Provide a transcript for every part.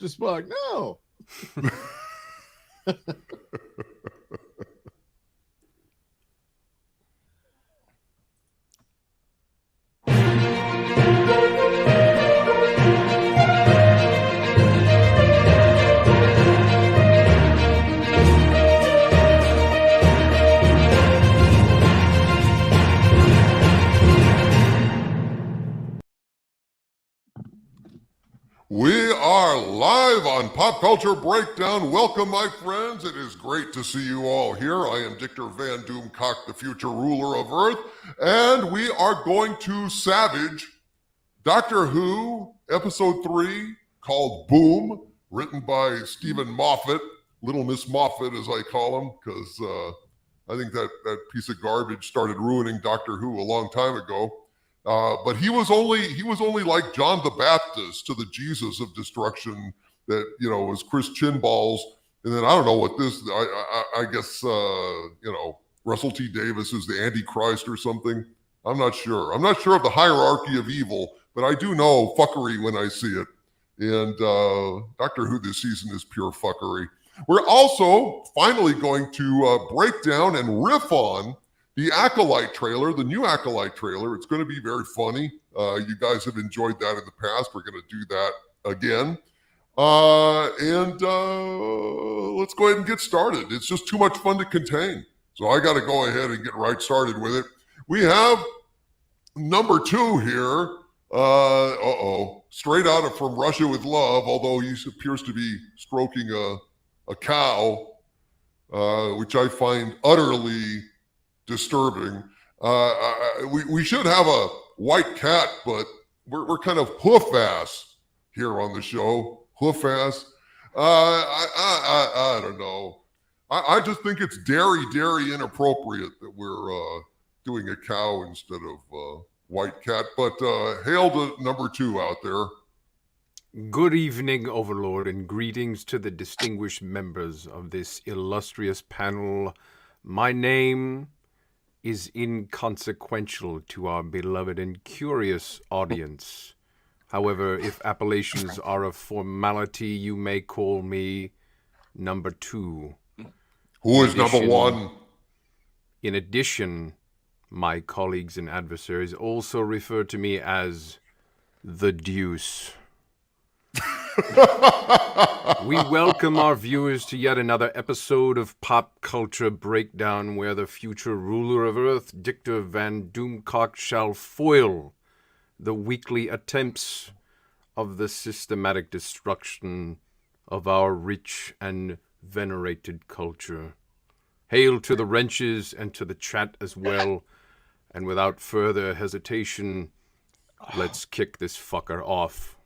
Just Spock, no. We are live on Pop Culture Breakdown. Welcome, my friends. It is great to see you all here. I am Dictor Van Doomcock, the future ruler of Earth, and we are going to savage Doctor Who, Episode 3, called Boom, written by Stephen Moffat, Little Miss Moffat, as I call him, because I think that piece of garbage started ruining Doctor Who a long time ago. But he was only like John the Baptist to the Jesus of destruction that, was Chris Chinballs. And then I don't know what this, I guess, Russell T. Davis is the Antichrist or something. I'm not sure. I'm not sure of the hierarchy of evil, but I do know fuckery when I see it. And Doctor Who this season is pure fuckery. We're also finally going to break down and riff on the Acolyte trailer, the new Acolyte trailer. It's going to be very funny. You guys have enjoyed that in the past. We're going to do that again. And let's go ahead and get started. It's just too much fun to contain. So I got to go ahead and get right started with it. We have number 2 here. Straight out of From Russia with Love, although he appears to be stroking a cow, which I find utterly disturbing. We should have a white cat, but we're kind of hoof ass here on the show. Hoof ass. I don't know. I just think it's dairy inappropriate that we're doing a cow instead of white cat. But hail to number 2 out there. Good evening, Overlord, and greetings to the distinguished members of this illustrious panel. My name is inconsequential to our beloved and curious audience. However, if appellations are a formality, you may call me number 2. Who is number 1? In addition, my colleagues and adversaries also refer to me as the Deuce. We welcome our viewers to yet another episode of Pop Culture Breakdown, where the future ruler of Earth, Dictor Van Doomcock, shall foil the weekly attempts of the systematic destruction of our rich and venerated culture. Hail to the wrenches and to the chat as well, and without further hesitation, let's kick this fucker off.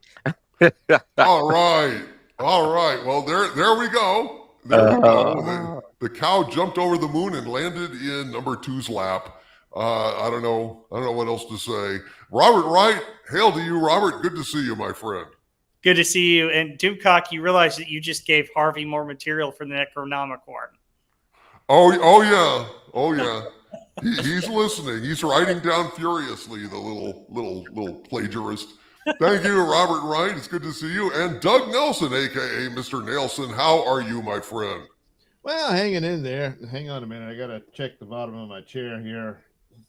All right. Well, there we go. There we go. The cow jumped over the moon and landed in number 2's lap. I don't know what else to say. Robert Wright, hail to you, Robert. Good to see you, my friend. Good to see you. And Doomcock, you realize that you just gave Harvey more material for the Necronomicon. Oh yeah. He's listening. He's writing down furiously, the little plagiarist. Thank you, Robert Wright. It's good to see you. And Doug Nelson, a.k.a. Mr. Nelson. How are you, my friend? Well, hanging in there. Hang on a minute. I got to check the bottom of my chair here.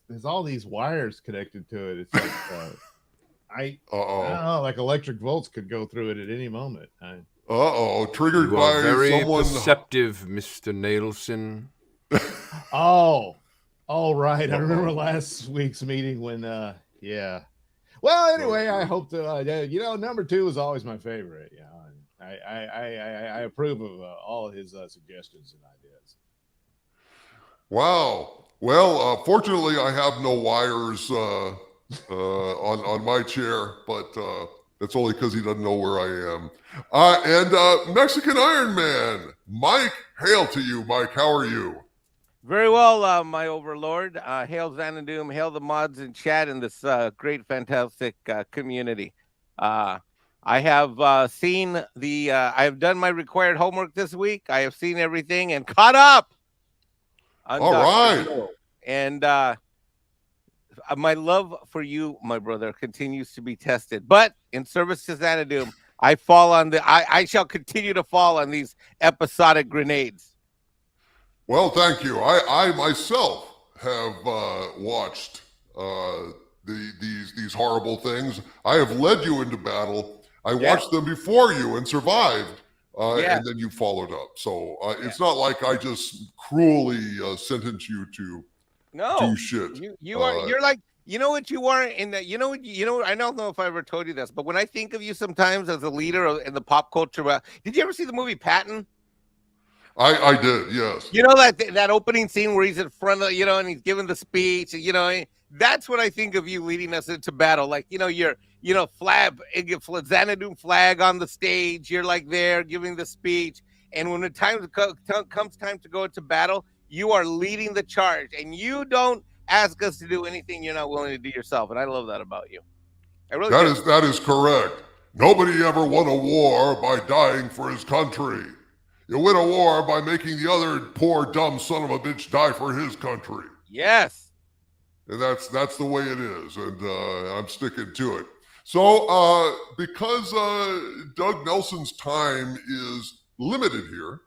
There's all these wires connected to it. It's like, I don't know, like electric volts could go through it at any moment. Triggered You are by very someone. perceptive, Mr. Nelson. Oh, right. I remember last week's meeting when, yeah. Well, anyway, I hope to, number 2 is always my favorite. Yeah, I approve of all his suggestions and ideas. Wow. Well, fortunately, I have no wires on my chair, but that's only because he doesn't know where I am. And Mexican Iron Man, Mike, hail to you, Mike. How are you? Very well, my overlord. Hail Xanadu, hail the mods in chat and this great, fantastic community. I have seen I have done my required homework this week. I have seen everything and caught up. All right. And my love for you, my brother, continues to be tested. But in service to Xanadu, I fall on I shall continue to fall on these episodic grenades. Well, thank you. I myself have watched these horrible things. I have led you into battle. I watched them before you and survived, and then you followed up. So it's not like I just cruelly sentence you to do shit. You're like, you know what you are in that, I don't know if I ever told you this, but when I think of you sometimes as a leader in the pop culture, did you ever see the movie Patton? I did, yes. You know that opening scene where he's in front of, and he's giving the speech, that's what I think of you leading us into battle. Like, you're, flag, Xanadu flag on the stage. You're like there giving the speech. And when the time comes time to go into battle, you are leading the charge, and you don't ask us to do anything you're not willing to do yourself. And I love that about you. I really do. That is correct. Nobody ever won a war by dying for his country. You win a war by making the other poor, dumb son of a bitch die for his country. Yes. And that's the way it is, and I'm sticking to it. So because Doug Nelson's time is limited here,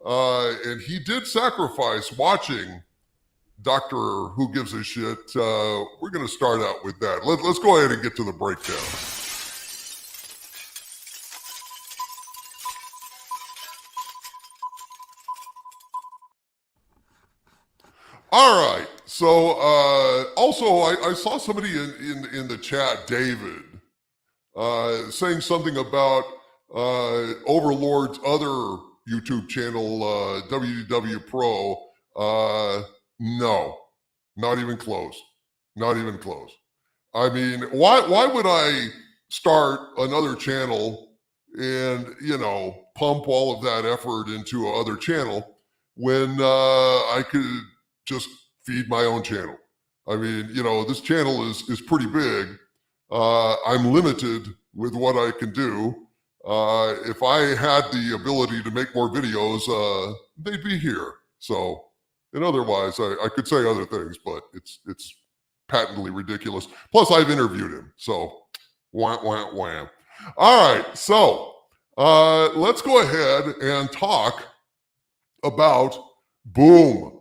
and he did sacrifice watching Dr. Who Gives a Shit, we're going to start out with that. Let's go ahead and get to the breakdown. All right. So also, I saw somebody in the chat, David, saying something about Overlord's other YouTube channel, WDW Pro. No, not even close. Not even close. I mean, why would I start another channel and, pump all of that effort into another channel when I could just feed my own channel? I mean, this channel is pretty big. I'm limited with what I can do. If I had the ability to make more videos, they'd be here. So, and otherwise, I could say other things, but it's patently ridiculous. Plus, I've interviewed him. So, wham, wham, wham. All right. So, let's go ahead and talk about Boom.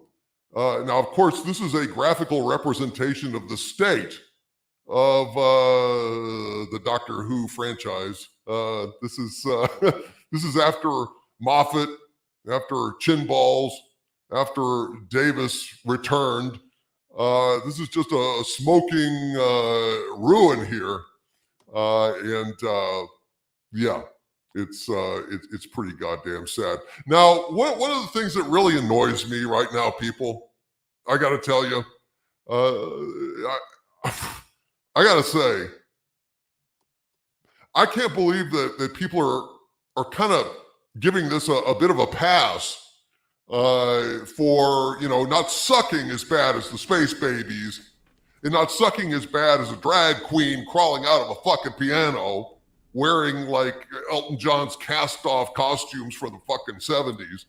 Now, of course, this is a graphical representation of the state of the Doctor Who franchise. This is after Moffat, after Chin Balls, after Davis returned. This is just a smoking ruin here, and yeah. It's pretty goddamn sad. Now, one of the things that really annoys me right now, people, I got to tell you, I got to say, I can't believe that people are kind of giving this a bit of a pass for, not sucking as bad as the Space Babies and not sucking as bad as a drag queen crawling out of a fucking piano wearing like Elton John's cast-off costumes from the fucking 70s.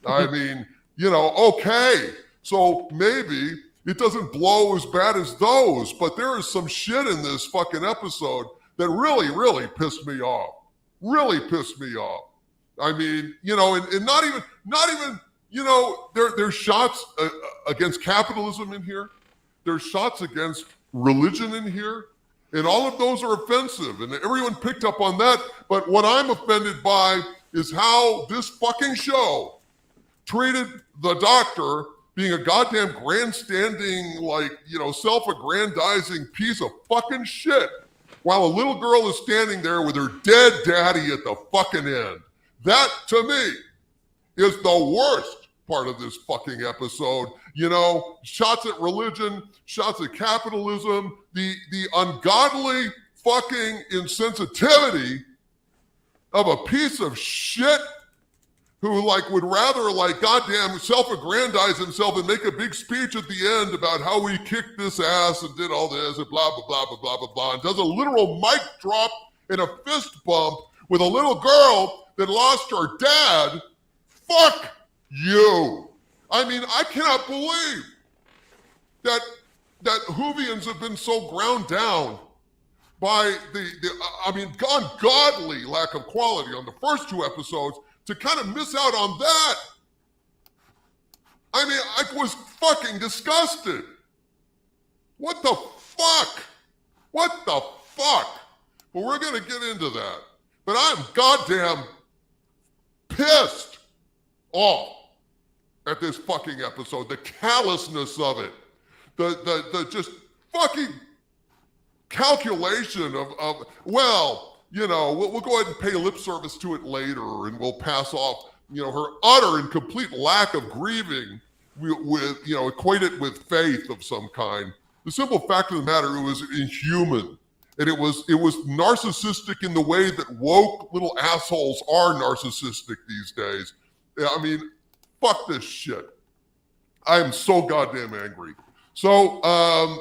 I mean, okay, so maybe it doesn't blow as bad as those, but there is some shit in this fucking episode that really, really pissed me off. Really pissed me off. I mean, and not even, there's shots against capitalism in here. There's shots against religion in here. And all of those are offensive, and everyone picked up on that. But what I'm offended by is how this fucking show treated the Doctor being a goddamn grandstanding, self-aggrandizing piece of fucking shit, while a little girl is standing there with her dead daddy at the fucking end. That, to me, is the worst part of this fucking episode. Shots at religion, shots at capitalism, the ungodly fucking insensitivity of a piece of shit who would rather goddamn self-aggrandize himself and make a big speech at the end about how we kicked this ass and did all this and blah, blah, blah, blah, blah, blah, blah, and does a literal mic drop and a fist bump with a little girl that lost her dad. Fuck you. I mean, I cannot believe that Whovians have been so ground down by the ungodly lack of quality on the first 2 episodes to kind of miss out on that. I mean, I was fucking disgusted. What the fuck? What the fuck? But we're going to get into that. But I'm goddamn pissed off at this fucking episode. The callousness of it. The just fucking calculation of well, you know, we'll go ahead and pay lip service to it later, and we'll pass off, you know, her utter and complete lack of grieving with, you know, equate it with faith of some kind. The simple fact of the matter, it was inhuman. And it was narcissistic in the way that woke little assholes are narcissistic these days. I mean, fuck this shit. I am so goddamn angry. So I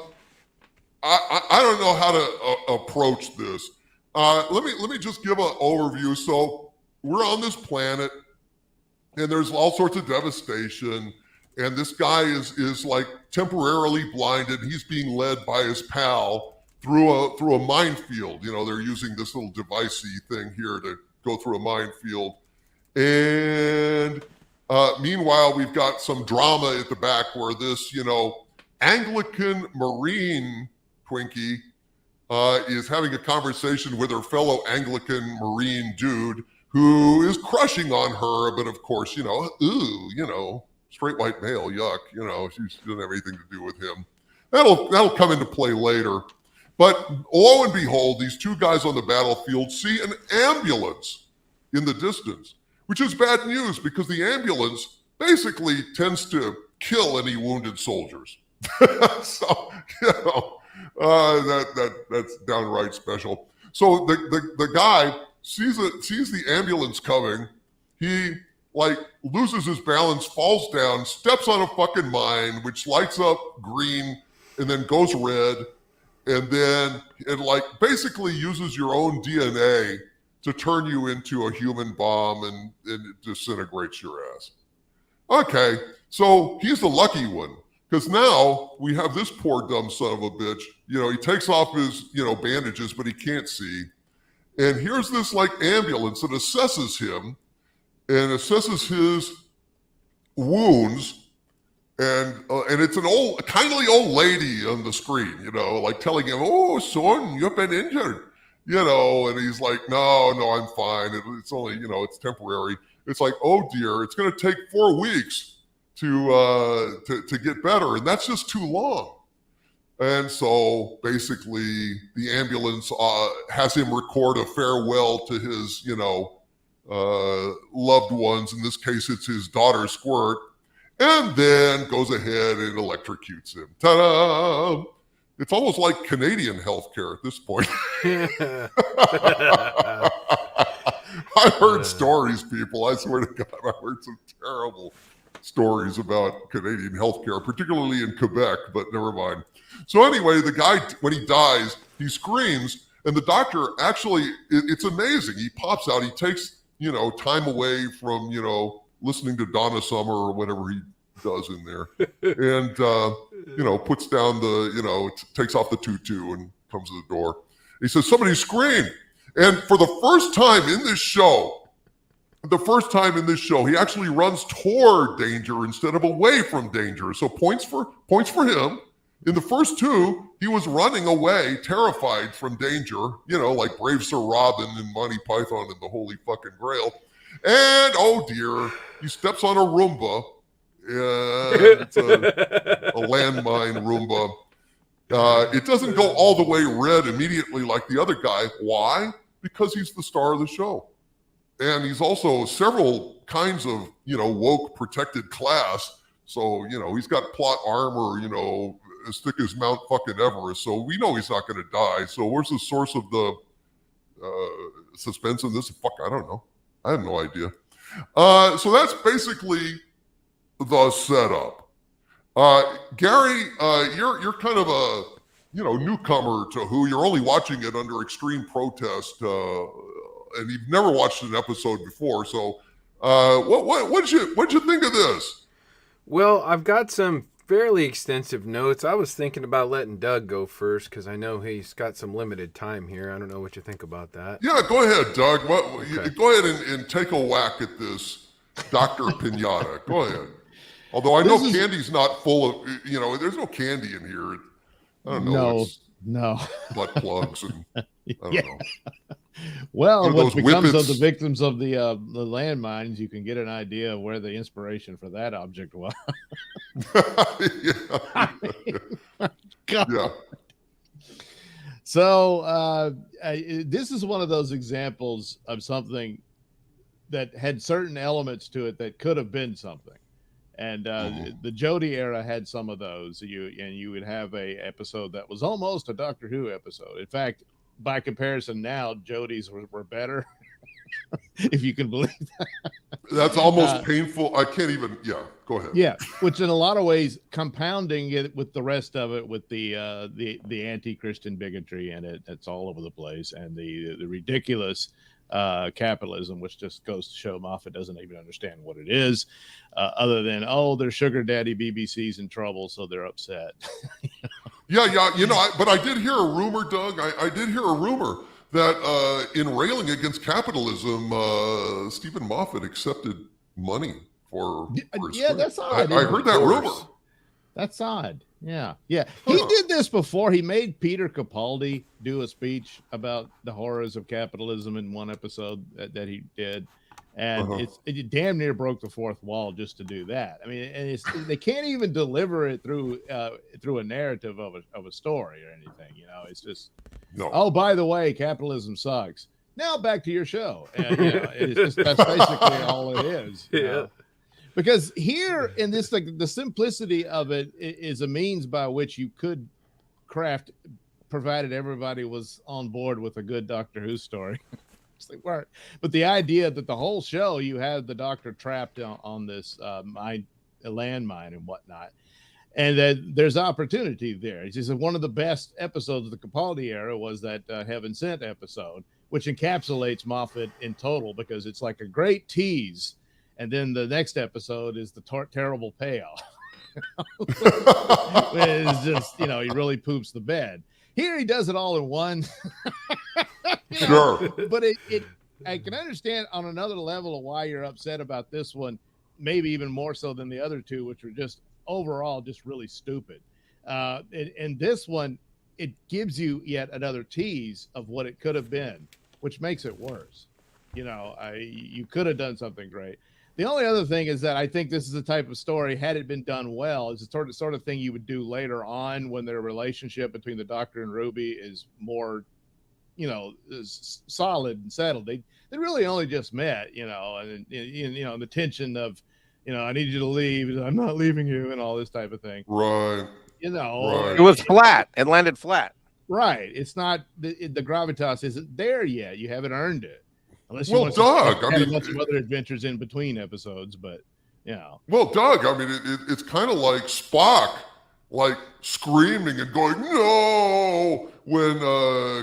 don't know how to approach this. Let me just give an overview. So we're on this planet, and there's all sorts of devastation. And this guy is like temporarily blinded. He's being led by his pal through a minefield. You know, they're using this little devicey thing here to go through a minefield. And meanwhile, we've got some drama at the back where this, you know, Anglican Marine Twinkie is having a conversation with her fellow Anglican Marine dude who is crushing on her. But of course, you know, ooh, you know, straight white male, yuck, you know, she doesn't have anything to do with him. That'll come into play later. But lo and behold, these 2 guys on the battlefield see an ambulance in the distance, which is bad news because the ambulance basically tends to kill any wounded soldiers. So, you know, that's downright special. So the guy sees the ambulance coming. He like loses his balance, falls down, steps on a fucking mine, which lights up green and then goes red. And then it like basically uses your own DNA to turn you into a human bomb and it disintegrates your ass. Okay, so he's the lucky one because now we have this poor dumb son of a bitch. You know, he takes off his, you know, bandages, but he can't see. And here's this like ambulance that assesses him and assesses his wounds. And it's an old, kindly old lady on the screen, you know, like telling him, "Oh, son, you've been injured," you know, and he's like, "No, I'm fine. It's only, you know, it's temporary." It's like, "Oh dear, it's going to take 4 weeks to get better, and that's just too long." And so basically, the ambulance has him record a farewell to his, you know, loved ones. In this case, it's his daughter Squirt. And then goes ahead and electrocutes him. Ta-da! It's almost like Canadian healthcare at this point. I've heard stories, people. I swear to God, I've heard some terrible stories about Canadian healthcare, particularly in Quebec, but never mind. So anyway, the guy, when he dies, he screams, and the doctor actually, it's amazing. He pops out. He takes, you know, time away from, you know, listening to Donna Summer or whatever he does in there, and you know, puts down the, you know, takes off the tutu and comes to the door. He says, "Somebody scream!" And for the first time in this show, he actually runs toward danger instead of away from danger. So points for him. In the first 2, he was running away, terrified from danger, you know, like Brave Sir Robin and Monty Python and the Holy Fucking Grail. And oh dear, he steps on a Roomba. It's a landmine Roomba. It doesn't go all the way red immediately like the other guy. Why? Because he's the star of the show. And he's also several kinds of, you know, woke protected class. So, you know, he's got plot armor, you know, as thick as Mount fucking Everest. So we know he's not going to die. So where's the source of the suspense in this? Fuck, I don't know. I have no idea. So that's basically the setup. Gary, you're kind of a, you know, newcomer to Who. You're only watching it under extreme protest, and you've never watched an episode before. So, what'd you think of this? Well, I've got some fairly extensive notes. I was thinking about letting Doug go first because I know he's got some limited time here. I don't know what you think about that. Yeah, go ahead, Doug. Okay. Go ahead and take a whack at this Dr. Pinata. Go ahead. Although I know candy's not full of, there's no candy in here. I don't know. No. Butt plugs and I don't know. Well, what becomes whippets. of the victims of the landmines, you can get an idea of where the inspiration for that object was. Yeah. So this is one of those examples of something that had certain elements to it that could have been something. And the Jodie era had some of those. You would have a episode that was almost a Doctor Who episode. In fact, by comparison, now Jodie's were better, if you can believe that. That's almost painful. I can't even. Yeah, go ahead. Yeah, which in a lot of ways compounding it with the rest of it, with the anti-Christian bigotry in it. That's all over the place, and the ridiculous capitalism, which just goes to show Moffat doesn't even understand what it is, other than their sugar daddy BBC's in trouble, so they're upset. Yeah. But I did hear a rumor, Doug. I did hear a rumor that in railing against capitalism, Stephen Moffat accepted money for his script. That's odd. I heard that rumor. That's odd. Yeah. He did this before. He made Peter Capaldi do a speech about the horrors of capitalism in one episode that he did, and it damn near broke the fourth wall just to do that. I mean, and they can't even deliver it through a narrative of a story or anything. It's just oh, by the way, capitalism sucks. Now back to your show. And, it's just that's basically all it is. Yeah. Because here in this, the simplicity of it is a means by which you could craft, provided everybody was on board with a good Doctor Who story. They weren't. But the idea that the whole show you have the Doctor trapped on this landmine and whatnot, and that there's opportunity there. It's just one of the best episodes of the Capaldi era was that Heaven Sent episode, which encapsulates Moffat in total because it's like a great tease. And then the next episode is the terrible payoff. It's just, he really poops the bed. Here he does it all in one. Sure. But I can understand on another level of why you're upset about this one, maybe even more so than the other two, which were just overall just really stupid. And this one, it gives you yet another tease of what it could have been, which makes it worse. You could have done something great. The only other thing is that I think this is the type of story, had it been done well, is the sort of thing you would do later on when their relationship between the Doctor and Ruby is more, is solid and settled. They really only just met, and the tension of, I need you to leave, I'm not leaving you, and all this type of thing. Right. Right. It was flat. It landed flat. Right. It's not the gravitas isn't there yet. You haven't earned it. Unless you well, want Doug, to have some other adventures in between episodes, but Well, Doug, it's kind of like Spock, like screaming and going no when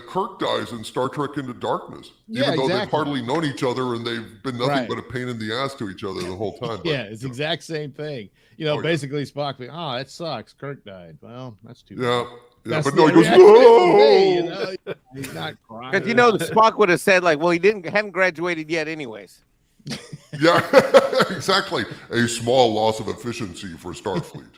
Kirk dies in Star Trek Into Darkness. Even though they've hardly known each other and they've been nothing but a pain in the ass to each other the whole time. Yeah, it's the exact same thing. Basically Spock being, that sucks. Kirk died. Well, that's too bad. Yeah, but no, he goes, no! He's not crying. Because Spock would have said, well, he hadn't graduated yet anyways. Yeah, exactly. A small loss of efficiency for Starfleet.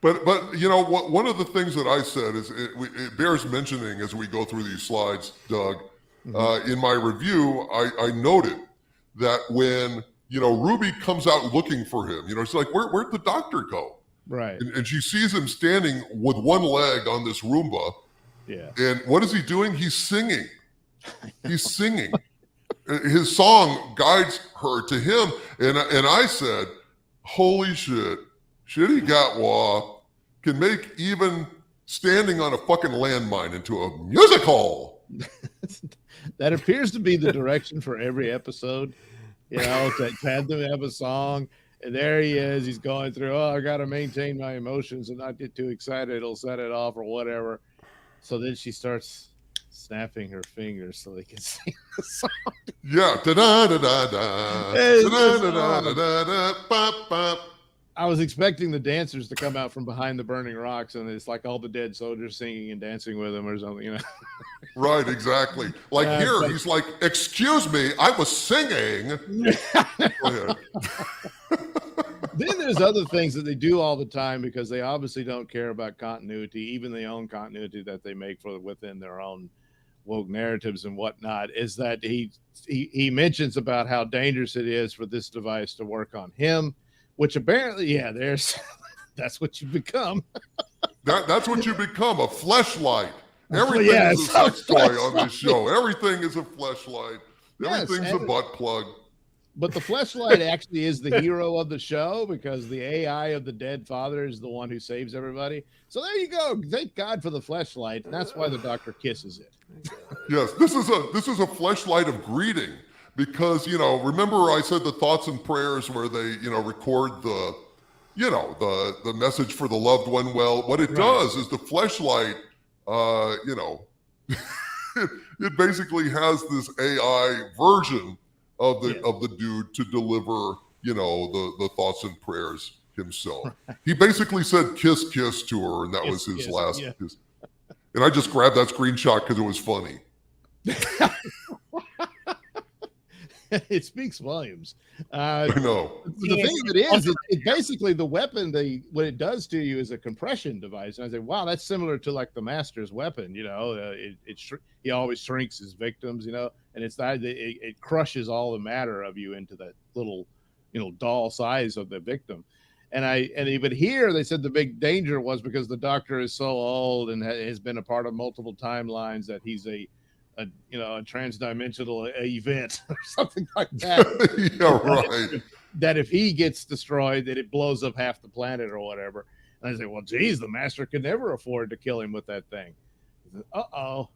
But one of the things that I said is it bears mentioning as we go through these slides, Doug. In my review, I noted that when Ruby comes out looking for him, she's like, where'd the Doctor go? Right. And she sees him standing with one leg on this Roomba. Yeah. And what is he doing? He's singing. He's singing. His song guides her to him. And I said, holy shit, Shitty Gatwa can make even standing on a fucking landmine into a musical. That appears to be the direction for every episode. To have them have a song. And there he is. He's going through, I got to maintain my emotions and not get too excited. It'll set it off or whatever. So then she starts snapping her fingers so they can sing the song. Yeah. Da-da-da-da-da. Da-da-da-da-da-da. Bop, bop. I was expecting the dancers to come out from behind the burning rocks, and it's like all the dead soldiers singing and dancing with him or something, you know. Right, exactly. Like here, he's like, "Excuse me, I was singing." Go ahead. Then there's other things that they do all the time because they obviously don't care about continuity, even the own continuity that they make for within their own woke narratives and whatnot. Is that he mentions about how dangerous it is for this device to work on him, which apparently, yeah, there's that's what you become. That's what you become, a fleshlight. Everything Yes, is a sex toy on this show. Everything is a fleshlight. Yes, Everything's a butt plug. But the fleshlight actually is the hero of the show because the AI of the dead father is the one who saves everybody. So there you go. Thank God for the fleshlight. And that's why the doctor kisses it. Yes, this is a fleshlight of greeting because, you know, remember I said the thoughts and prayers where they, you know, record the, you know, the message for the loved one. Well, what it does is the fleshlight, you know, it basically has this AI version of the dude to deliver, you know, the thoughts and prayers himself. He basically said kiss kiss to her, and that was his last kiss. And I just grabbed that screenshot because it was funny. It speaks volumes. I know. The thing of it is, it basically the weapon, what it does to you is a compression device. And I say, wow, that's similar to like the Master's weapon. You know, he always shrinks his victims. You know, and it's that it crushes all the matter of you into that little, you know, doll size of the victim. But here they said the big danger was because the doctor is so old and has been a part of multiple timelines that he's a transdimensional event or something like that. Yeah, right. That if he gets destroyed, that it blows up half the planet or whatever. And I say, well, geez, the Master could never afford to kill him with that thing. Uh-oh.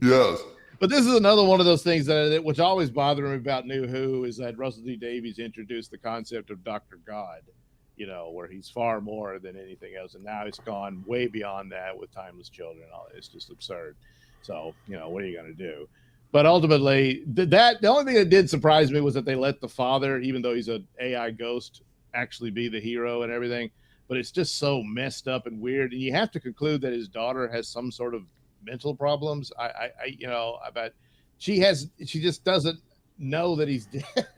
Yes. But this is another one of those things that which always bothered me about New Who is that Russell T Davies introduced the concept of Dr. God, you know, where he's far more than anything else. And now it's gone way beyond that with Timeless Children. It's just absurd. So, you know, what are you going to do? But ultimately, the only thing that did surprise me was that they let the father, even though he's an AI ghost, actually be the hero and everything. But it's just so messed up and weird. And you have to conclude that his daughter has some sort of mental problems. I bet she just doesn't know that he's dead.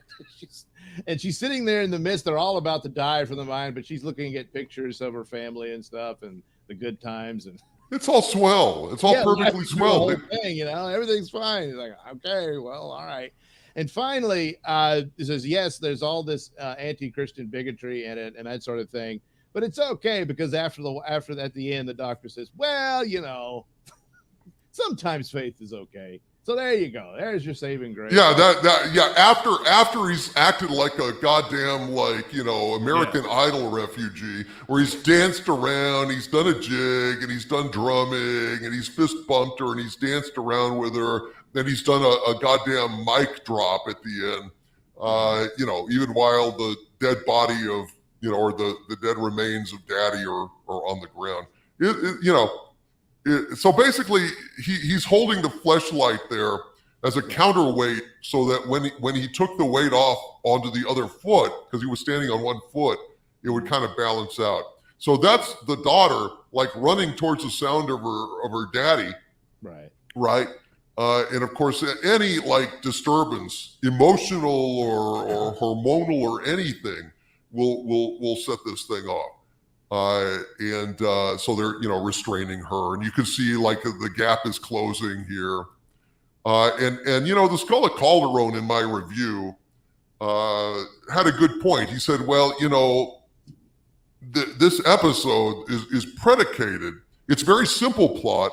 She's sitting there in the midst. They're all about to die from the mind, but she's looking at pictures of her family and stuff and the good times and. It's all swell. It's all perfectly swell. Thing, you know, everything's fine. It's like, okay, well, all right. And finally, it says, yes, there's all this anti-Christian bigotry in it and that sort of thing. But it's okay because after at the end, the doctor says, well, you know, sometimes faith is okay. So there you go. There's your saving grace. Yeah, after he's acted like a goddamn, like, you know, American Idol refugee, where he's danced around, he's done a jig, and he's done drumming, and he's fist bumped her, and he's danced around with her, then he's done a goddamn mic drop at the end. You know, even while the dead body of, you know, or the dead remains of Daddy are on the ground. You know. So basically, he's holding the fleshlight there as a counterweight, so that when he took the weight off onto the other foot, because he was standing on one foot, it would kind of balance out. So that's the daughter, like running towards the sound of her daddy, right. And of course, any like disturbance, emotional or hormonal or anything, will set this thing off. So they're, you know, restraining her, and you can see like the gap is closing here. And you know, the Skull of Calderon in my review had a good point. He said, well, you know, this episode is predicated. It's very simple plot.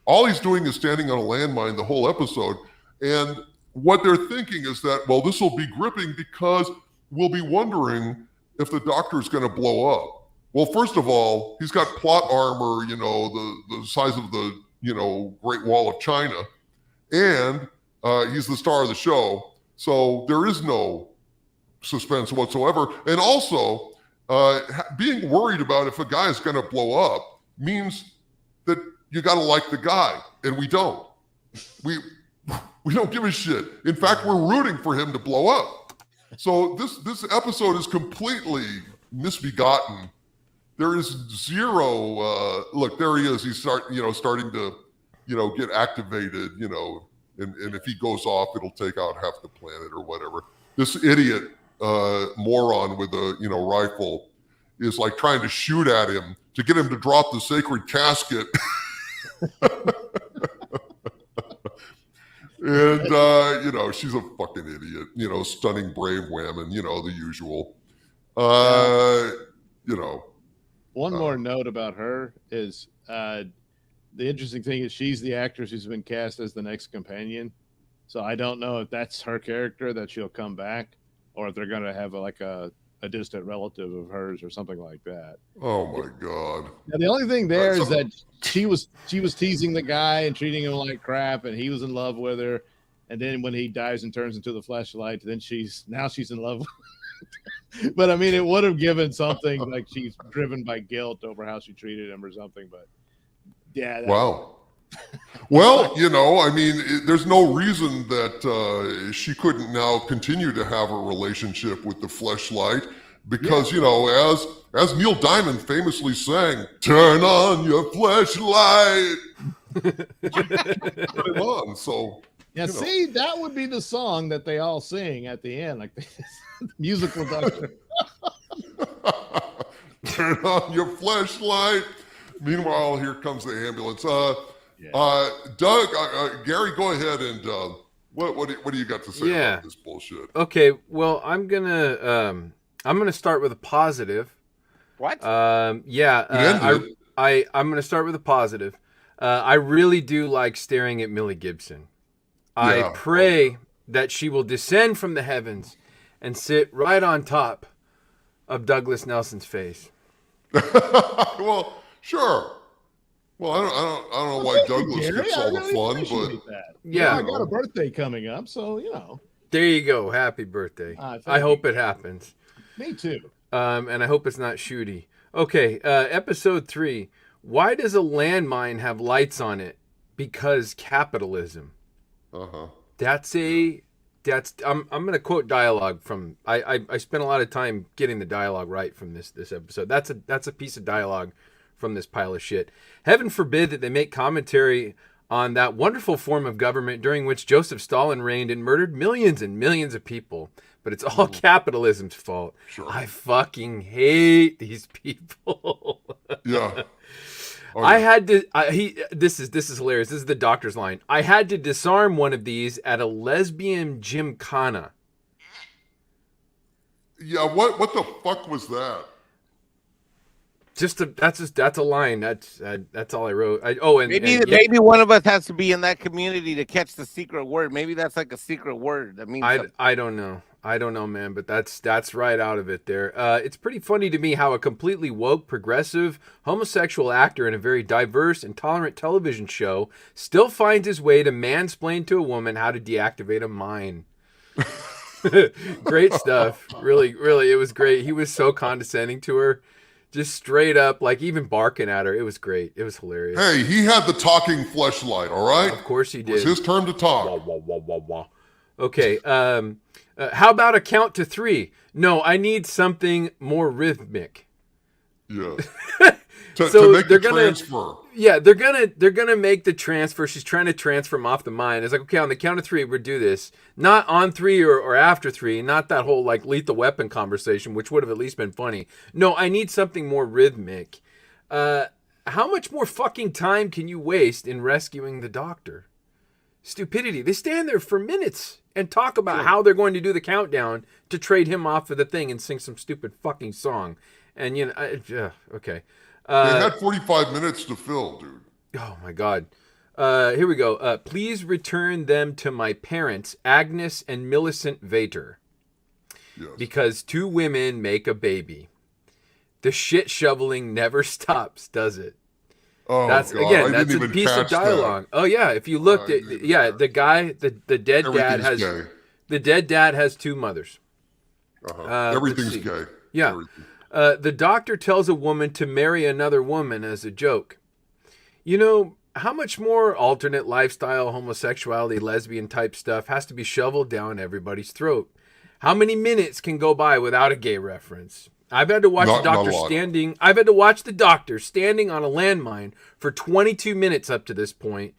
All he's doing is standing on a landmine the whole episode. And what they're thinking is that, well, this will be gripping because we'll be wondering if the doctor is going to blow up. Well, first of all, he's got plot armor, you know, the size of the, you know, Great Wall of China. And he's the star of the show. So there is no suspense whatsoever. And also, being worried about if a guy is going to blow up means that you got to like the guy. And we don't. We don't give a shit. In fact, we're rooting for him to blow up. So this episode is completely misbegotten. There is zero. Look, there he is. He's starting to, get activated. And if he goes off, it'll take out half the planet or whatever. This idiot moron with a rifle is like trying to shoot at him to get him to drop the sacred casket. And she's a fucking idiot. Stunning brave women. The usual. One more note about her is the interesting thing is she's the actress who's been cast as the next companion. So I don't know if that's her character that she'll come back, or if they're going to have a distant relative of hers or something like that. Oh my God! Now, the only thing there is that she was teasing the guy and treating him like crap, and he was in love with her. And then when he dies and turns into the fleshlight, then she's in love with him. But I mean, it would have given something like she's driven by guilt over how she treated him or something. But yeah. Wow. Well, there's no reason that she couldn't now continue to have a relationship with the fleshlight because, as Neil Diamond famously sang, "Turn on your fleshlight." Put it on, so. Yeah, see, that would be the song that they all sing at the end, like this musical doctor. Turn on your fleshlight. Meanwhile, here comes the ambulance. Doug, Gary, go ahead and what do you got to say about this bullshit? Okay, well, I'm gonna start with a positive. What? I'm gonna start with a positive. I really do like staring at Millie Gibson. I pray that she will descend from the heavens and sit right on top of Douglas Nelson's face. Well, sure. Well, I don't know why Douglas gets all the fun, but yeah, I got a birthday coming up, so There you go. Happy birthday. I hope it happens. Me too. And I hope it's not shooty. Okay, episode 3. Why does a landmine have lights on it? Because capitalism. Uh-huh. I'm going to quote dialogue from I spent a lot of time getting the dialogue right from this episode. That's a piece of dialogue from this pile of shit. Heaven forbid that they make commentary on that wonderful form of government during which Joseph Stalin reigned and murdered millions and millions of people. But it's all capitalism's fault. Sure. I fucking hate these people. Yeah. Oh, I had to. This is hilarious. This is the doctor's line. I had to disarm one of these at a lesbian gymkhana. Yeah. What the fuck was that? That's a line. That's all I wrote. Maybe one of us has to be in that community to catch the secret word. Maybe that's like a secret word. I don't know. I don't know, man, but that's right out of it there. It's pretty funny to me how a completely woke, progressive, homosexual actor in a very diverse and tolerant television show still finds his way to mansplain to a woman how to deactivate a mine. Great stuff. Really, really, it was great. He was so condescending to her. Just straight up, like even barking at her. It was great. It was hilarious. Hey, he had the talking fleshlight, all right? Of course he did. It was his turn to talk. Wah, wah, wah, wah, wah. Okay, how about a count to 3? No, I need something more rhythmic. Yeah. So to make the transfer. Yeah, they're gonna make the transfer. She's trying to transfer him off the mine. It's like, okay, on the count of 3, we'll do this. Not on 3 or after 3. Not that whole like lethal weapon conversation, which would have at least been funny. No, I need something more rhythmic. How much more fucking time can you waste in rescuing the doctor? Stupidity. They stand there for minutes and talk about how they're going to do the countdown to trade him off of the thing and sing some stupid fucking song. And okay. They had 45 minutes to fill, dude. Oh my God. Here we go. Please return them to my parents, Agnes and Millicent Vater. Yes. Because 2 women make a baby. The shit shoveling never stops, does it? Oh, that's God. Again, that's a piece of dialogue. That. Oh yeah, if you looked at the guy, the dead dad has gay. The dead dad has 2 mothers. Everything's gay. Yeah. Everything. The doctor tells a woman to marry another woman as a joke. You know, how much more alternate lifestyle, homosexuality, lesbian type stuff has to be shoveled down everybody's throat? How many minutes can go by without a gay reference? I've had to watch Not the doctor a lot. standing. I've had to watch the doctor standing on a landmine for 22 minutes up to this point,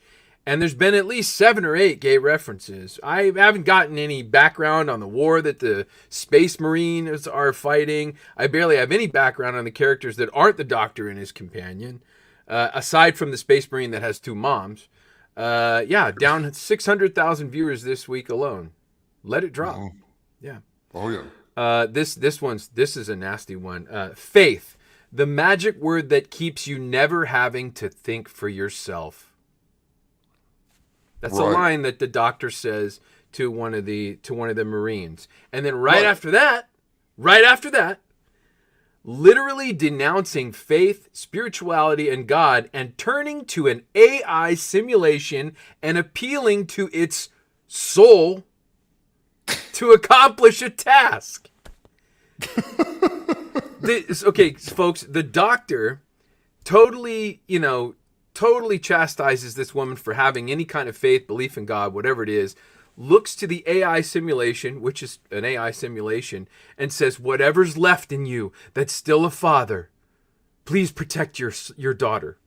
and there's been at least 7 or 8 gay references. I haven't gotten any background on the war that the Space Marines are fighting. I barely have any background on the characters that aren't the doctor and his companion, aside from the Space Marine that has 2 moms. Down 600,000 viewers this week alone. Let it drop. Mhm. Yeah. Oh yeah. This is a nasty one. Faith, the magic word that keeps you never having to think for yourself. That's a Right. line that the doctor says to one of the Marines. And then right after that, literally denouncing faith, spirituality, and God and turning to an AI simulation and appealing to its soul to accomplish a task. Okay, folks, the doctor totally chastises this woman for having any kind of faith, belief in God, whatever it is, looks to the AI simulation, which is an AI simulation, and says, whatever's left in you that's still a father, please protect your daughter.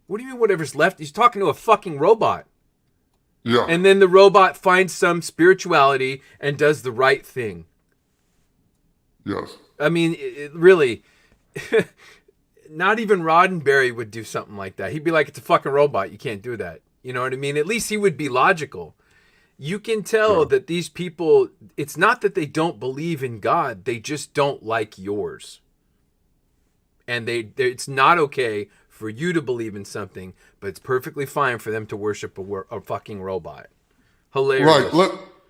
What do you mean whatever's left? He's talking to a fucking robot. Yeah. And then the robot finds some spirituality and does the right thing. Yes. I mean, it really, not even Roddenberry would do something like that. He'd be like, it's a fucking robot. You can't do that. You know what I mean? At least he would be logical. You can tell that these people, it's not that they don't believe in God. They just don't like yours. And it's not okay for you to believe in something, but it's perfectly fine for them to worship a fucking robot. Hilarious. Right.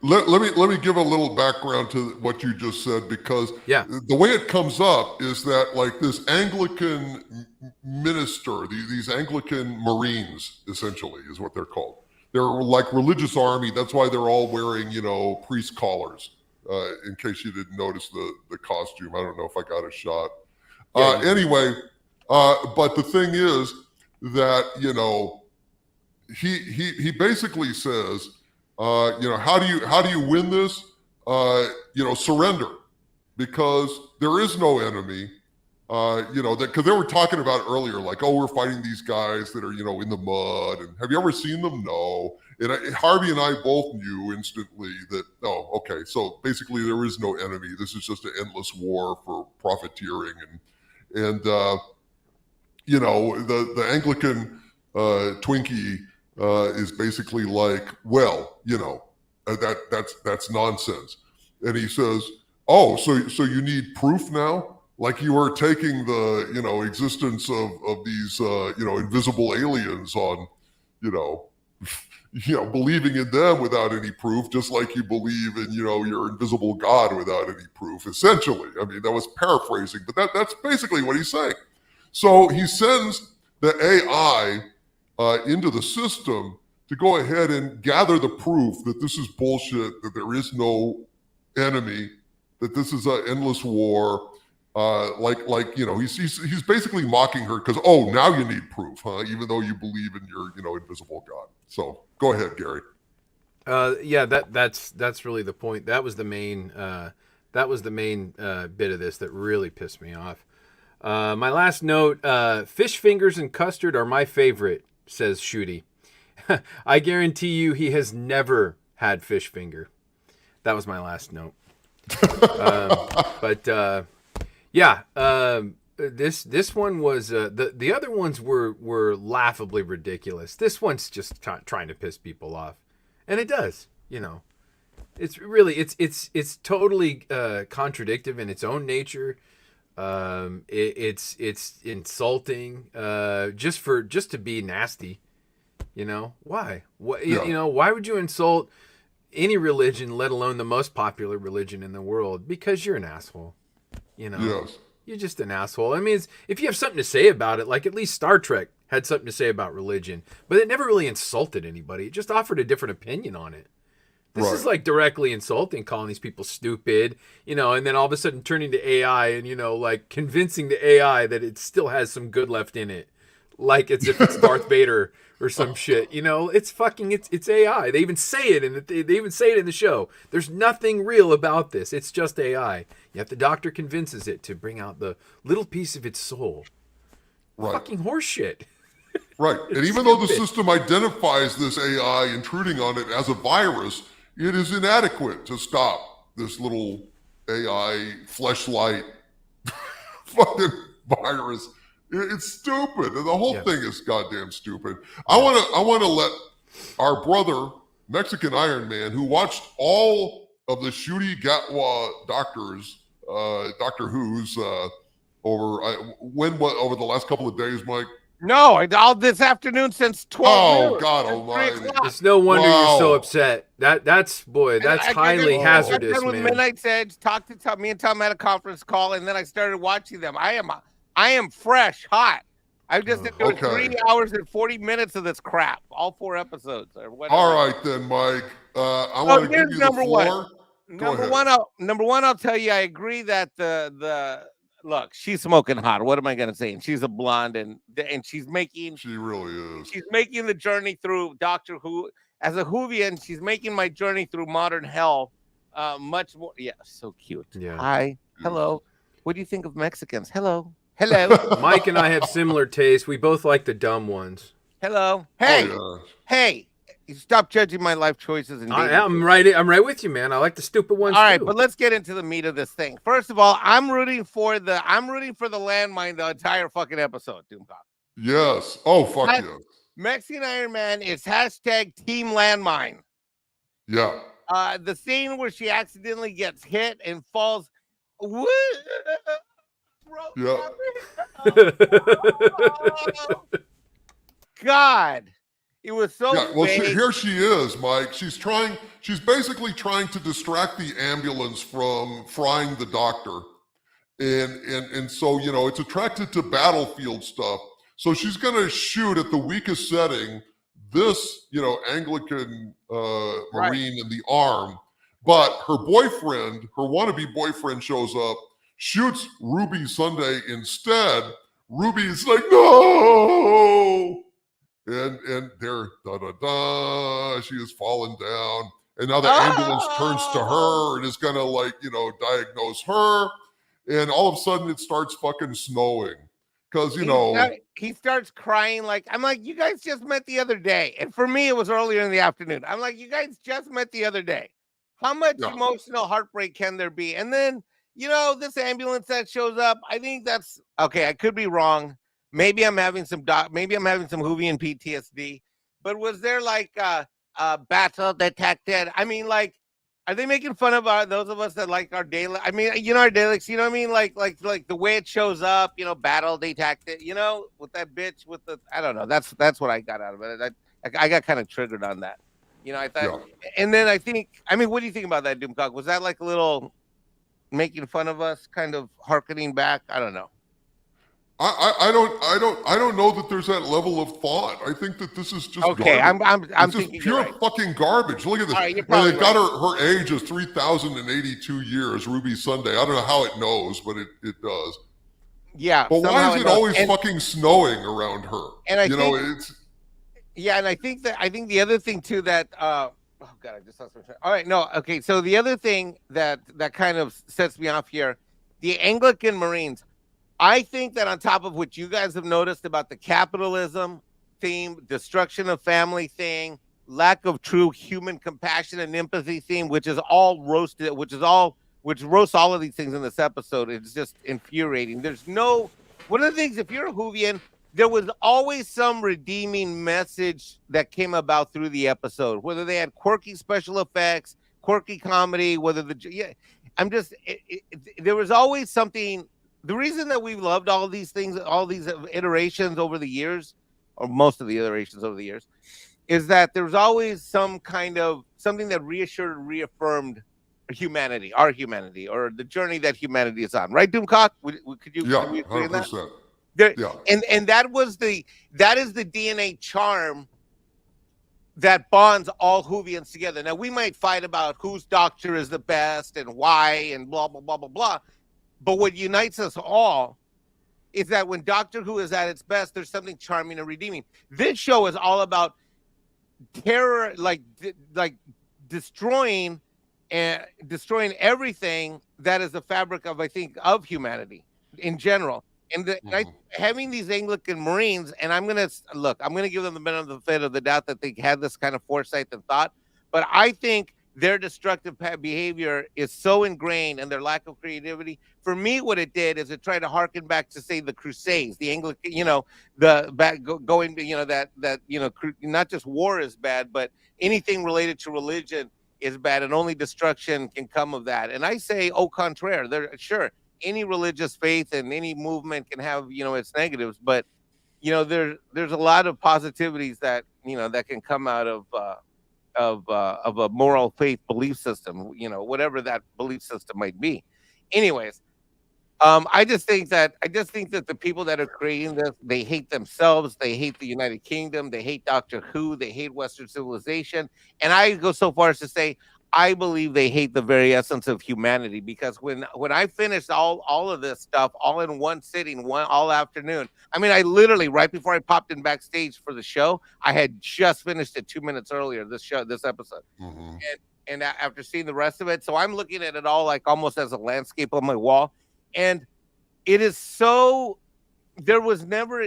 Let me give a little background to what you just said, because the way it comes up is that like this Anglican minister, these Anglican Marines essentially is what they're called. They're like religious army. That's why they're all wearing, priest collars. In case you didn't notice the costume, I don't know if I got a shot. Anyway, but the thing is that he basically says, how do you win this? Surrender, because there is no enemy. Because they were talking about earlier, like, oh, we're fighting these guys that are, in the mud. And have you ever seen them? No. And Harvey and I both knew instantly that, oh, okay. So basically there is no enemy. This is just an endless war for profiteering. And the Anglican Twinkie is basically like, well, that's nonsense. And he says, oh, so you need proof now? Like you are taking the, existence of these, invisible aliens on, believing in them without any proof, just like you believe in, your invisible God without any proof, essentially. I mean, that was paraphrasing, but that's basically what he's saying. So he sends the AI into the system to go ahead and gather the proof that this is bullshit, that there is no enemy, that this is an endless war. He's basically mocking her because, oh, now you need proof, huh? Even though you believe in your, invisible God. So go ahead, Gary. That's really the point. That was the main bit of this that really pissed me off. My last note: fish fingers and custard are my favorite, says Shooty. I guarantee you, he has never had fish finger. That was my last note. This one was the other ones were laughably ridiculous. This one's just trying to piss people off, and it does. It's really it's totally contradictive in its own nature. It's insulting just to be nasty. Why? Why would you insult any religion, let alone the most popular religion in the world? Because you're an asshole. Yes. You're just an asshole. I mean, if you have something to say about it, like at least Star Trek had something to say about religion, but it never really insulted anybody. It just offered a different opinion on it. This is like directly insulting, calling these people stupid, and then all of a sudden turning to AI and, like convincing the AI that it still has some good left in it. like as if it's Darth Vader or some shit. You know, it's AI. They even say it in the show. There's nothing real about this. It's just AI. Yet the doctor convinces it to bring out the little piece of its soul. Right. Fucking horseshit. Right. And even though the system identifies this AI intruding on it as a virus, it is inadequate to stop this little AI fleshlight fucking virus. It's stupid. And the whole thing is goddamn stupid. I want to let our brother, Mexican Iron Man, who watched all of the Ncuti Gatwa doctors, Doctor Who's over the last couple of days, Mike. No, all this afternoon since 12. Oh, God almighty. It's no wonder you're so upset. That's highly hazardous, with man. Midnight's Edge, talked to Tom. Me and Tom had a conference call, and then I started watching them. I am fresh, hot. I just did 3 hours and 40 minutes of this crap, all 4 episodes or whatever. All right then, Mike. I want to give you the floor. Number one, I'll tell you, I agree that the look, she's smoking hot. What am I going to say? And she's a blonde, and she's making. She really is. She's making the journey through Doctor Who as a Whovian. She's making my journey through modern hell much more. Yeah, so cute. Yeah. Hi, hello. What do you think of Mexicans? Hello. Mike and I have similar tastes. We both like the dumb ones. Hello. Hey, Oh, hey. Stop judging my life choices. And I'm right with you, man. I like the stupid ones. All right, too. but let's get into the meat of this thing. First of all, I'm rooting for the landmine the entire fucking episode, Doomcock. yes. Oh, fuck yes. Mexican Iron Man is hashtag Team Landmine. Yeah. The scene where she accidentally gets hit and falls. Yeah. God. It was so well, here she is, Mike. She's basically trying to distract the ambulance from frying the doctor. And so, you know, it's attracted to battlefield stuff. So she's going to shoot at the weakest setting this, you know, Anglican Marine in the arm. But her boyfriend, her wannabe boyfriend shows up, shoots Ruby Sunday instead. Ruby's like, no! And they're she has fallen down. And now the ambulance turns to her and is gonna, like, you know, diagnose her. And all of a sudden it starts fucking snowing. Because, you know, he starts crying. I'm like, you guys just met the other day. And for me, it was earlier in the afternoon. I'm like, you guys just met the other day. How much emotional heartbreak can there be? And then, you know, this ambulance that shows up, I think that's okay. I could be wrong. Maybe I'm having some Whovian PTSD, but was there like a battle detected? I mean, like, are they making fun of those of us that like our daily? I mean, you know, our dailies. You know what I mean? Like the way it shows up. You know, battle detected. You know, with that bitch with the. I don't know. That's what I got out of it. I got kind of triggered on that. You know, I thought, and then I think. I mean, what do you think about that, Doomcock? Was that like a little making fun of us, kind of harkening back? I don't know. I don't know that there's that level of thought. I think that this is just okay. Garbage. I'm it's thinking just pure fucking garbage. Look at this. Right, and they've got her age is 3,082 years. Ruby Sunday. I don't know how it knows, but it does. Yeah. But why is it always fucking snowing around her? And I think it's. Yeah, and I think the other thing too that. Oh God, I just lost my train. All right, no, okay. So the other thing that kind of sets me off here, the Anglican Marines. I think that on top of what you guys have noticed about the capitalism theme, destruction of family thing, lack of true human compassion and empathy theme, which roasts all of these things in this episode. It's just infuriating. One of the things, if you're a Whovian, there was always some redeeming message that came about through the episode, whether they had quirky special effects, quirky comedy, there was always something. The reason that we've loved all these things, all these iterations over the years, or most of the iterations over the years, is that there's always some kind of something that reassured and reaffirmed humanity, our humanity, or the journey that humanity is on. Right, Doomcock? Could you agree on that? And that is the DNA charm that bonds all Whovians together. Now, we might fight about whose doctor is the best and why and blah, blah, blah, blah, blah. But what unites us all is that when Doctor Who is at its best, there's something charming and redeeming. This show is all about terror, like destroying everything that is the fabric of, I think, of humanity in general. And having these Anglican Marines, and I'm gonna give them the benefit of the doubt that they had this kind of foresight and thought, but I think their destructive behavior is so ingrained, and their lack of creativity. For me, what it did is it tried to harken back to, say, the Crusades, the Anglican, not just war is bad, but anything related to religion is bad, and only destruction can come of that. And I say, au contraire, sure, any religious faith and any movement can have, its negatives, but there's a lot of positivities that that can come out of a moral faith belief system, whatever that belief system might be. Anyways, I just think that the people that are creating this, they hate themselves, they hate the United Kingdom, they hate Doctor Who, they hate Western civilization, and I go so far as to say I believe they hate the very essence of humanity, because when I finished all of this stuff all in one sitting, all afternoon, I mean, I literally, right before I popped in backstage for the show, I had just finished it 2 minutes earlier, this episode. And after seeing the rest of it, so I'm looking at it all like almost as a landscape on my wall, and it is so, there was never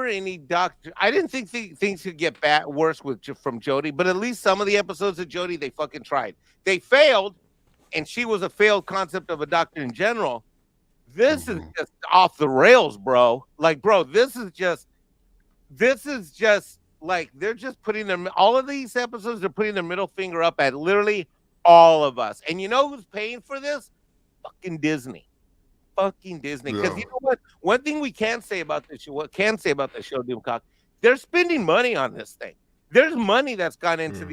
any Doctor. I didn't think things could get worse from Jodie, but at least some of the episodes of Jodie, they fucking tried. They failed, and she was a failed concept of a Doctor in general. This is just off the rails, bro. Like, bro, this is just like they're just putting all of these episodes, they're putting their middle finger up at literally all of us. And you know who's paying for this? Fucking Disney. Fucking Disney. Because you know what? One thing we can say about this show, Doomcock, they're spending money on this thing. There's money that's gone into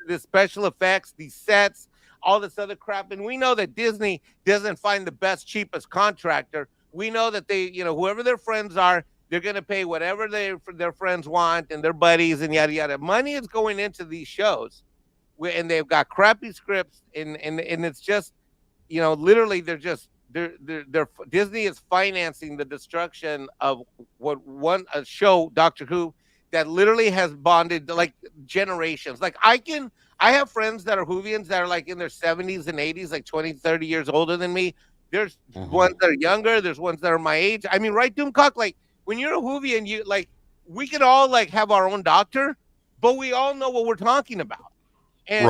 the special effects, these sets, all this other crap. And we know that Disney doesn't find the best, cheapest contractor. We know that they, whoever their friends are, they're going to pay whatever their friends want and their buddies and yada, yada. Money is going into these shows, and they've got crappy scripts, and it's just, literally Disney is financing the destruction of a show, Doctor Who, that literally has bonded like generations. Like I have friends that are Whovians that are like in their 70s and 80s, like 20, 30 years older than me. There's ones that are younger. There's ones that are my age. I mean, right, Doomcock? Like when you're a Whovian, we could all like have our own doctor, but we all know what we're talking about. And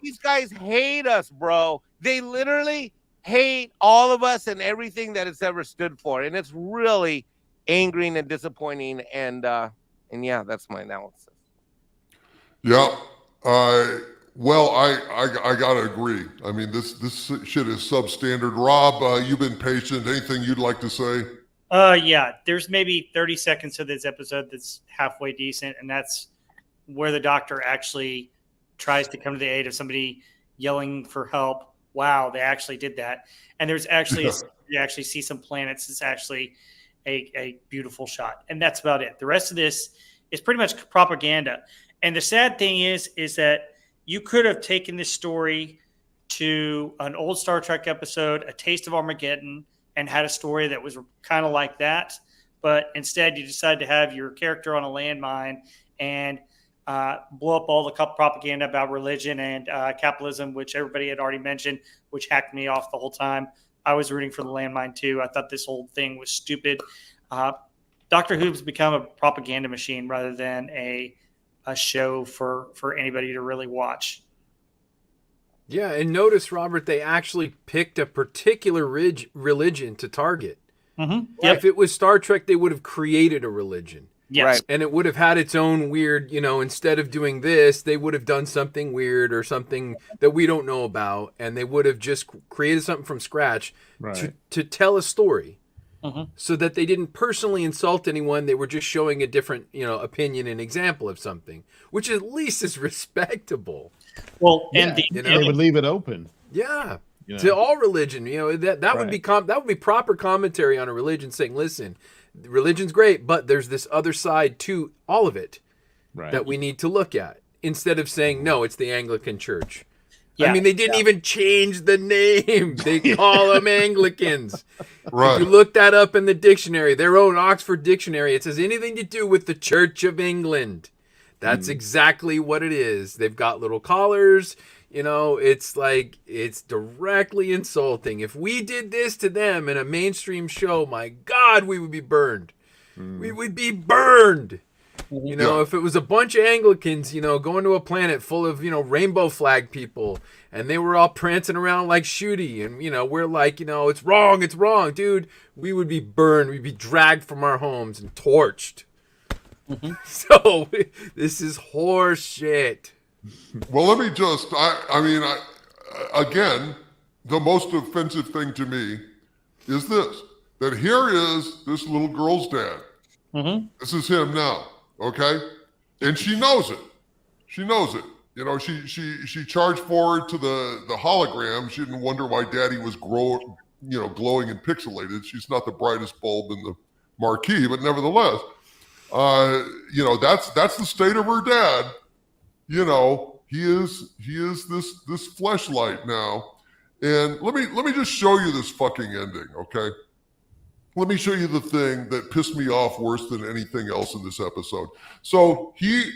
these guys hate us, bro. They literally hate all of us and everything that it's ever stood for, and it's really angering and disappointing. And yeah, that's my analysis. Yeah, I gotta agree. I mean, this shit is substandard. Rob, you've been patient. Anything you'd like to say? Yeah, there's maybe 30 seconds of this episode that's halfway decent, and that's where the Doctor actually tries to come to the aid of somebody yelling for help. Wow, they actually did that. And there's actually, you actually see some planets. It's actually a beautiful shot. And that's about it. The rest of this is pretty much propaganda. And the sad thing is that you could have taken this story to an old Star Trek episode, A Taste of Armageddon, and had a story that was kind of like that. But instead, you decided to have your character on a landmine and blow up all the propaganda about religion and capitalism, which everybody had already mentioned, which hacked me off the whole time. I was rooting for the landmine too. I thought this whole thing was stupid. Doctor Who's become a propaganda machine rather than a show for anybody to really watch. Yeah, and notice, Robert, they actually picked a particular religion to target. If it was Star Trek, they would have created a religion. Yes. Right. And it would have had its own weird, instead of doing this, they would have done something weird or something that we don't know about. And they would have just created something from scratch to tell a story so that they didn't personally insult anyone. They were just showing a different, opinion and example of something, which at least is respectable. Well, and they would leave it open. Yeah. To all religion, that would be that would be proper commentary on a religion, saying, listen, religion's great, but there's this other side to all of it that we need to look at, instead of saying, no, it's the Anglican Church. Yeah, I mean, they didn't even change the name. They call them Anglicans. Right. If you look that up in the dictionary, their own Oxford dictionary, it says anything to do with the Church of England. That's exactly what it is. They've got little collars. It's like, it's directly insulting. If we did this to them in a mainstream show, my God, we would be burned. We would be burned. If it was a bunch of Anglicans, going to a planet full of, rainbow flag people, and they were all prancing around like Shooty, and, we're like, it's wrong, dude. We would be burned. We'd be dragged from our homes and torched. So, this is horse shit. Well, let me just, again, the most offensive thing to me is this, that here is this little girl's dad. This is him now. Okay, and she knows it. She knows it. She charged forward to the hologram. She didn't wonder why Daddy was glowing and pixelated. She's not the brightest bulb in the marquee, but nevertheless, that's the state of her dad. He is this fleshlight now. And let me just show you this fucking ending, okay? Let me show you the thing that pissed me off worse than anything else in this episode. So the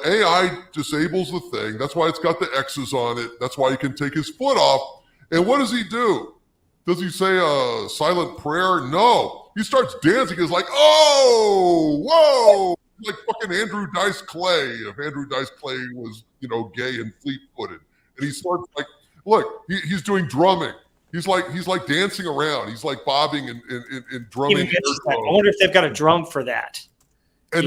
AI disables the thing. That's why it's got the X's on it. That's why he can take his foot off. And what does he do? Does he say a silent prayer? No. He starts dancing. He's like, oh, whoa. Like fucking Andrew Dice Clay, if Andrew Dice Clay was, gay and fleet-footed. And he starts like, look, he's doing drumming. He's like dancing around. He's like bobbing and drumming. I wonder if they've got a drum for that. And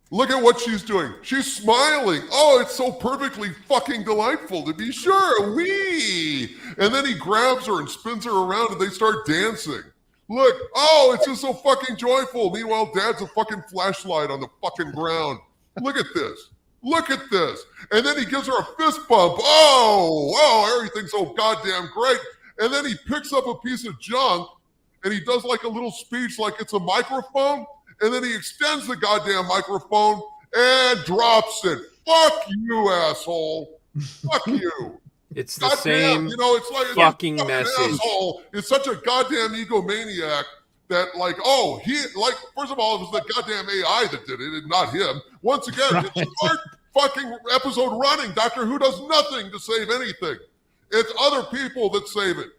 look at what she's doing. She's smiling. Oh, it's so perfectly fucking delightful to be sure. Wee! And then he grabs her and spins her around and they start dancing. Look, oh, it's just so fucking joyful. Meanwhile, Dad's a fucking flashlight on the fucking ground. Look at this. Look at this. And then he gives her a fist bump. Oh, everything's so goddamn great. And then he picks up a piece of junk and he does like a little speech like it's a microphone. And then he extends the goddamn microphone and drops it. Fuck you, asshole. Fuck you. It's the same it's like fucking message. Asshole. It's such a goddamn egomaniac that first of all, it was the goddamn AI that did it and not him. Once again, it's the third fucking episode running. Doctor Who does nothing to save anything. It's other people that save it.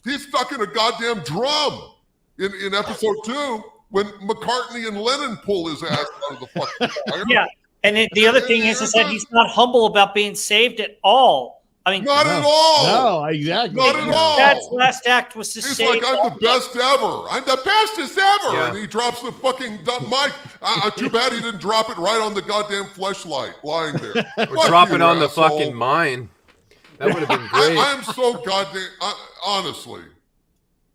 He's stuck in a goddamn drum in episode 2 when McCartney and Lennon pull his ass out of the fucking fire. Yeah, and the other thing is that he's not humble about being saved at all. I mean, not at all. No, exactly. Not at all. Dad's last act was to He's save. like, I'm the best ever. I'm the bestest ever. Yeah. And he drops the fucking mic. Too bad he didn't drop it right on the goddamn fleshlight lying there. Or drop it on the fucking mine. That would have been great. I'm so goddamn, honestly.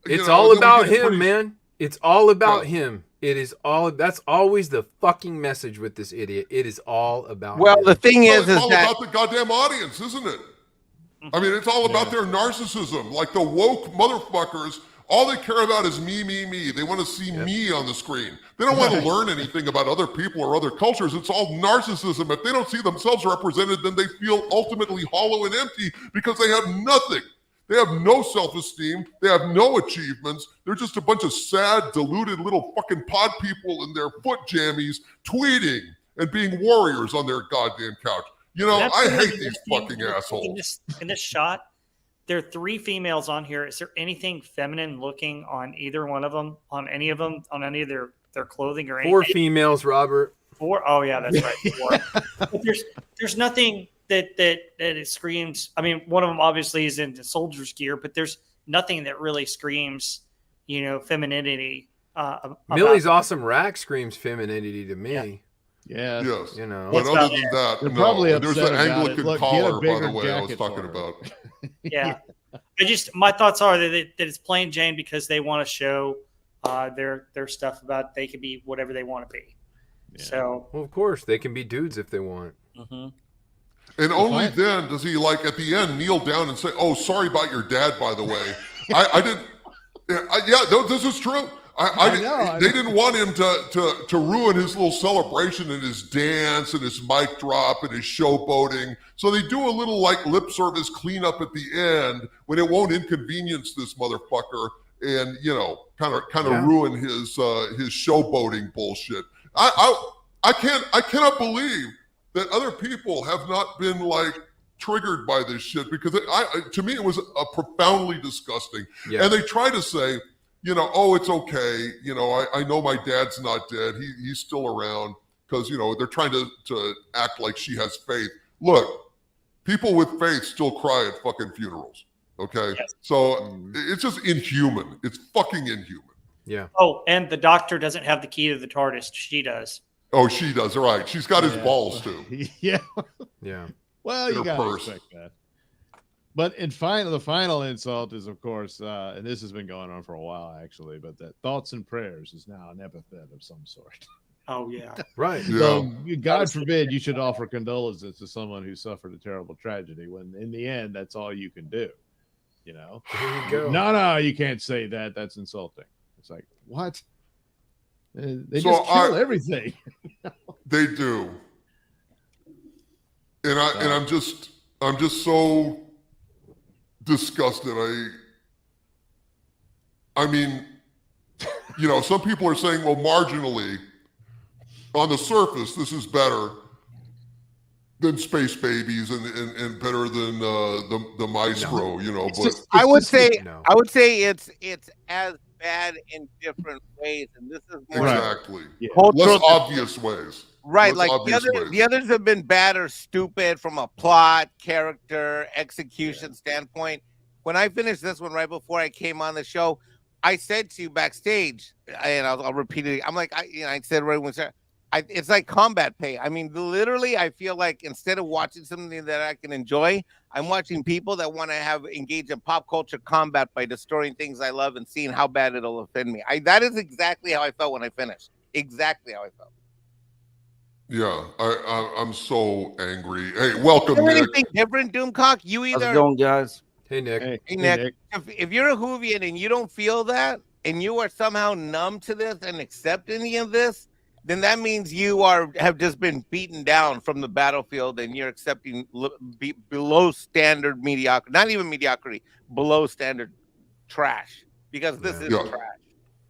It's all about him, man. It's all about him. That's always the fucking message with this idiot. It is all about him. The thing is it's all that about the goddamn audience, isn't it? I mean, it's all about their narcissism. Like the woke motherfuckers, all they care about is me, me, me. They want to see me on the screen. They don't want to learn anything about other people or other cultures. It's all narcissism. If they don't see themselves represented, then they feel ultimately hollow and empty because they have nothing. They have no self-esteem. They have no achievements. They're just a bunch of sad, deluded little fucking pod people in their foot jammies tweeting and being warriors on their goddamn couch. I hate these fucking assholes. In this shot, there are 3 females on here. Is there anything feminine looking on either one of them, on any of them, on any of their clothing or anything? 4 females, Robert. 4? Oh, yeah, that's right. 4. But there's nothing that it screams. I mean, one of them obviously is in soldier's gear, but there's nothing that really screams, femininity. Millie's awesome rack screams femininity to me. Yeah. Yes. But other than that, they're probably there's upset the about Anglican it. Look, collar, get a by the bigger way, I was jacket talking for her. about. Yeah. My thoughts are that it's plain Jane because they want to show their stuff about they can be whatever they want to be. Yeah. So, well, of course, they can be dudes if they want. Mm-hmm. And only then does he, at the end, kneel down and say, "Oh, sorry about your dad, by the way. I didn't." This is true. They didn't want him to ruin his little celebration and his dance and his mic drop and his showboating. So they do a little like lip service cleanup at the end when it won't inconvenience this motherfucker and kind of ruin his showboating bullshit. I cannot believe that other people have not been like triggered by this shit, because to me it was profoundly disgusting. Yeah. And they try to say, oh, it's okay. I know my dad's not dead. He's still around, because they're trying to act like she has faith. Look, people with faith still cry at fucking funerals. Okay, yes. So it's just inhuman. It's fucking inhuman. Yeah. Oh, and the doctor doesn't have the key to the TARDIS. She does. Oh, she does. Right. She's got his balls too. Yeah. Yeah. Well, In you her gotta purse. expect that. But the final insult is, of course, and this has been going on for a while actually, but that thoughts and prayers is now an epithet of some sort. Oh yeah. Right. Yeah. So God forbid you should offer condolences to someone who suffered a terrible tragedy, when in the end that's all you can do. There you go. No, you can't say that. That's insulting. It's like, what? They So just kill everything. They do. And I'm just so disgusted. I mean, some people are saying, well, marginally, on the surface, this is better than Space Babies and better than the Maestro, but I would say No. it's as bad in different ways, and this is more exactly. Yeah. cultural. Less obvious ways. Right, Less like obvious ways. the others have been bad or stupid from a plot, character, execution standpoint. When I finished this one right before I came on the show, I said to you backstage, and I'll repeat it. I'm like, I said right when it's like combat pay. I mean, literally, I feel like instead of watching something that I can enjoy, I'm watching people that want to engage in pop culture combat by destroying things I love and seeing how bad it'll offend me. That is exactly how I felt when I finished. Exactly how I felt. Yeah, I'm so angry. Hey, welcome, Nick. Anything different, Doomcock? You How's it either going, guys? Hey, Nick. Hey, Nick, if you're a Whovian and you don't feel that, and you are somehow numb to this and accept any of this, then that means you have just been beaten down from the battlefield, and you're accepting below standard mediocrity, not even mediocrity, below standard trash, because this is trash.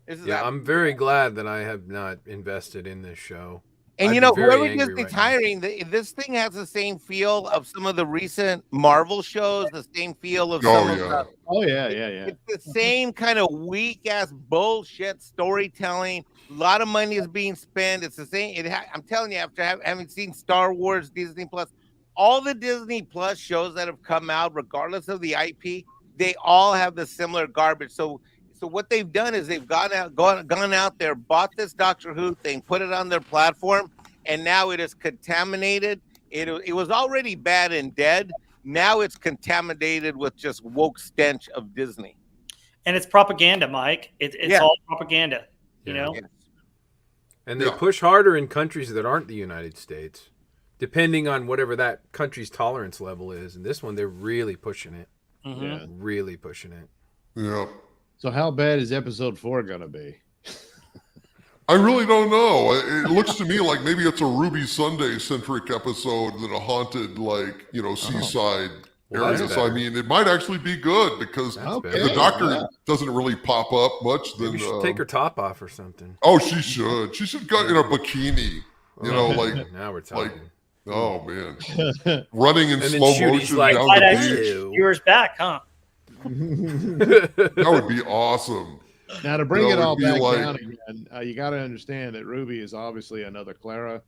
This is I'm very glad that I have not invested in this show. And I'd be very whoever angry just right now. retiring, this thing has the same feel of some of the recent Marvel shows, the same feel of some of the. Oh yeah. It's the same kind of weak ass bullshit storytelling. A lot of money is being spent. It's the same. I'm telling you, after having seen Star Wars, Disney Plus, all the Disney Plus shows that have come out, regardless of the IP, they all have the similar garbage. So what they've done is they've gone out there, bought this Doctor Who thing, put it on their platform, and now it is contaminated. It was already bad and dead. Now it's contaminated with just woke stench of Disney. And it's propaganda, Mike. It's all propaganda, you know? And they push harder in countries that aren't the United States, depending on whatever that country's tolerance level is. And this one, they're really pushing it. Mm-hmm. Yeah. Really pushing it. Yeah. So how bad is episode 4 gonna be? I really don't know. It looks to me like maybe it's a Ruby Sunday centric episode than a haunted, seaside area. So I mean, it might actually be good, because if the Doctor doesn't really pop up much, then we should take her top off or something. Oh, she should. She should go in a bikini. Now we're talking. Oh man, running in And then slow Shooty's motion like, down Why the don't beach. you? Viewers back, huh? That would be awesome. Now to bring it all would be back down again, you got to understand that Ruby is obviously another Clara.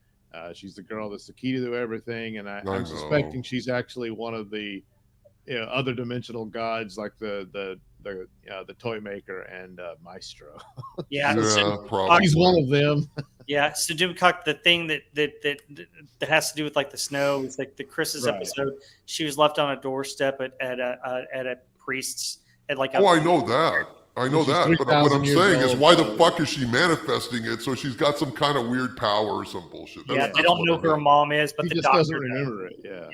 She's the girl that's the key to everything, and I'm suspecting she's actually one of the other dimensional gods, like the toy maker and Maestro. Yeah, probably. He's one of them. Yeah, so Doomcock, the thing that has to do with like the snow, it's like the Chris's episode. She was left on a doorstep at a priest's at like. I know that. I know that, but what I'm saying is, why the fuck is she manifesting it? So she's got some kind of weird power or some bullshit. They don't know who her mom is, but She the just doctor doesn't does. remember it. Yeah.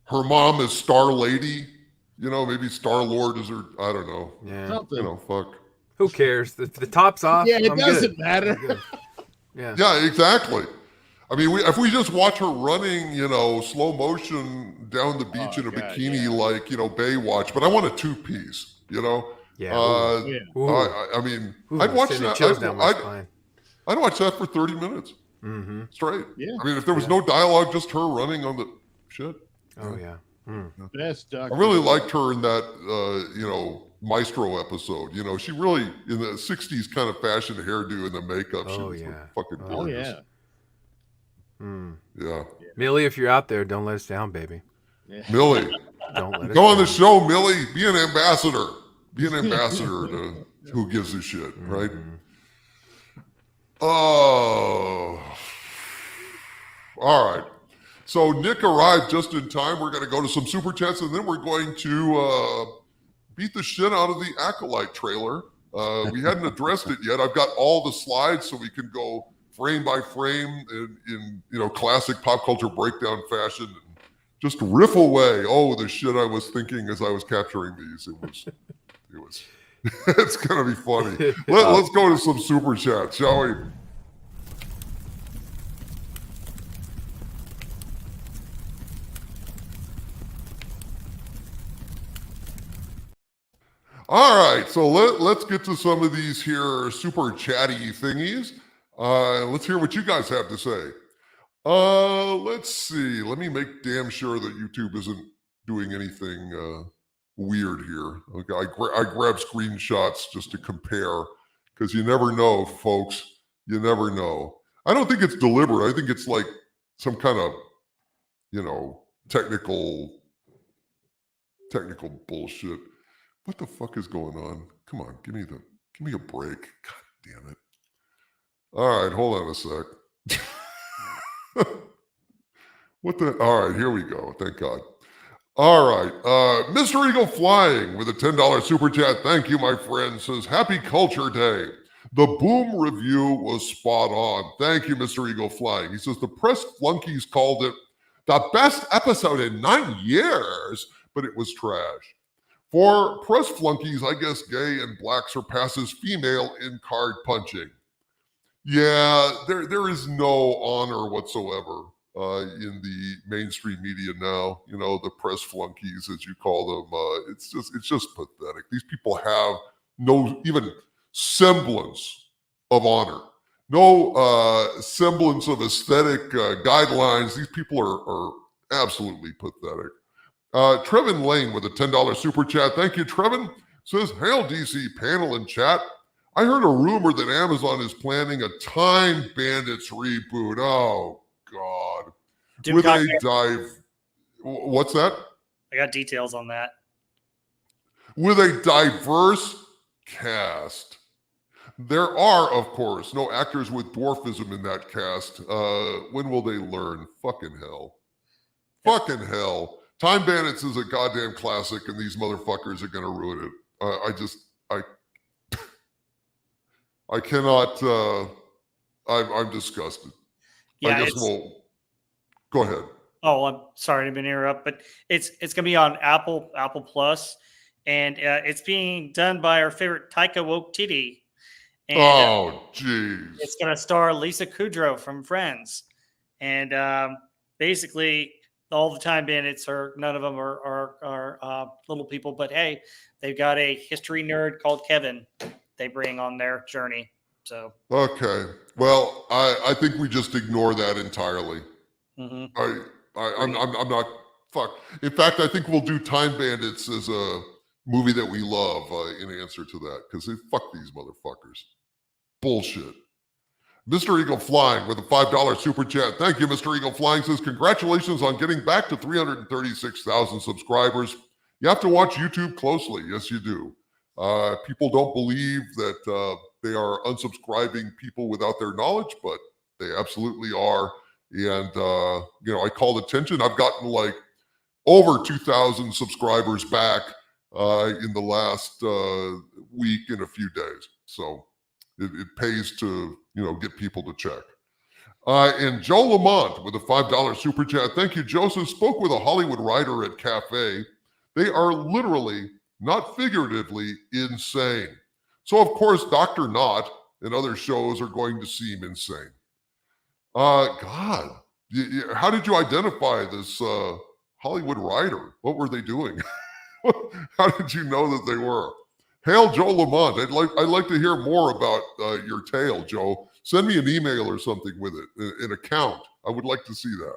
Her mom is Star Lady. Maybe Star Lord is her. I don't know. Yeah. Something. Fuck. Who cares? The top's off. Yeah, it I'm doesn't good. matter. I'm good. Yeah. Yeah, exactly. I mean, if we just watch her running, slow motion down the beach in a God, bikini, yeah. like, Baywatch, but I want a two-piece, Yeah. Yeah. Ooh. I mean, Ooh, I'd watch sending that. chills down my spine. I'd watch that for 30 minutes Mm-hmm. straight. Yeah. I mean, if there was no dialogue, just her running on the shit. Oh, yeah. Mm. Best I Dr. really liked her in that, Maestro episode. She really, in the 60s kind of fashion hairdo and the makeup, she Oh, was yeah. fucking Oh, gorgeous. yeah. Mm. Yeah. Millie, if you're out there, don't let us down, baby. Yeah. Millie, Don't let us go on down. the show, Millie. Be an ambassador. Be an ambassador to who gives a shit, right? Mhm. Oh. All right. So Nick arrived just in time. We're going to go to some super chats, and then we're going to beat the shit out of the Acolyte trailer. We hadn't addressed it yet. I've got all the slides so we can go frame by frame in classic pop culture breakdown fashion and just riff away. Oh, the shit I was thinking as I was capturing these. It was it's gonna be funny. Let's go to some super chats, shall we? All right, so let's get to some of these here super chatty thingies. Let's hear what you guys have to say. Let's see. Let me make damn sure that YouTube isn't doing anything weird here. Okay, I grab screenshots just to compare because you never know, folks. You never know. I don't think it's deliberate. I think it's like some kind of, technical bullshit. What the fuck is going on? Come on, give me a break. God damn it. All right, hold on a sec. All right, here we go. Thank God. All right. Mr. Eagle Flying with a $10 super chat. Thank you, my friend. Says, Happy Culture Day. The Boom review was spot on. Thank you, Mr. Eagle Flying. He says, the press flunkies called it the best episode in 9 years, but it was trash. For press flunkies, I guess gay and black surpasses female in card punching. Yeah, there is no honor whatsoever in the mainstream media now. The press flunkies, as you call them. It's just pathetic. These people have no even semblance of honor, no semblance of aesthetic guidelines. These people are absolutely pathetic. Trevin Lane with a $10 super chat. Thank you, Trevin. Says, Hail DC panel and chat. I heard a rumor that Amazon is planning a Time Bandits reboot. Oh, God. With a dive. What's that? I got details on that. With a diverse cast. There are, of course, no actors with dwarfism in that cast. When will they learn? Fucking hell. Fucking hell. Time Bandits is a goddamn classic, and these motherfuckers are going to ruin it. I cannot. I'm disgusted. Yeah, I guess we'll go ahead. Oh, I'm sorry to interrupt, but it's going to be on Apple Plus, and it's being done by our favorite Taika Waititi. And, oh, jeez. It's going to star Lisa Kudrow from Friends, and basically all the Time Bandits none of them are little people, but hey, they've got a history nerd called Kevin. They bring on their journey. So okay, well, I think we just ignore that entirely. Mm-hmm. I'm not. Fuck. In fact, I think we'll do Time Bandits as a movie that we love in answer to that, because fuck these motherfuckers. Bullshit. Mr. Eagle Flying with a $5 super chat. Thank you, Mr. Eagle Flying. Says, congratulations on getting back to 336,000 subscribers. You have to watch YouTube closely. Yes, you do. People don't believe that they are unsubscribing people without their knowledge, but they absolutely are. And, I called attention. I've gotten like over 2,000 subscribers back in the last week and a few days. So it pays to, get people to check. And Joe Lamont with a $5 super chat. Thank you, Joseph. Spoke with a Hollywood writer at Cafe. They are literally, not figuratively, insane. So, of course, Dr. Knott and other shows are going to seem insane. God, how did you identify this Hollywood writer? What were they doing? How did you know that they were? Hail Joe Lamont. I'd like to hear more about your tale, Joe. Send me an email or something with it, an account. I would like to see that.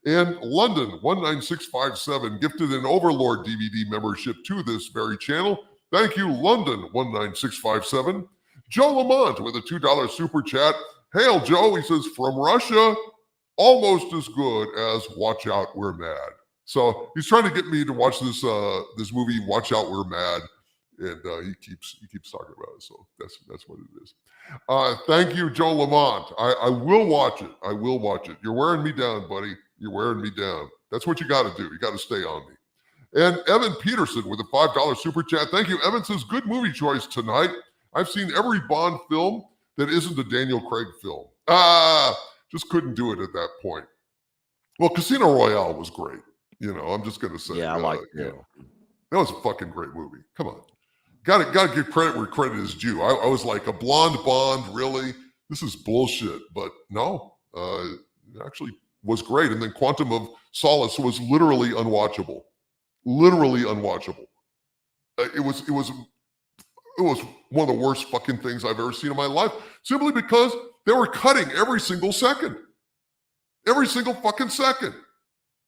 And London 19657 gifted an Overlord DVD membership to this very channel. Thank you, London 19657. Joe Lamont with a $2 super chat. Hail, Joe. He says, from Russia, almost as good as Watch Out, We're Mad. So he's trying to get me to watch this movie, Watch Out, We're Mad. And he keeps talking about it. So that's what it is. Thank you, Joe Lamont. I will watch it. I will watch it. You're wearing me down, buddy. You're wearing me down. That's what you got to do. You got to stay on me. And Evan Peterson with a $5 super chat. Thank you. Evan says, good movie choice tonight. I've seen every Bond film that isn't a Daniel Craig film. Just couldn't do it at that point. Well, Casino Royale was great. I'm just going to say. Yeah, I like it. That was a fucking great movie. Come on. Got to give credit where credit is due. I was like, a blonde Bond, really? This is bullshit. But no, it actually was great. And then Quantum of Solace was literally unwatchable. Literally unwatchable. It was one of the worst fucking things I've ever seen in my life, simply because they were cutting every single second. Every single fucking second.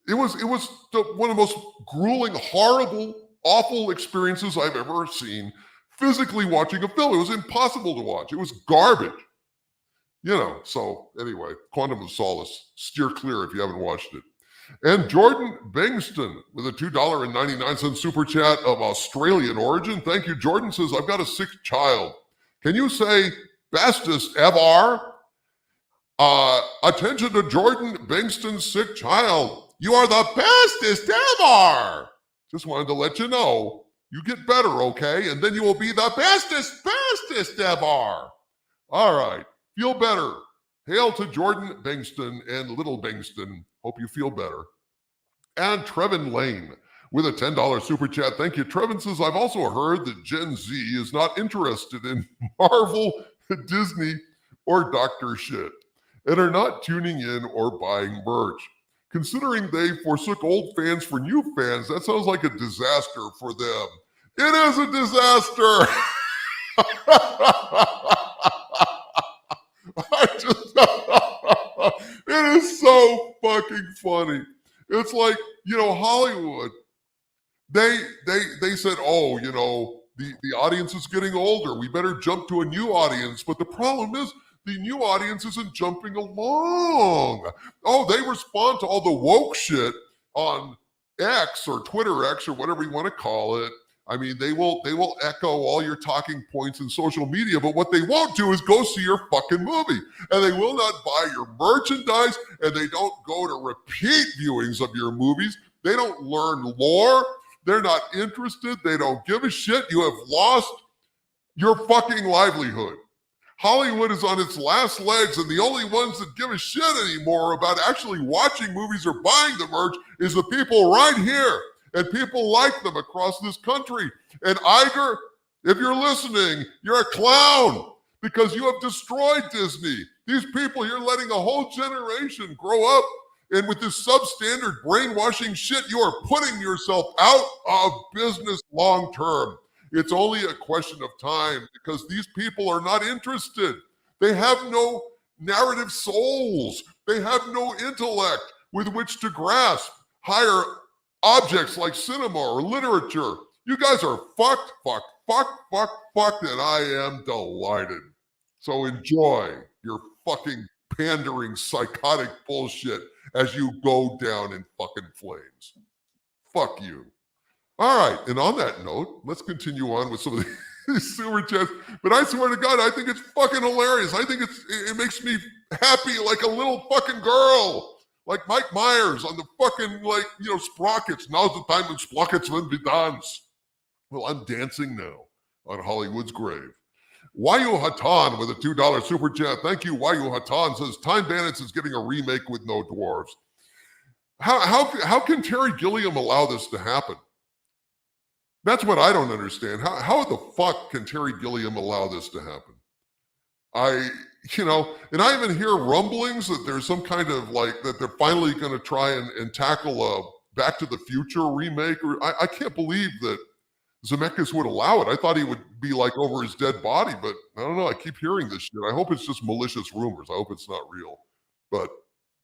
It was one of the most grueling, horrible, awful experiences I've ever seen physically watching a film. It was impossible to watch. It was garbage. So anyway, Quantum of Solace. Steer clear if you haven't watched it. And Jordan Bingston with a $2.99 super chat of Australian origin. Thank you, Jordan. Says, I've got a sick child. Can you say bestest ever? Attention to Jordan Bingston's sick child. You are the bestest ever. Just wanted to let you know. You get better, okay? And then you will be the bestest ever. All right. Feel better. Hail to Jordan Bingston and little Bingston. Hope you feel better. And Trevin Lane with a $10 super chat. Thank you. Trevin says, I've also heard that Gen Z is not interested in Marvel, Disney, or Doctor Shit, and are not tuning in or buying merch. Considering they forsook old fans for new fans, that sounds like a disaster for them. It is a disaster. It is so fucking funny. It's like, Hollywood, they said, the audience is getting older. We better jump to a new audience. But the problem is, the new audience isn't jumping along. Oh, they respond to all the woke shit on X or Twitter X or whatever you want to call it. I mean, they will echo all your talking points in social media, but what they won't do is go see your fucking movie. And they will not buy your merchandise, and they don't go to repeat viewings of your movies. They don't learn lore. They're not interested. They don't give a shit. You have lost your fucking livelihood. Hollywood is on its last legs, and the only ones that give a shit anymore about actually watching movies or buying the merch is the people right here, and people like them across this country. And Iger, if you're listening, you're a clown because you have destroyed Disney. These people, you're letting a whole generation grow up, and with this substandard brainwashing shit, you are putting yourself out of business long term. It's only a question of time because these people are not interested. They have no narrative souls. They have no intellect with which to grasp higher objects like cinema or literature. You guys are fucked, and I am delighted. So enjoy your fucking pandering, psychotic bullshit as you go down in fucking flames. Fuck you. All right, and on that note, let's continue on with some of these super chats. But I swear to God, I think it's fucking hilarious. I think it makes me happy like a little fucking girl, like Mike Myers on the fucking sprockets. Now's the time when sprockets will be danced. Well, I'm dancing now on Hollywood's grave. Wayu Hatan with a $2 super chat. Thank you, Wayu Hatan. Says Time Bandits is getting a remake with no dwarves. How can Terry Gilliam allow this to happen? That's what I don't understand. How the fuck can Terry Gilliam allow this to happen? And I even hear rumblings that there's some kind of like that they're finally going to try and tackle a Back to the Future remake. I can't believe that Zemeckis would allow it. I thought he would be like over his dead body, but I don't know. I keep hearing this shit. I hope it's just malicious rumors. I hope it's not real. But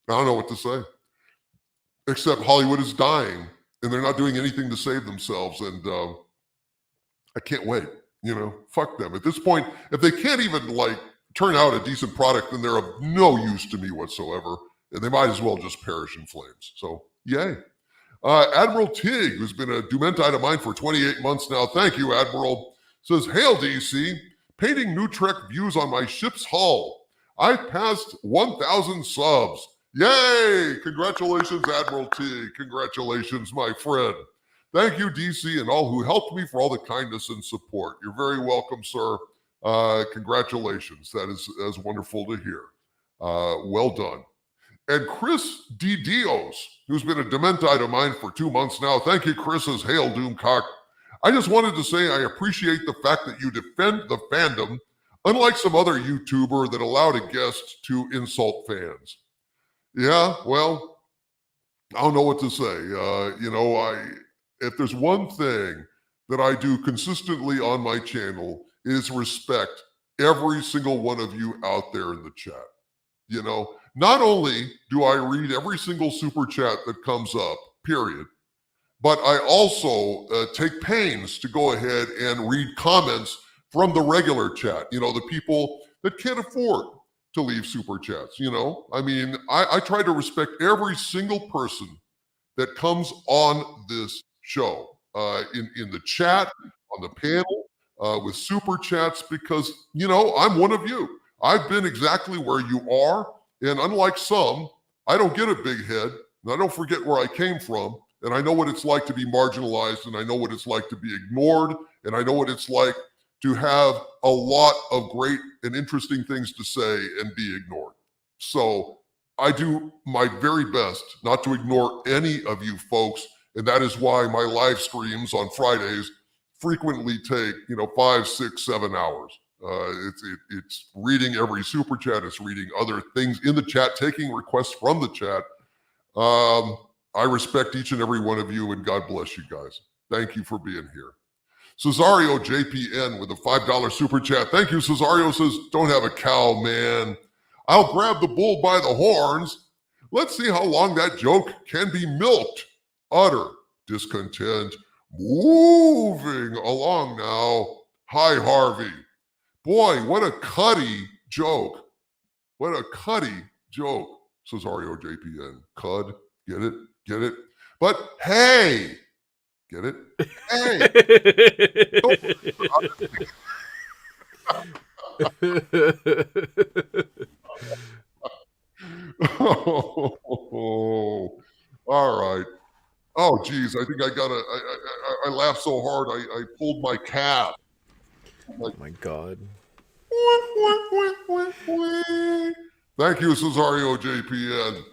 I don't know what to say. Except Hollywood is dying and they're not doing anything to save themselves. And I can't wait. Fuck them. At this point, if they can't even like turn out a decent product, then they're of no use to me whatsoever. And they might as well just perish in flames. So, yay. Admiral Tig, who's been a Dumentite of mine for 28 months now. Thank you, Admiral. Says, hail, DC. Painting new Trek views on my ship's hull. I passed 1,000 subs. Yay! Congratulations, Admiral Tig. Congratulations, my friend. Thank you, DC, and all who helped me for all the kindness and support. You're very welcome, sir. Congratulations. That is wonderful to hear. Well done. And Chris D. Dios, who's been a Dementite of mine for 2 months now. Thank you, Chris, says, hail, Doomcock. I just wanted to say I appreciate the fact that you defend the fandom, unlike some other YouTuber that allowed a guest to insult fans. Yeah, well, I don't know what to say. If there's one thing that I do consistently on my channel is respect every single one of you out there in the chat. Not only do I read every single super chat that comes up, period, but I also take pains to go ahead and read comments from the regular chat, the people that can't afford to leave super chats, I try to respect every single person that comes on this show, in the chat, on the panel, with super chats, because, I'm one of you. I've been exactly where you are. And unlike some, I don't get a big head, and I don't forget where I came from, and I know what it's like to be marginalized, and I know what it's like to be ignored, and I know what it's like to have a lot of great and interesting things to say and be ignored. So I do my very best not to ignore any of you folks, and that is why my live streams on Fridays frequently take, 5, 6, 7 hours. It's reading every super chat. It's reading other things in the chat, taking requests from the chat. I respect each and every one of you, and God bless you guys. Thank you for being here. Cesario JPN with a $5 super chat. Thank you, Cesario. Says, don't have a cow, man. I'll grab the bull by the horns. Let's see how long that joke can be milked. Utter discontent. Moving along now. Hi, Harvey. Boy, what a cutty joke. What a cutty joke, Cesario JPN. Cud, get it? Get it? But hey, get it? Hey. Oh, all right. Oh, geez, I think I laughed so hard I pulled my calf. Oh my God. Thank you, Cesario JPN.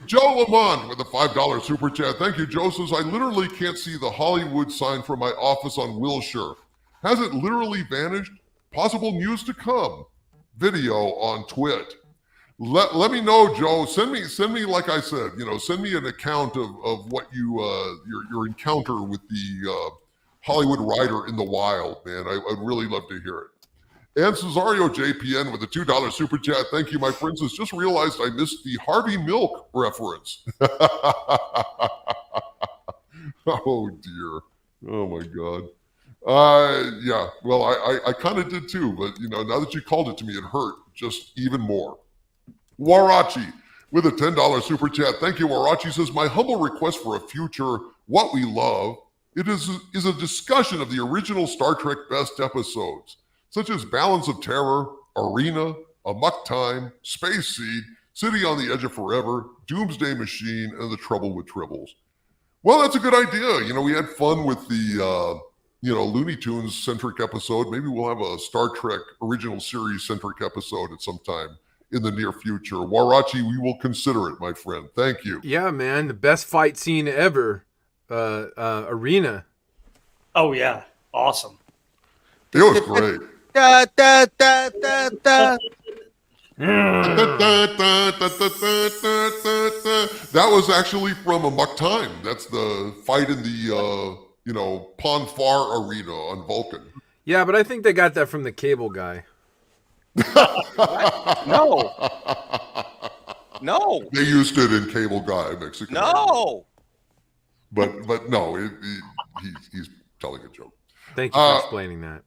Joe Lamont with a $5 super chat. Thank you, Joe. Says, I literally can't see the Hollywood sign from my office on Wilshire. Has it literally vanished? Possible news to come. Video on Twit. Let me know, Joe. Send me, like I said, send me an account of what your encounter with the Hollywood writer in the wild, man. I'd really love to hear it. And Cesario JPN with a $2 super chat. Thank you, my friends. Just realized I missed the Harvey Milk reference. Oh, dear. Oh, my God. Yeah, well, I kind of did too, but, now that you called it to me, it hurt just even more. Warachi with a $10 super chat. Thank you, Warachi. Says, my humble request for a future What We Love, it is a discussion of the original Star Trek best episodes, such as Balance of Terror, Arena, Amok Time, Space Seed, City on the Edge of Forever, Doomsday Machine, and The Trouble with Tribbles. Well, that's a good idea. We had fun with the, Looney Tunes centric episode. Maybe we'll have a Star Trek original series centric episode at some time in the near future. Warachi, we will consider it, my friend. Thank you. Yeah, man. The best fight scene ever. Arena. Oh yeah, awesome. It was great. Da, da, da, da, da. That was actually from A Muck Time. That's the fight in the Pon Far Arena on Vulcan. Yeah, but I think they got that from the cable guy. No. No. They used it in Cable Guy, Mexican. No. But no, he's telling a joke. Thank you for explaining that.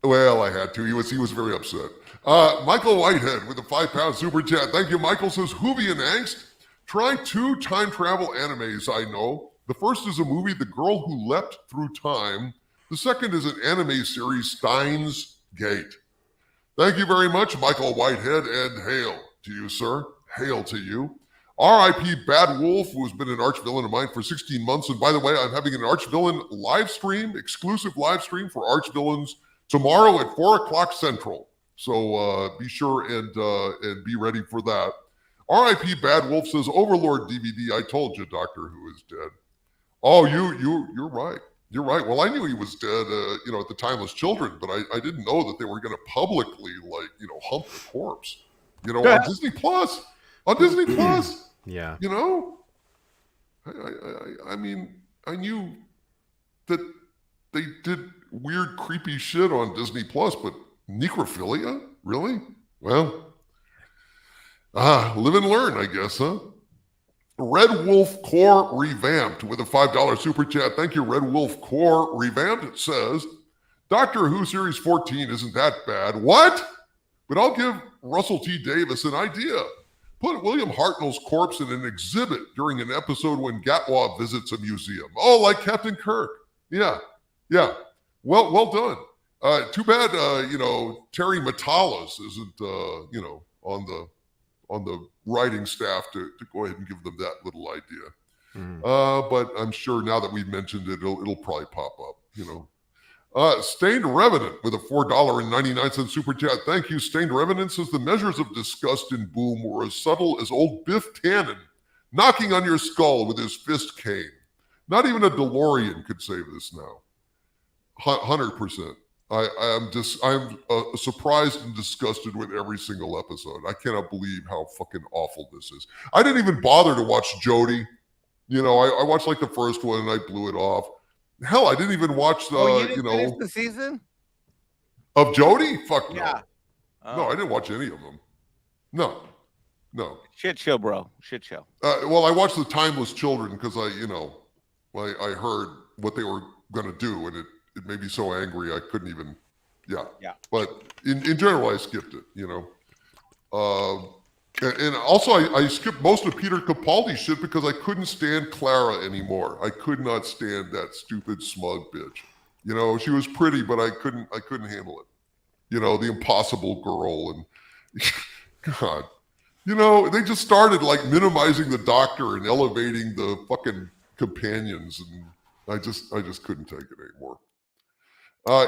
Well, I had to. He was very upset. Michael Whitehead with a £5 super chat. Thank you, Michael. Says Hoovy and Angst. Try 2 time travel animes I know. The first is a movie, The Girl Who Leapt Through Time. The second is an anime series, Steins Gate. Thank you very much, Michael Whitehead, and hail to you, sir. Hail to you. R.I.P. Bad Wolf, who has been an arch-villain of mine for 16 months. And by the way, I'm having an arch-villain live stream, exclusive live stream for arch-villains tomorrow at 4 o'clock Central. So be sure and be ready for that. R.I.P. Bad Wolf says, Overlord DVD, I told you Doctor Who is dead. Oh, you're right. You're right. Well, I knew he was dead, at the Timeless Children, but I didn't know that they were going to publicly, hump the corpse, on Disney Plus. On Disney Plus. Yeah. I mean, I knew that they did weird, creepy shit on Disney Plus, but necrophilia? Really? Well, live and learn, I guess, huh? Red Wolf Core Revamped with a $5 super chat. Thank you, Red Wolf Core Revamped. It says, Doctor Who Series 14 isn't that bad. What? But I'll give Russell T. Davis an idea. Put William Hartnell's corpse in an exhibit during an episode when Gatwa visits a museum. Oh, like Captain Kirk. Yeah. Well done. Too bad, Terry Matalas isn't, on the writing staff to go ahead and give them that little idea. Mm. But I'm sure now that we've mentioned it, it'll probably pop up, Stained Revenant with a $4.99 super chat. Thank you, Stained Revenant. Says the measures of disgust in Boom were as subtle as old Biff Tannen knocking on your skull with his fist cane. Not even a DeLorean could save this now. 100%. I'm surprised and disgusted with every single episode. I cannot believe how fucking awful this is. I didn't even bother to watch Jodie. I watched like the first one and I blew it off. Hell, I didn't even watch the, you didn't finish the season of Jodie. Fuck no. Yeah. No, I didn't watch any of them. No. Shit show, bro. Shit show. Well, I watched the Timeless Children because I heard what they were going to do, and it made me so angry I couldn't even. Yeah. But in general, I skipped it. And also, I skipped most of Peter Capaldi's shit because I couldn't stand Clara anymore. I could not stand that stupid, smug bitch. She was pretty, but I couldn't handle it. The impossible girl and God. They just started like minimizing the Doctor and elevating the fucking companions, and I just couldn't take it anymore.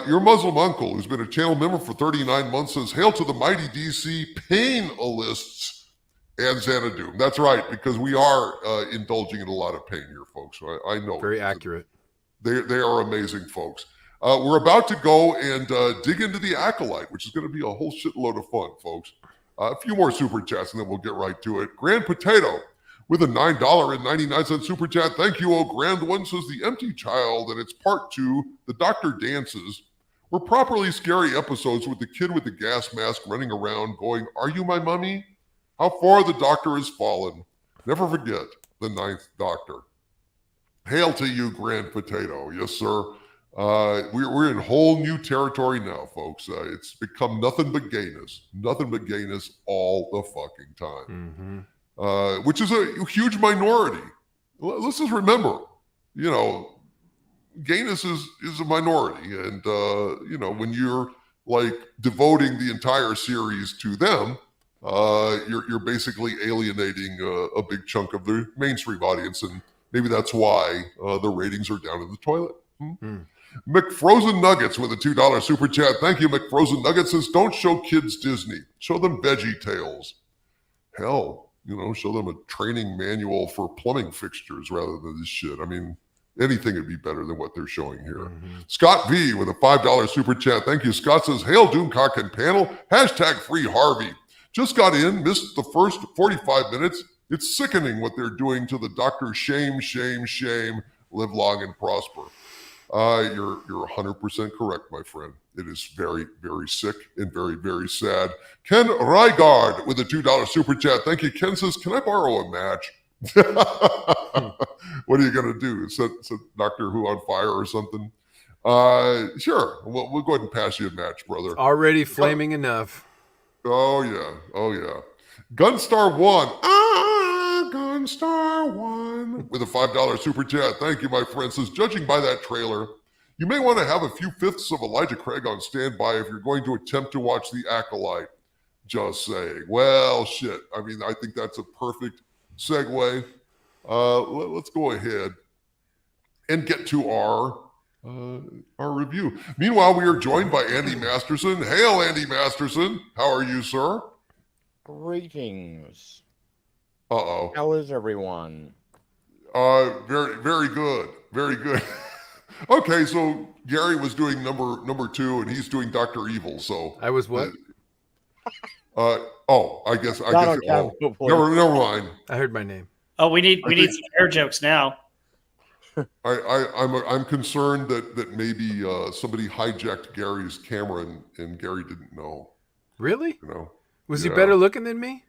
Your Muslim uncle, who's been a channel member for 39 months, says, hail to the mighty DC pain-alists and Xanadu. That's right, because we are indulging in a lot of pain here, folks. I know. Very accurate. They are amazing folks. We're about to go and dig into the Acolyte, which is going to be a whole shitload of fun, folks. A few more super chats, and then we'll get right to it. Grand Potato with a $9.99 super chat. Thank you, oh grand one, says the Empty Child, and it's part 2, The Doctor Dances, were properly scary episodes with the kid with the gas mask running around going, are you my mummy? How far the Doctor has fallen. Never forget the 9th Doctor. Hail to you, Grand Potato. Yes, sir. We're in whole new territory now, folks. It's become nothing but gayness. Nothing but gayness all the fucking time. Mm-hmm. Which is a huge minority. Let's just remember, gayness is a minority. And, when you're like devoting the entire series to them, you're basically alienating a big chunk of the mainstream audience. And maybe that's why the ratings are down in the toilet. McFrozen Nuggets with a $2 super chat. Thank you, McFrozen Nuggets. Says, don't show kids Disney. Show them Veggie Tales. Hell, show them a training manual for plumbing fixtures rather than this shit. I mean, Anything would be better than what they're showing here. Scott V with a $5 super chat. Thank you. Scott says, Hail Doomcock and panel. Hashtag free Harvey. Just got in, missed the first 45 minutes. It's sickening what they're doing to the doctor. Shame, shame, shame. Live long and prosper. You're 100% correct, my friend. It is very, very sick and very, very sad. Ken Rygard with a $2 super chat. Thank you. Ken says, can I borrow a match? What are you going to do? Set Doctor Who on fire or something? Sure. We'll go ahead and pass you a match, brother. Already flaming enough. Oh, yeah. Oh, yeah. Gunstar 1. Gunstar 1 with a $5 super chat. Thank you, my friend. Says, judging by that trailer, you may want to have a few fifths of Elijah Craig on standby if you're going to attempt to watch The Acolyte. Just saying. Well, shit. I mean, I think that's a perfect segue. Let's go ahead and get to our review. Meanwhile, we are joined by Andy Masterson. Hail, Andy Masterson. How are you, sir? Greetings. Uh-oh. How is everyone? Very, very good. Very good. Okay, so Gary was doing number 2, and he's doing Dr. Evil. So I was what? I guess. Never mind. I heard my name. Oh, we need some air jokes now. I'm concerned that maybe somebody hijacked Gary's camera and Gary didn't know. Really? You know? Was he better looking than me?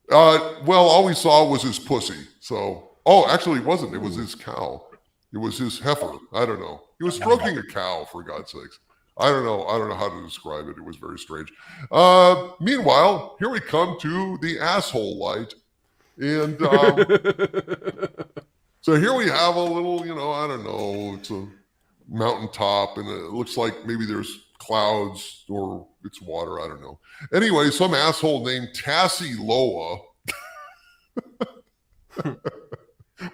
Well, all we saw was his pussy. So, actually, it wasn't. It was his cow. It was his heifer. I don't know. He was stroking a cow, for God's sakes. I don't know how to describe it. It was very strange. Meanwhile, here we come to the asshole light. And so here we have a little, I don't know, it's a mountaintop, and it looks like maybe there's clouds or it's water. I don't know. Anyway, some asshole named Tassie Loa.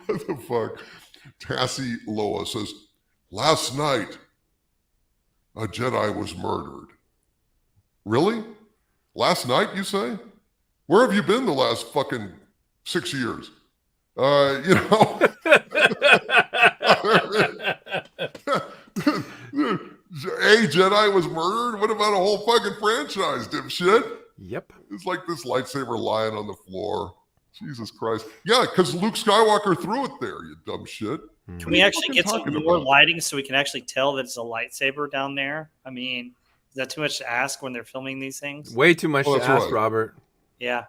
What the fuck? Tassie Loa says, last night, a Jedi was murdered. Really? Last night, you say? Where have you been the last fucking 6 years? A Jedi was murdered? What about a whole fucking franchise, dipshit? Yep. It's like this lightsaber lying on the floor. Jesus Christ. Yeah, because Luke Skywalker threw it there, you dumb shit. Can we actually get some more lighting so we can actually tell that it's a lightsaber down there? I mean, is that too much to ask when they're filming these things? Way too much to ask, right. Robert. Yeah.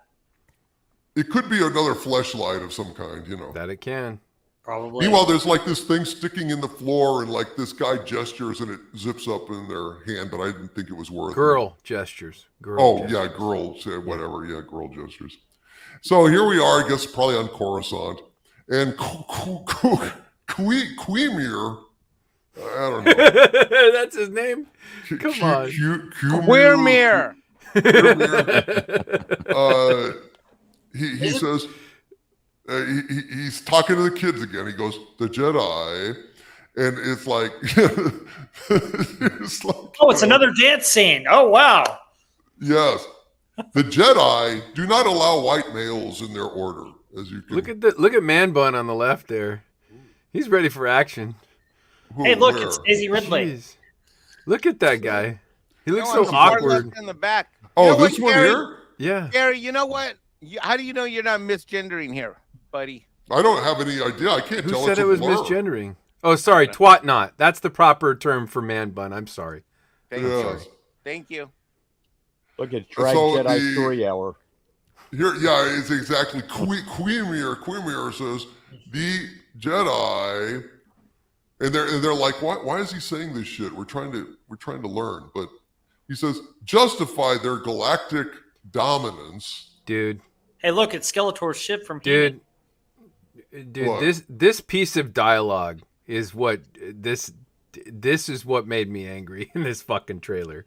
It could be another fleshlight of some kind, That it can. Probably. Meanwhile, there's like this thing sticking in the floor, and like this guy gestures, and it zips up in their hand, but I didn't think it was worth it. Girl gestures. Girl gestures. Yeah, girl, whatever. Yeah, girl gestures. So here we are, I guess, probably on Coruscant. And Queemir, I don't know. That's his name? Come on. Queermere. He says, he's talking to the kids again. He goes, the Jedi. And it's like, it's another dance scene. Oh, wow. Yes. The Jedi do not allow white males in their order, as you can. Look at Man Bun on the left there. He's ready for action. Hey, look, it's Daisy Ridley. Jeez. Look at that guy. He looks so awkward. In the back. This one here? Yeah. Gary, you know what? How do you know you're not misgendering here, buddy? I don't have any idea. I can't tell. Who said it was misgendering? Oh, sorry, twat not. That's the proper term for man bun. I'm sorry. Thank you. Look at Drag Jedi Story Hour. Here, yeah, it's exactly. Queemir says the Jedi, and they're like, why is he saying this shit? We're trying to learn, but he says justify their galactic dominance, dude. Hey, look, it's Skeletor's ship from dude. This piece of dialogue is what this is what made me angry in this fucking trailer.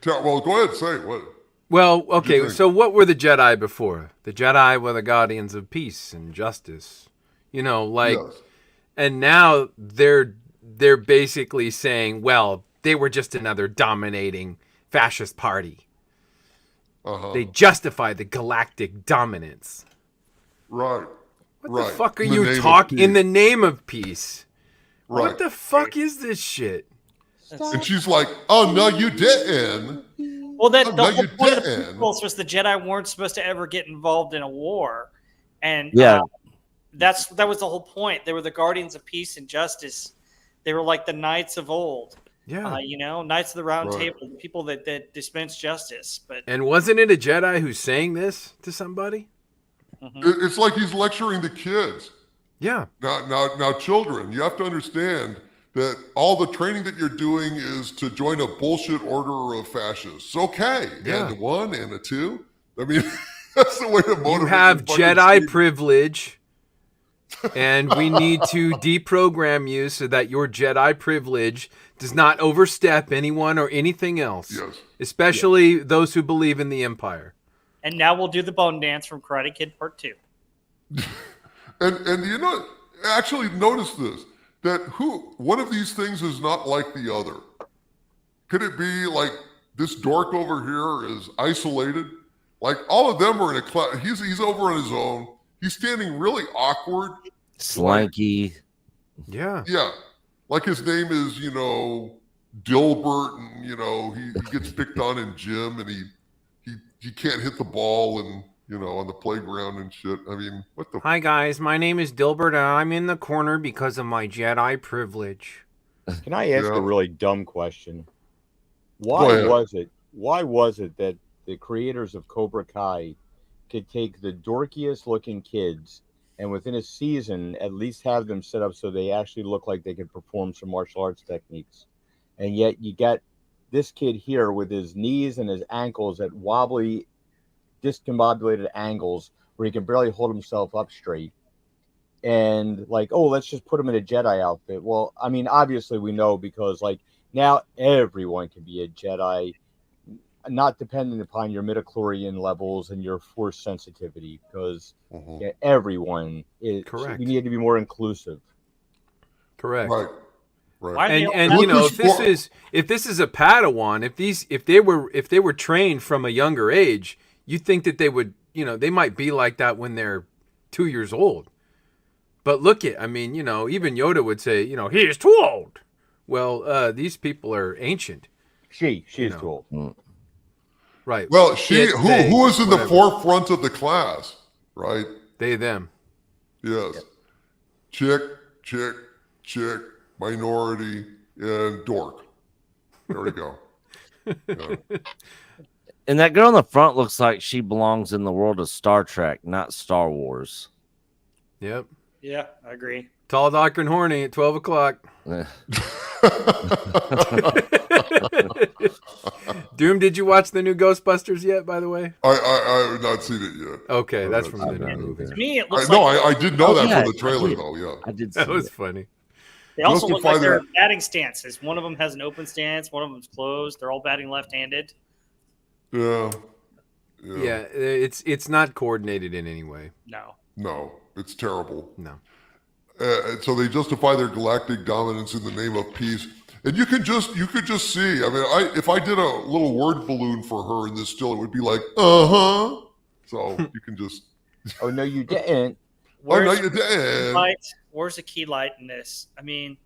Well, go ahead, say what. Well, okay, so what were the Jedi before? The Jedi were the guardians of peace and justice. Yes. And now they're basically saying, well, they were just another dominating fascist party. Uh-huh. They justify the galactic dominance. Right. What the fuck are you talking in the name of peace? Right. What the fuck is this shit? And she's like, "Oh no, you didn't." Well, that Oh, the no, whole you point of the didn't. prequels was the Jedi weren't supposed to ever get involved in a war, and Yeah. that was the whole point. They were the guardians of peace and justice. They were like the knights of old. Yeah. Knights of the Round Right. Table, the people that dispense justice. But And wasn't it a Jedi who's saying this to somebody? It's like he's lecturing the kids. Yeah. Now, children, you have to understand that all the training that you're doing is to join a bullshit order of fascists. Okay, Yeah. and a 1 and a 2. I mean, that's the way to motivate. You have your fucking Jedi students. privilege, and we need to deprogram you so that your Jedi privilege does not overstep anyone or anything else, Yes. especially those who believe in the Empire. and now we'll do the bone dance from Karate Kid Part 2. And you know, actually notice this, that one of these things is not like the other. Could it be like this dork over here is isolated? Like all of them are in a class. He's over on his own. He's standing really awkward. Slanky. Yeah. Yeah. Like his name is, Dilbert, and he gets picked on in gym, and he can't hit the ball, and on the playground and shit. I mean, what the Hi guys, my name is Dilbert, and I'm in the corner because of my Jedi privilege. Can I ask Yeah. a really dumb question? Go Why ahead. was it that the creators of Cobra Kai could take the dorkiest looking kids and within a season at least have them set up so they actually look like they could perform some martial arts techniques? And yet you got this kid here with his knees and his ankles at wobbly, discombobulated angles where he can barely hold himself up straight. And like, oh, let's just put him in a Jedi outfit. Well, I mean, obviously we know because like now everyone can be a Jedi, not dependent upon your midichlorian levels and your force sensitivity, because everyone is Correct. We need to be more inclusive. Correct. Right. Why And do they and all you know, Lucas if this is a Padawan, if they were trained from a younger age, you'd think that they would, they might be like that when they're 2 years old. But look at, even Yoda would say, he is too old. Well, these people are ancient. She is know. too old. Right. Well, They, who is in the whatever. forefront of the class, right? They, them. Yes. Chick, minority, and dork. There we go. Yeah. And that girl in the front looks like she belongs in the world of Star Trek, not Star Wars. Yep. Yeah, I agree. Tall, dark, and horny at 12 o'clock. Doom, did you watch the new Ghostbusters yet, by the way? I have not seen it yet. Okay, that's from the I've new not movie. To me, it I looks know, like I did know Oh, that yeah, from the I trailer, did. though, yeah. I did see That was that. funny. they also look justify like they're their- batting stances. One of them has an open stance. One of them's closed. They're all batting left-handed. Yeah. Yeah, it's not coordinated in any way. No. No, it's terrible. No. And so they justify their galactic dominance in the name of peace. And you could just see. I mean, if I did a little word balloon for her in this still, it would be like, uh-huh. So you can just, Oh no, you didn't. oh, no, Where's you the did. light? Where's the key light in this? I mean,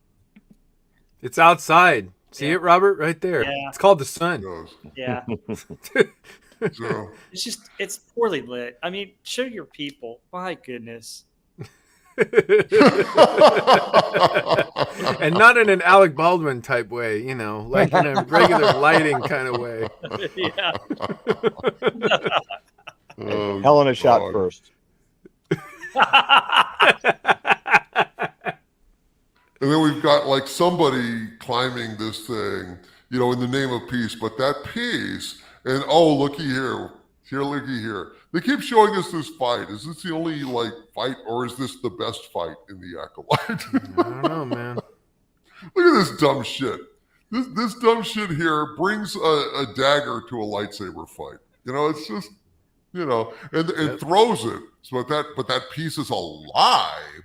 It's outside. See Yeah. it, Robert? Right there. Yeah. It's called the sun. Yes. yeah, So, it's poorly lit. I mean, show your people. My goodness. And not in an Alec Baldwin type way, like in a regular lighting kind of way. Yeah. oh, Helena shot God. first. And then we've got like somebody climbing this thing, in the name of peace. But that peace, and oh, looky here. Looky here. They keep showing us this fight. Is this the only fight, or is this the best fight in the Acolyte? I don't know, man. Look at this dumb shit. This dumb shit here brings a dagger to a lightsaber fight. It's just, and throws it. So but that piece is alive.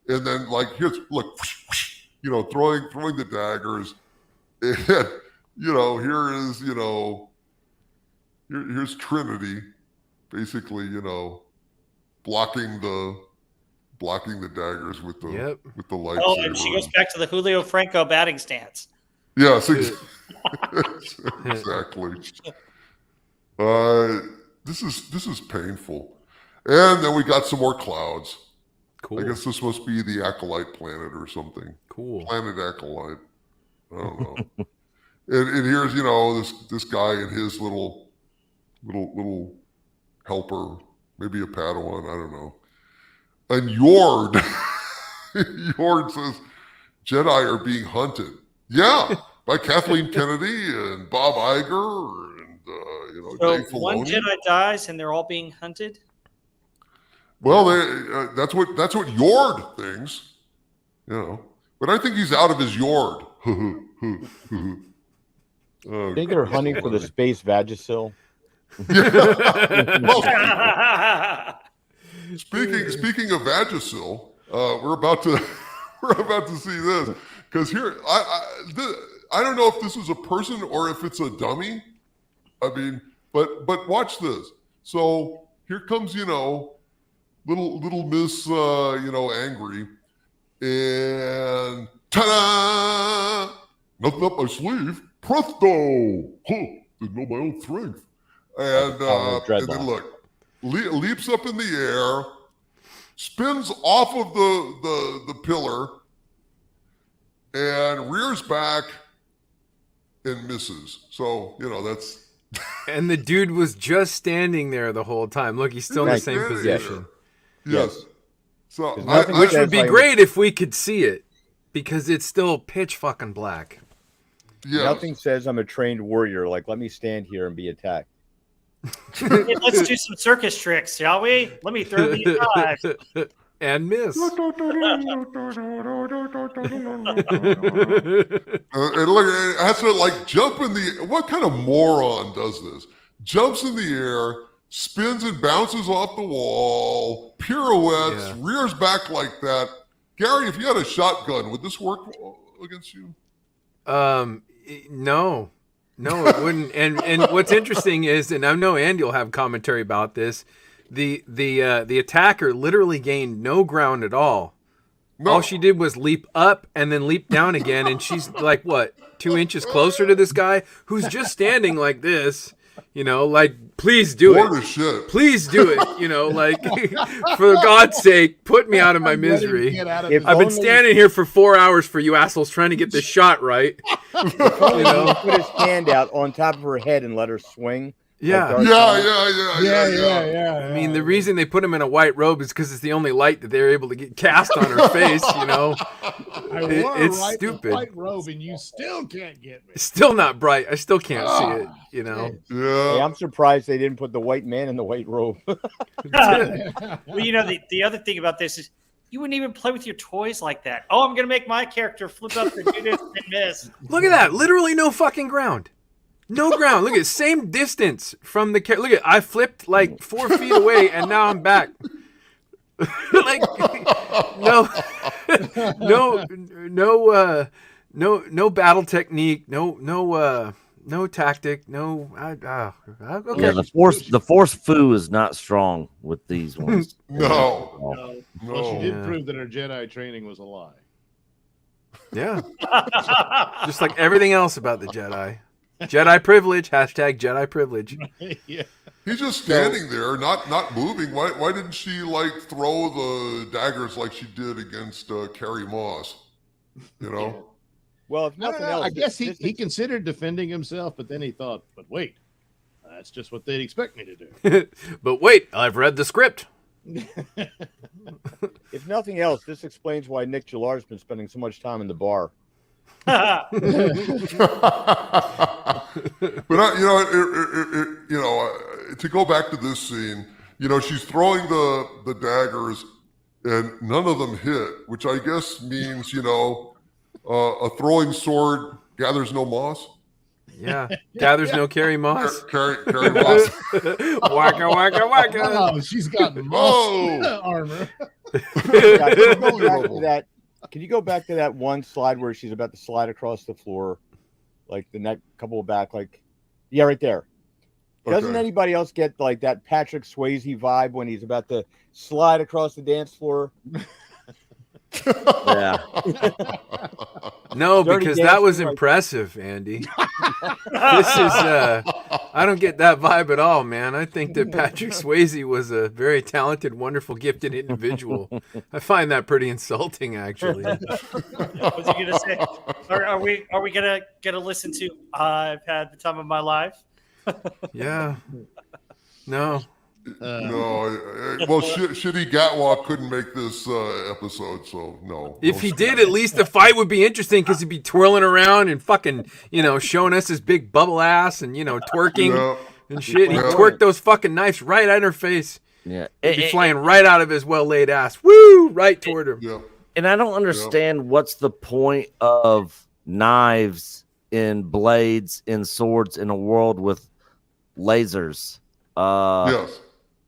And then here's look, throwing the daggers. And here is, here's Trinity, basically, blocking the blocking the daggers with the Yep. with the lightsaber. Oh, and she goes back to the Julio Franco batting stance. Yes, exactly. This is painful. And then we got some more clouds. Cool. I guess this must be the Acolyte planet or something. Cool. Planet Acolyte. I don't know. and here's, this guy and his little helper, maybe a Padawan, I don't know. And Yord, Yord says, Jedi are being hunted. Yeah, by Kathleen Kennedy and Bob Iger and So Dave Filoni. one Jedi dies and they're all being hunted. Well, that's what Yord thinks, But I think he's out of his Yord. I think they're hunting for the space Vagisil. Speaking of Vagisil, we're about to see this because here I don't know if this is a person or if it's a dummy. I mean, but watch this. So here comes little Miss angry, and ta-da! Nothing up my sleeve. Presto! Huh, didn't know my own strength. And then look, leaps up in the air, spins off of the pillar, and rears back and misses. So, that's... And the dude was just standing there the whole time. Look, he's still in the same position. Yes. So which would be great if we could see it, because it's still pitch fucking black. Yes. Nothing says I'm a trained warrior like let me stand here and be attacked. Hey, let's do some circus tricks, shall we? Let me throw these knives. And miss. And look, it has to jump in the... What kind of moron does this? Jumps in the air, spins and bounces off the wall, pirouettes, rears back like that. Gary, if you had a shotgun, would this work against you? No, it wouldn't. And what's interesting is, and I know Andy will have commentary about this, the attacker literally gained no ground at all. No. All she did was leap up and then leap down again, and she's 2 inches closer to this guy who's just standing like this. Please do it. Shit. Please do it. For God's sake, put me out of my misery. I've been standing here for 4 hours for you assholes trying to get this shot right. Put his hand out on top of her head and let her swing. Yeah. Yeah. I mean, the reason they put him in a white robe is because it's the only light that they're able to get cast on her face. It's stupid. White robe, and you still can't get me. It's still not bright. I still can't see it. Yeah. Hey, I'm surprised they didn't put the white man in the white robe. Well, the other thing about this is you wouldn't even play with your toys like that. Oh, I'm gonna make my character flip up and do this and miss. Look at that! Literally no fucking ground. No ground. Look at same distance from the look at I flipped 4 feet away and now I'm back. No battle technique. No tactic. No. Okay. Yeah, the force foo is not strong with these ones. No. Well, she did prove that her Jedi training was a lie. Yeah. Just like everything else about the Jedi. Jedi privilege. Hashtag Jedi privilege. Yeah. He's just standing there, not moving. Why didn't she throw the daggers like she did against Carrie Moss? Well, if nothing else, I guess he considered defending himself, but then he thought, but wait, that's just what they'd expect me to do. But wait, I've read the script. If nothing else, this explains why Nick Gillard's been spending so much time in the bar. But to go back to this scene, she's throwing the daggers and none of them hit, which I guess means a throwing sword gathers no moss. Yeah, gathers no Carrie Moss. Carrie Moss. Waka waka waka. Oh, she's got moss armor. Can you go back to that one slide where she's about to slide across the floor, the next couple back, right there? Doesn't Okay. anybody else get like that Patrick Swayze vibe when he's about to slide across the dance floor? Yeah. No, Dirty because that was Dancing, like- impressive, Andy. This is I don't get that vibe at all, man. I think that Patrick Swayze was a very talented, wonderful, gifted individual. I find that pretty insulting, actually. What's he gonna say? Are we gonna listen to "I've Had the Time of My Life"? Yeah. No. No, well, Shitty Gatwa couldn't make this episode, so no. If he did, at least the fight would be interesting because he'd be twirling around and fucking, showing us his big bubble ass and, twerking Yeah. and shit. He'd Yeah. twerk those fucking knives right at her face. Yeah. It'd be flying right out of his well-laid ass. Woo! Right toward her. Yeah. And I don't understand what's the point of knives and blades and swords in a world with lasers. Yes.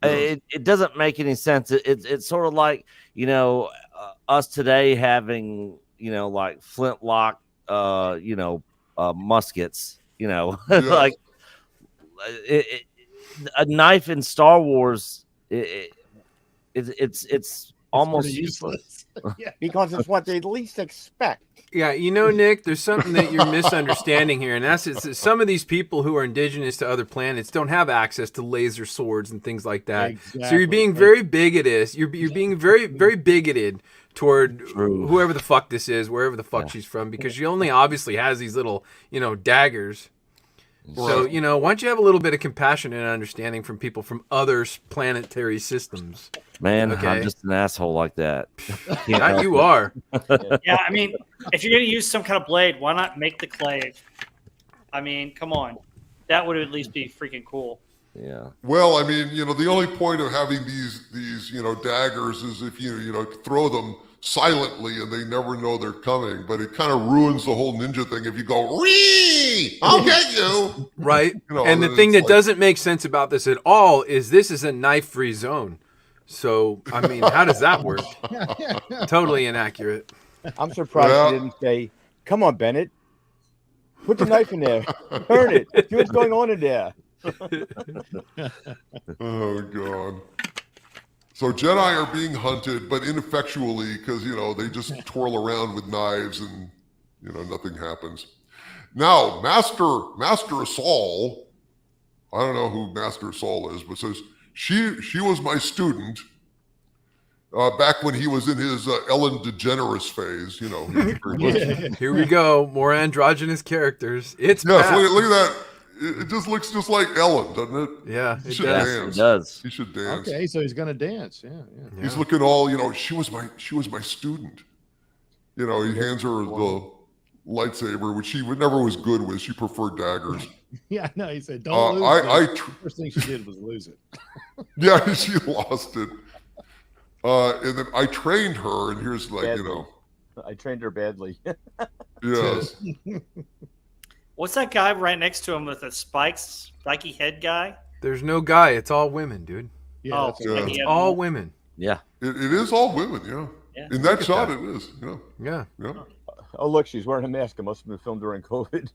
It doesn't make any sense. It's sort of like, us today having, like flintlock, muskets, like a knife in Star Wars. It's almost useless. Because it's what they least expect. Yeah, Nick, there's something that you're misunderstanding here, and that's some of these people who are indigenous to other planets don't have access to laser swords and things like that. Exactly. So you're being very bigoted. You're being very, very bigoted toward whoever the fuck this is, wherever the fuck she's from, because she only obviously has these little, daggers. So, why don't you have a little bit of compassion and understanding from people from other planetary systems? Man, Okay. I'm just an asshole like that. Not you are. Yeah, I mean, if you're gonna use some kind of blade, why not make the clay? I mean, come on, that would at least be freaking cool. Yeah. Well, I mean, the only point of having these daggers is if you throw them silently and they never know they're coming. But it kind of ruins the whole ninja thing if you go, "Ree, I'll get you." Right. And the then thing it's that doesn't make sense about this at all is this is a knife-free zone. So, I mean, how does that work? Totally inaccurate. I'm surprised Yeah. you didn't say, "Come on, Bennett, put the knife in there, turn it, see what's going on in there." Oh God. So Jedi are being hunted, but ineffectually because they just twirl around with knives and nothing happens. Now, Master Saul, I don't know who Master Saul is, but says she was my student back when he was in his Ellen DeGeneres phase. He was very much- Here we go. More androgynous characters. It's Yes, back. look at that. It just looks just like Ellen, doesn't it? Yeah, He it should does. dance. It does. He should dance. Okay, so he's gonna dance. Yeah. He's looking all, she was my student. He hands her the lightsaber, which she never was good with. She preferred daggers. Yeah, no, he said, "Don't lose it." I First thing she did was lose it. yeah, she lost it. And then I trained her, and here's Badly. I trained her badly. yes. What's that guy right next to him with the spiky head guy? There's no guy. It's all women, dude. Yeah, Oh, that's Yeah. like right. he It's had all more- women. Yeah. It is all women, yeah. Yeah. In that shot, it is. Yeah. Yeah. Yeah. Oh, look, she's wearing a mask. It must have been filmed during COVID.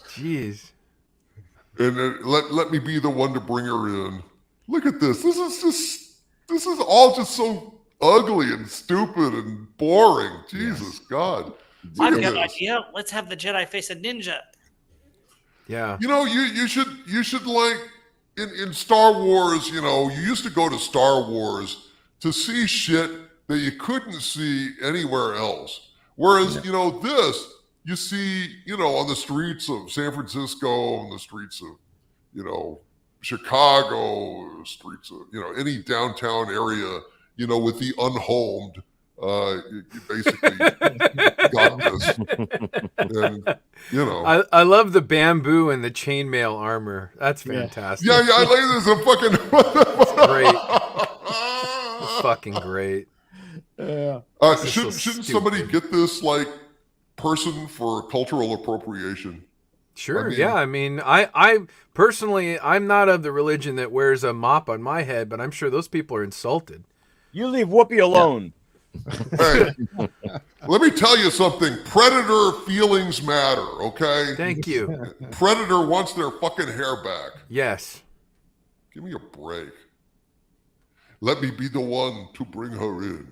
Jeez. And let me be the one to bring her in. Look at this. This is all just so ugly and stupid and boring. Jesus God. Look I've at got an this. idea. Let's have the Jedi face a ninja. Yeah. You should like in Star Wars, you used to go to Star Wars to see shit that you couldn't see anywhere else. Whereas, this you see, on the streets of San Francisco, on the streets of, Chicago, streets of, any downtown area, with the unhomed, you basically got this. And, I love the bamboo and the chainmail armor. That's fantastic. yeah, I like this. A fucking Great. It's fucking great. Yeah. This is shouldn't so somebody get this person for cultural appropriation? Sure. I mean- Yeah. I mean, I personally, I'm not of the religion that wears a mop on my head, but I'm sure those people are insulted. You leave Whoopi alone. Hey, let me tell you something. Predator feelings matter, okay? Thank you. Predator wants their fucking hair back. Yes. Give me a break. Let me be the one to bring her in.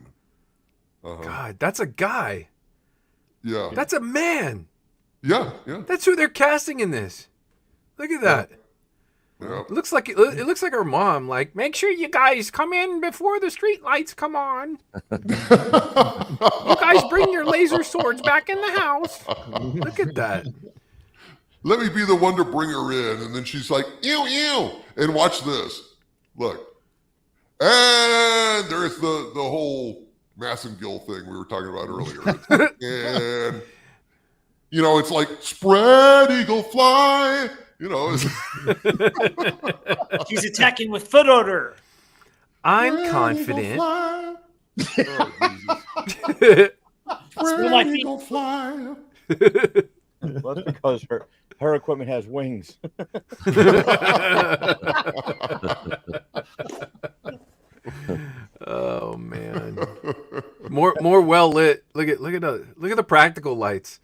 God, that's a guy. Yeah. That's a man. Yeah. That's who they're casting in this. Look at that. Yeah. It looks like her mom. Like, make sure you guys come in before the street lights come on. You guys bring your laser swords back in the house. Look at that. Let me be the one to bring her in. And then she's like, ew, ew. And watch this. Look. And there's the whole Massengill thing we were talking about earlier. And, you know, it's like, spread, eagle, fly. You know, He's attacking with foot odor. I'm confident. Oh, Smell my feet. eagle, fly. Well, that's because her equipment has wings. Oh man. More well lit. Look at the practical lights.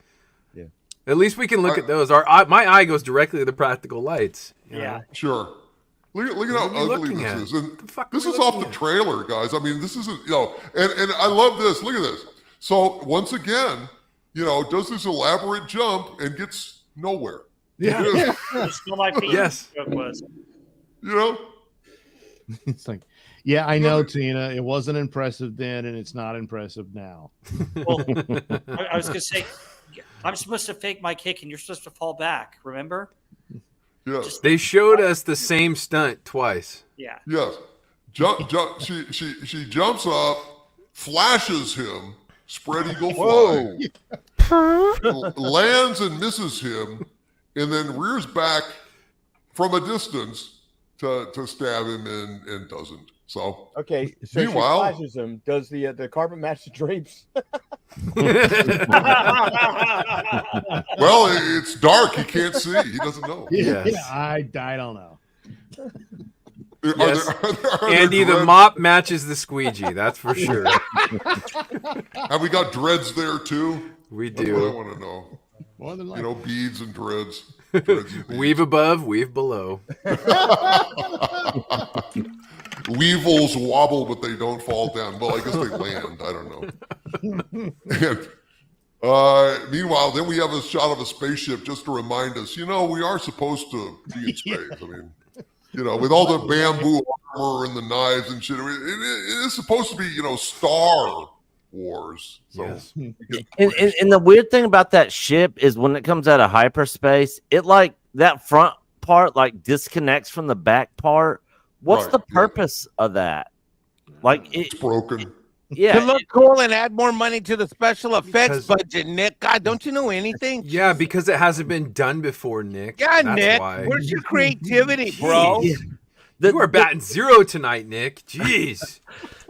Yeah. At least we can look at those. My eye goes directly to the practical lights. you Yeah. know? Sure. Look at how What are we ugly looking this at? is. And The fuck this are we is off the looking at? trailer, guys. I mean, this isn't, you know, and I love this. Look at this. So once again, you know, does this elaborate jump and gets nowhere. Yeah. Smell my feet. Yes. Joke was. You know? It's like, yeah, I know, Tina. It wasn't impressive then, and it's not impressive now. Well, I was going to say, I'm supposed to fake my kick, and you're supposed to fall back. Remember? Yes. They showed us the same stunt twice. Yeah. Yes. Jump. She jumps up, flashes him, spread eagle fly, lands and misses him, and then rears back from a distance to stab him and doesn't. So Okay, so Meanwhile- she flashes him. Does the carpet match the drapes? well, it's dark. He can't see. He doesn't know. Yes. Yeah, I don't know. Yes. Are there Andy, the dreads? mop matches the squeegee. That's for sure. Have we got dreads there too? We That's what I do. want to know. More than You likely. know, beads and dreads. Dreads and beads. Weave above, weave below. Weevils wobble, but they don't fall down. Well, I guess they land. I don't know. And, meanwhile, then we have a shot of a spaceship just to remind us, you know, we are supposed to be in space. I mean, you know, with all the bamboo armor and the knives and shit, it is supposed to be, you know, Star Wars. So Yes. And the weird thing about that ship is when it comes out of hyperspace, it like that front part like disconnects from the back part. What's Right, the yeah. purpose of that? Like, it's broken. yeah, To look cool and add more money to the special effects Because- budget, Nick. God, don't you know anything? Yeah, because it hasn't been done before, Nick. God, That's Nick, why. where's your creativity, bro? Jeez. the, You are batting zero tonight, Nick. Jeez.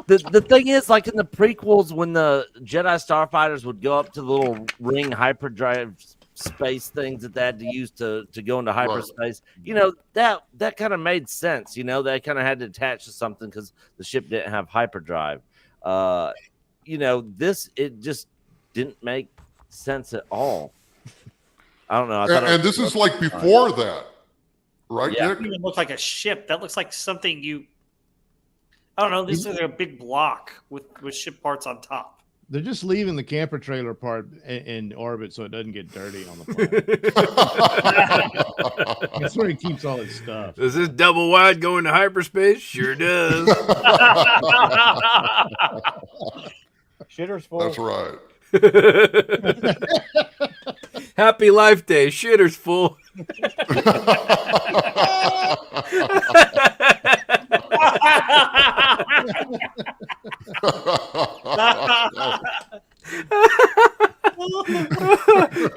the thing is, like in the prequels, when the Jedi starfighters would go up to the little ring hyperdrive space things that they had to use to go into hyperspace, you know, that kind of made sense. You know, they kind of had to attach to something because the ship didn't have hyperdrive. You know, it just didn't make sense at all. I don't know. I thought And this is like before that, right, Yeah. It Nick? doesn't even look like a ship. That looks like something I don't know. This is like a big block with ship parts on top. They're just leaving the camper trailer part in orbit so it doesn't get dirty on the planet. That's where he keeps all his stuff. Does this double wide go into hyperspace? Sure does. Shitter's full. That's right. Happy Life Day. Shitter's full.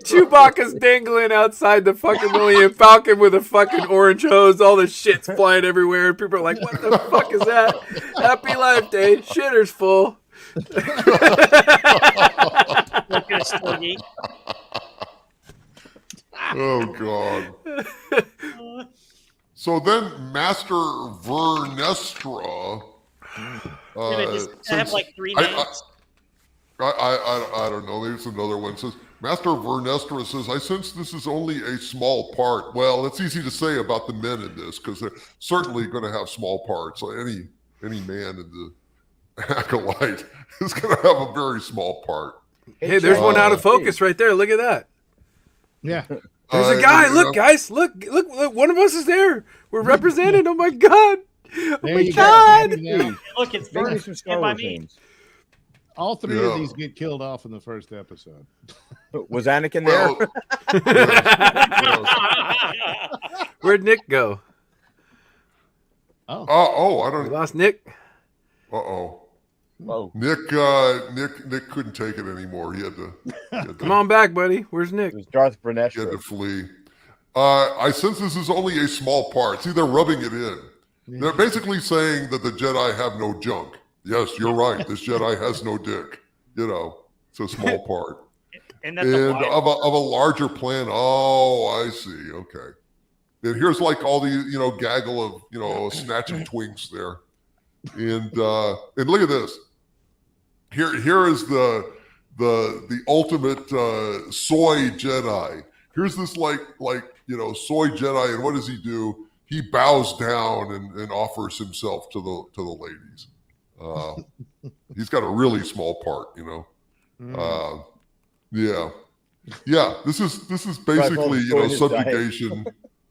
Chewbacca's dangling outside the fucking Millennium Falcon with a fucking orange hose. All the shit's flying everywhere. And people are like, what the fuck is that? Happy Life Day. Shitter's full. Look at a stogie. Oh God. So then Master Vernestra They just have since like three I- names. I don't know. Maybe it's another one. It says, Master Vernestra says, I sense this is only a small part. Well, it's easy to say about the men in this because they're certainly going to have small parts. So any man in the Acolyte is going to have a very small part. Hey, there's one out of focus right there. Look at that. Yeah. There's a guy. Look, guys. Look. One of us is there. We're represented. Oh my god. Oh my god. Look, it's Maybe first. some Star Stand by Wars me. names. All three of these get killed off in the first episode. Was Anakin there? Well, Where'd Nick go? I don't. We lost Nick. Uh-oh. Whoa. Nick couldn't take it anymore. He had to Come on back, buddy. Where's Nick? It was Darth he had Vernestra. to flee. I sense this is only a small part. See, they're rubbing it in. They're basically saying that the Jedi have no junk. Yes, you're right. This Jedi has no dick. You know, it's a small part. And that's a lie. of a larger plan. Oh, I see. Okay. And here's like all the gaggle of a snatch of twinks there. And look at this. Here is the ultimate soy Jedi. Here's this like soy Jedi, and what does he do? He bows down and offers himself to the ladies. He's got a really small part, Yeah. This is basically subjugation,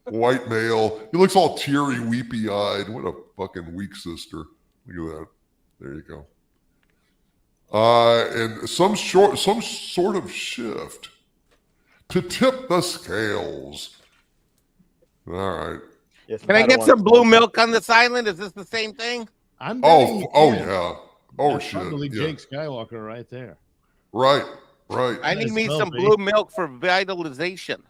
white male. He looks all teary, weepy eyed. What a fucking weak sister. Look at that. There you go. And some sort of shift to tip the scales. All right. Yes, Can I get some blue milk on this island? Is this the same thing? I'm Oh yeah. Oh That's shit. probably Yeah. Jake Skywalker right there. Right. I need Nice me some selfie. blue milk for vitalization.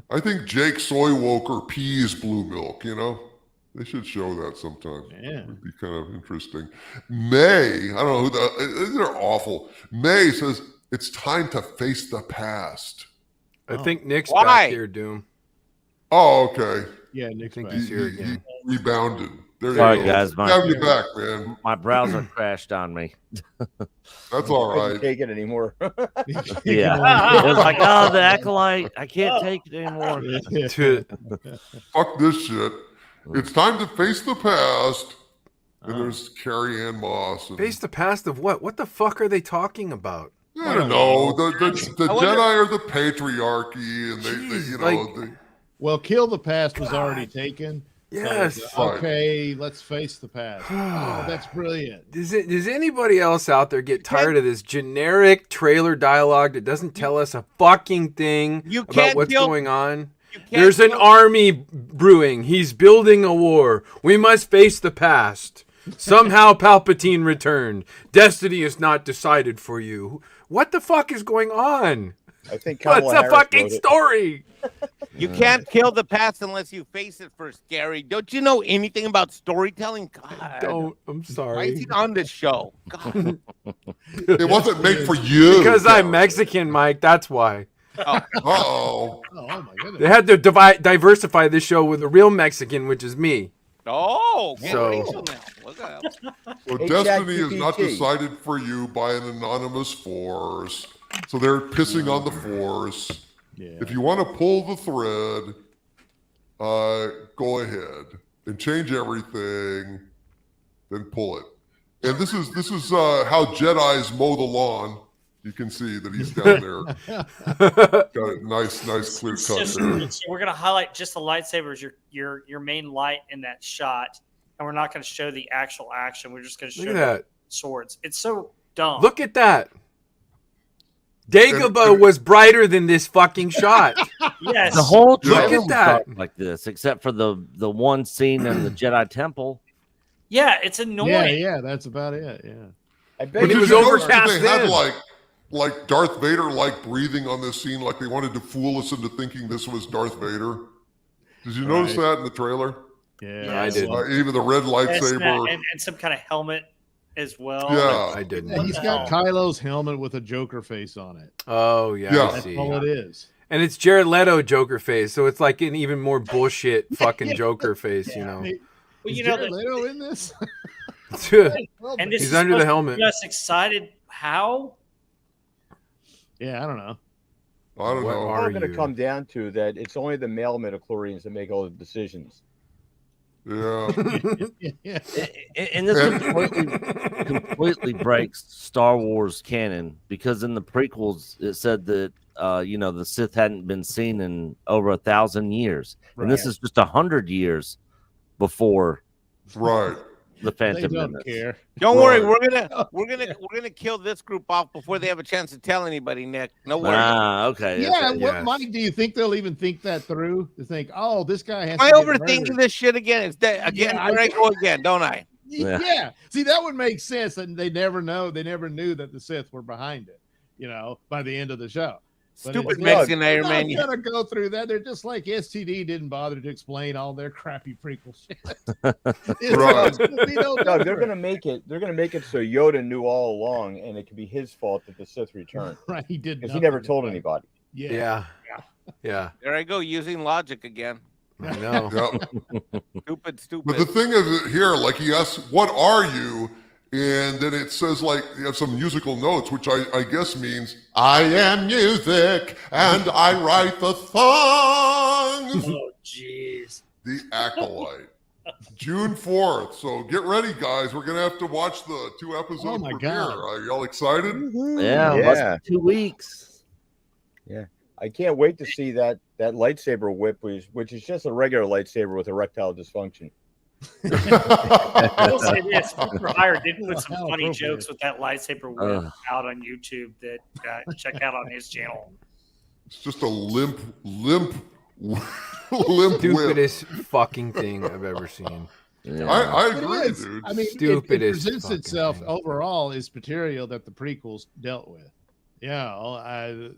I think Jake Soywoker pees blue milk, They should show that sometime. Yeah. It would be kind of interesting. May, I don't know who they're awful. May says, it's time to face the past. I think Nick's Why? back here, Doom. Oh, okay. Yeah, Nick's think back. he's here He again. rebounded. There Sorry, you go. guys, Have you back, man. My browser crashed on me. That's all I can't right. take it anymore. Yeah. It was like, oh, the Acolyte. I can't take it anymore. Fuck this shit. It's time to face the past. And there's Carrie Ann Moss. And, Face the past of what? What the fuck are they talking about? I don't know. The I wonder- Jedi are the patriarchy, and they Well, Kill the Past was already taken. Yes. So, okay, let's face the past. Oh, that's brilliant. Does anybody else out there get tired of this generic trailer dialogue that doesn't tell us a fucking thing You about can't what's kill- going on? You can't There's an kill- army brewing. He's building a war. We must face the past. Somehow Palpatine returned. Destiny is not decided for you. What the fuck is going on? I think Kamala What's the Harris fucking wrote it. story? You can't kill the past unless you face it first, Gary. Don't you know anything about storytelling? God. Don't. I'm Why is sorry. he on this show? God. It wasn't made for you. Because I'm Mexican, Mike. That's why. Uh-oh. Oh my They goodness. had to diversify this show with a real Mexican, which is me. Oh, get So- racial now. Look out. So Hey, destiny is not ChatGPT. decided for you by an anonymous force. So they're pissing on the force. Yeah. If you want to pull the thread, go ahead and change everything, then pull it. And this is how Jedi's mow the lawn. You can see that he's down there. Got a nice clear It's cut just- there. so we're gonna highlight just the lightsabers, your main light in that shot, and we're not gonna show the actual action. We're just gonna show Look at the that. swords. It's so dumb. Look at that. Dagobah was brighter than this fucking shot. yes, The whole Look trailer at was that. dark like this, except for the one scene in the Jedi Temple. yeah, it's annoying. Yeah, that's about it. Yeah. I But bet But it did was you notice that overcast they had then. like Darth Vader breathing on this scene, like they wanted to fool us into thinking this was Darth Vader. Did you notice that in the trailer? Yeah, I didn't. Even the red Yes, lightsaber. and some kind of helmet as well. Yeah. I didn't. He's got Kylo's helmet with a Joker face on it. Oh, yeah. Yeah. I That's see. all it is. And it's Jared Leto Joker face, so it's like an even more bullshit fucking Joker face, you know. Well, Is you know, Jared Leto in this? and this He's is under the supposed to helmet. get us excited. How? Yeah, I don't know. I don't What know. are It's going to you? come down to that it's only the male midichlorians that make all the decisions. Yeah. Yeah. And this completely breaks Star Wars canon, because in the prequels it said that the Sith hadn't been seen in over 1,000 years, and this Right. is just 100 years before Right. the They Phantom don't Menace. care. Don't worry, Right. we're gonna kill this group off before they have a chance to tell anybody, Nick. No worries. Okay. Yeah, okay. what, Yes. Mike, do you think they'll even think that through? To think, oh, this guy has Am I to get overthinking murdered. this shit again? It's again. Yeah, Here I go again, don't I? Yeah. Yeah. See, that would make sense. And they never knew that the Sith were behind it, by the end of the show. But Stupid it's Mexican they're Iron Man. not gonna go through that. They're just like STD didn't bother to explain all their crappy prequel shit. Right. No, they're going to make it. They're going to make it so Yoda knew all along, and it could be his fault that the Sith returned Right, he did because he never nothing. told anybody. Yeah. Yeah. There I go using logic again. I know. Yeah. Stupid. But the thing is here, like he asks, what are you? And then it says, like, you have some musical notes, which I guess means, I am music and I write the songs. Oh, jeez. The Acolyte. June 4th. So get ready, guys. We're going to have to watch the 2-episode Oh, my premiere. God. Are y'all excited? Yeah, Yeah. 2 weeks. I can't wait to see that lightsaber whip, which is just a regular lightsaber with erectile dysfunction. I will say this: For Hire did put some How funny appropriate. jokes with that lightsaber whip out on YouTube that check out on his channel. It's just a limp whip. Stupidest fucking thing I've ever seen. Yeah. I It agree, is. dude. I mean, it Stupidest presents fucking itself thing. overall as material that the prequels dealt with. The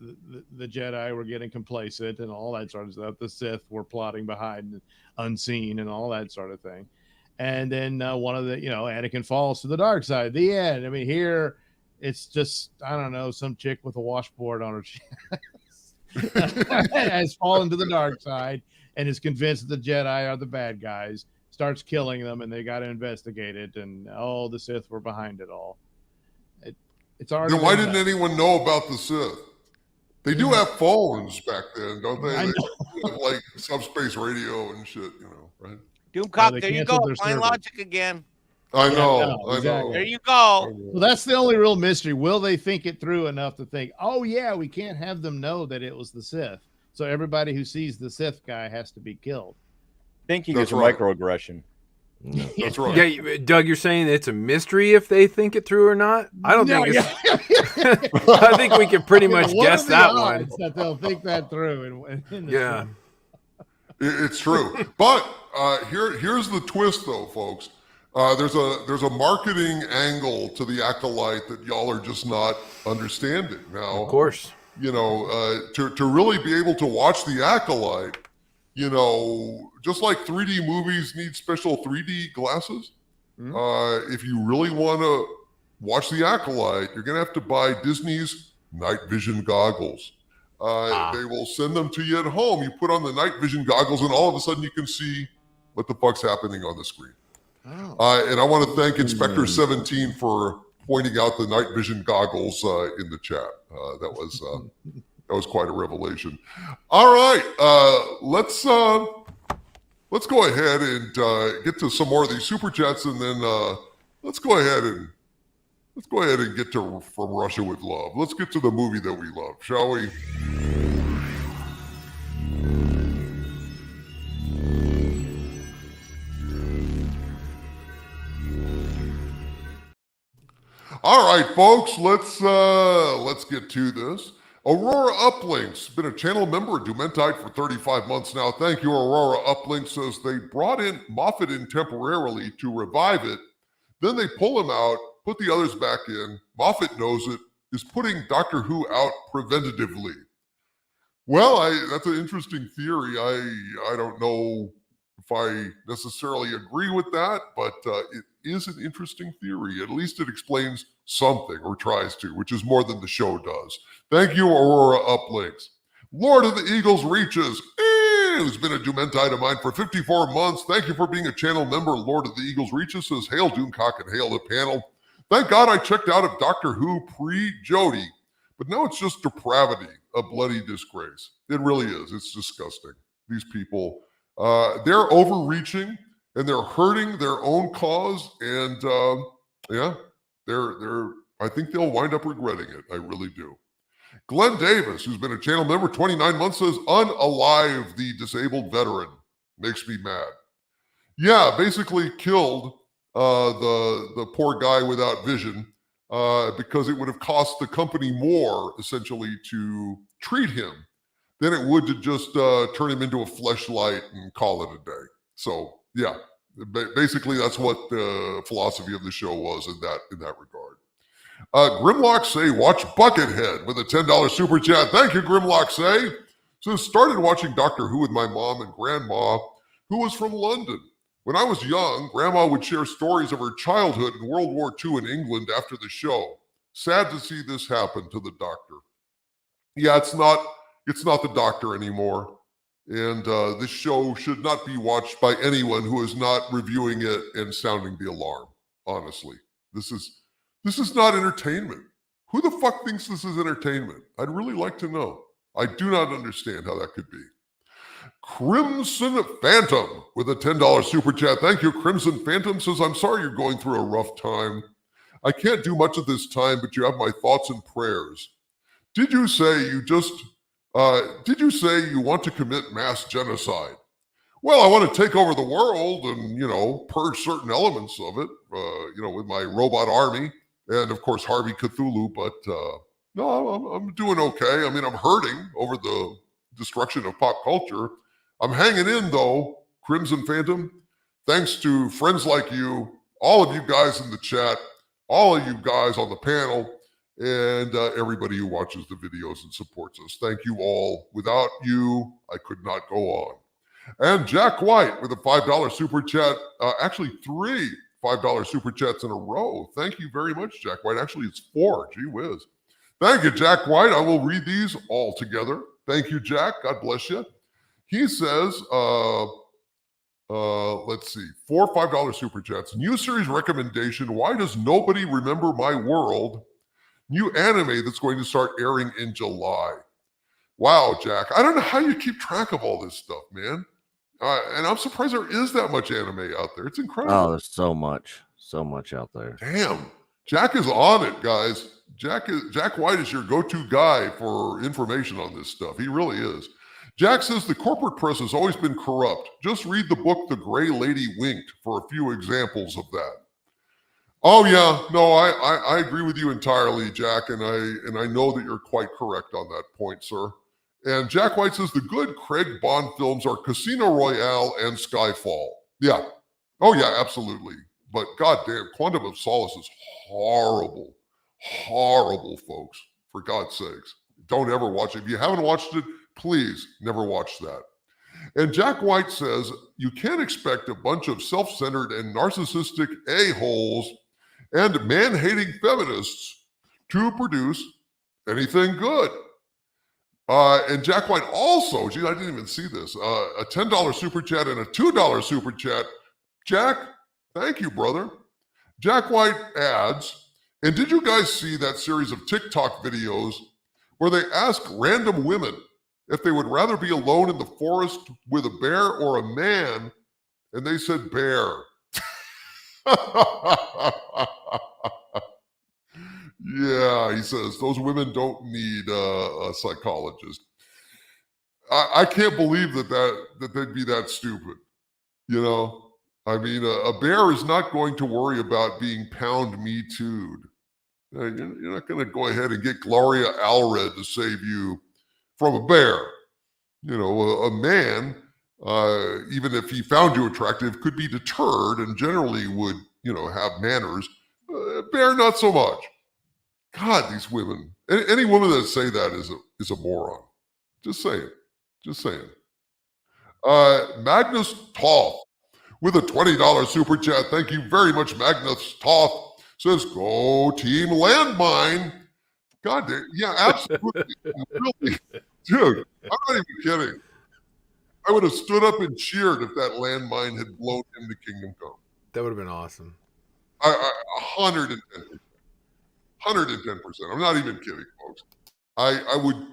Jedi were getting complacent and all that sort of stuff. The Sith were plotting behind, unseen, and all that sort of thing. And then one of the, Anakin falls to the dark side. The end. I mean, here it's just, I don't know, some chick with a washboard on her chest has fallen to the dark side and is convinced that the Jedi are the bad guys. Starts killing them, and they got to investigate it. And the Sith were behind it all. It's already. Then why been didn't done. anyone know about the Sith? They do have phones back then, don't they? I They know. have, like subspace radio and shit, right? Doomcock, they there you canceled go. their Fine server. logic again. I Yeah, know, no, I exactly. There know. you go. Well, that's the only real mystery. Will they think it through enough to think, oh, yeah, we can't have them know that it was the Sith. So everybody who sees the Sith guy has to be killed. Thinking That's is a right. microaggression. That's right. Yeah, Doug, you're saying it's a mystery if they think it through or not? I don't think it's. I think we can pretty much What guess are the that one. odds that they'll think that through. In the Yeah. show? It's true. But here's the twist, though, folks. There's a marketing angle to the Acolyte that y'all are just not understanding now. Of course. To really be able to watch the Acolyte, just like 3D movies need special 3D glasses, if you really want to watch the Acolyte, you're going to have to buy Disney's night vision goggles. They will send them to you at home. You put on the night vision goggles, and all of a sudden you can see what the fuck's happening on the screen. Oh. And I want to thank Inspector 17 for pointing out the night vision goggles in the chat. That was quite a revelation. All right, let's go ahead and get to some more of these super chats, and then let's go ahead and get to From Russia with Love. Let's get to the movie that we love, shall we? All right, folks, let's get to this. Aurora Uplinks, been a channel member of Dumentide for 35 months now. Thank you, Aurora Uplinks. Says they brought in Moffat in temporarily to revive it. Then they pull him out, put the others back in. Moffat knows it, is putting Doctor Who out preventatively. Well, that's an interesting theory. I don't know if I necessarily agree with that, but it is an interesting theory. At least it explains something, or tries to, which is more than the show does. Thank you, Aurora Uplinks. Lord of the Eagles Reaches, who's been a Dumentide of mine for 54 months. Thank you for being a channel member. Lord of the Eagles Reaches says, hail Doomcock and hail the panel. Thank God I checked out of Doctor Who pre-Jodie, but now it's just depravity, a bloody disgrace. It really is. It's disgusting. These people, they're overreaching and they're hurting their own cause, and I think they'll wind up regretting it. I really do. Glenn Davis, who's been a channel member 29 months, says, unalive the disabled veteran. Makes me mad. Yeah, basically killed the poor guy without vision because it would have cost the company more, essentially, to treat him than it would to just turn him into a fleshlight and call it a day. So, yeah, basically that's what the philosophy of the show was in that regard. Grimlock Say, watch Buckethead with a $10 super chat. Thank you, Grimlock Say. So started watching Doctor Who with my mom and grandma, who was from London. When I was young, Grandma would share stories of her childhood in World War II in England after the show. Sad to see this happen to the Doctor. Yeah, it's not the Doctor anymore. And this show should not be watched by anyone who is not reviewing it and sounding the alarm, honestly. This is not entertainment. Who the fuck thinks this is entertainment? I'd really like to know. I do not understand how that could be. Crimson Phantom with a $10 super chat. Thank you, Crimson Phantom. Says, I'm sorry you're going through a rough time. I can't do much at this time, but you have my thoughts and prayers. Did you say you want to commit mass genocide? Well, I want to take over the world and, purge certain elements of it, with my robot army and, of course, Harvey Cthulhu. But no, I'm doing okay. I mean, I'm hurting over the destruction of pop culture. I'm hanging in, though, Crimson Phantom. Thanks to friends like you, all of you guys in the chat, all of you guys on the panel, and everybody who watches the videos and supports us. Thank you all. Without you, I could not go on. And Jack White with a $5 super chat. Actually, 3 $5 super chats in a row. Thank you very much, Jack White. Actually, it's 4. Gee whiz. Thank you, Jack White. I will read these all together. Thank you, Jack. God bless you. He says, let's see, 4 $5 super chats. New series recommendation. Why does nobody remember my world? New anime that's going to start airing in July. Wow, Jack. I don't know how you keep track of all this stuff, man. And I'm surprised there is that much anime out there. It's incredible. Oh, there's so much out there. Damn. Jack is on it, guys. Jack White is your go-to guy for information on this stuff. He really is. Jack says the corporate press has always been corrupt. Just read the book The Gray Lady Winked for a few examples of that. Oh yeah, no, I agree with you entirely, Jack, and I know that you're quite correct on that point, sir. And Jack White says the good Craig Bond films are Casino Royale and Skyfall. Yeah. Oh yeah, absolutely. But goddamn, Quantum of Solace is horrible. Horrible, folks. For God's sakes. Don't ever watch it. If you haven't watched it, please never watch that. And Jack White says, you can't expect a bunch of self-centered and narcissistic a-holes and man-hating feminists to produce anything good. And Jack White also, I didn't even see this, a $10 super chat and a $2 super chat. Jack, thank you, brother. Jack White adds, and did you guys see that series of TikTok videos where they ask random women if they would rather be alone in the forest with a bear or a man? And they said bear. Yeah, he says, those women don't need a psychologist. I can't believe that they'd be that stupid. I mean, a bear is not going to worry about being pound me too'd. You're not going to go ahead and get Gloria Allred to save you from a bear. A man, even if he found you attractive, could be deterred and generally would, have manners. A bear, not so much. God, these women. Any woman that say that is a moron. Just saying. Magnus Toth with a $20 super chat. Thank you very much, Magnus Toth. Says, go Team Landmine. God damn. Yeah, absolutely. Really. Dude, I'm not even kidding. I would have stood up and cheered if that landmine had blown into Kingdom Come. That would have been awesome. 110%. 110%. I'm not even kidding, folks. I would.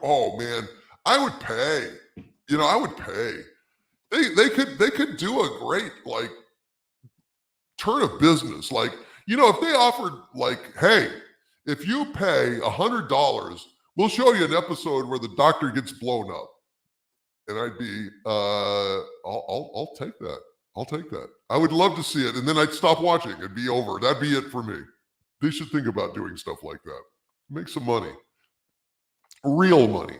Oh man, I would pay. I would pay. They could do a great like turn of business. Like, if they offered like, hey, if you pay $100, we'll show you an episode where the doctor gets blown up. And I'd be, I'll take that. I'll take that. I would love to see it. And then I'd stop watching. It'd be over. That'd be it for me. They should think about doing stuff like that. Make some money. Real money.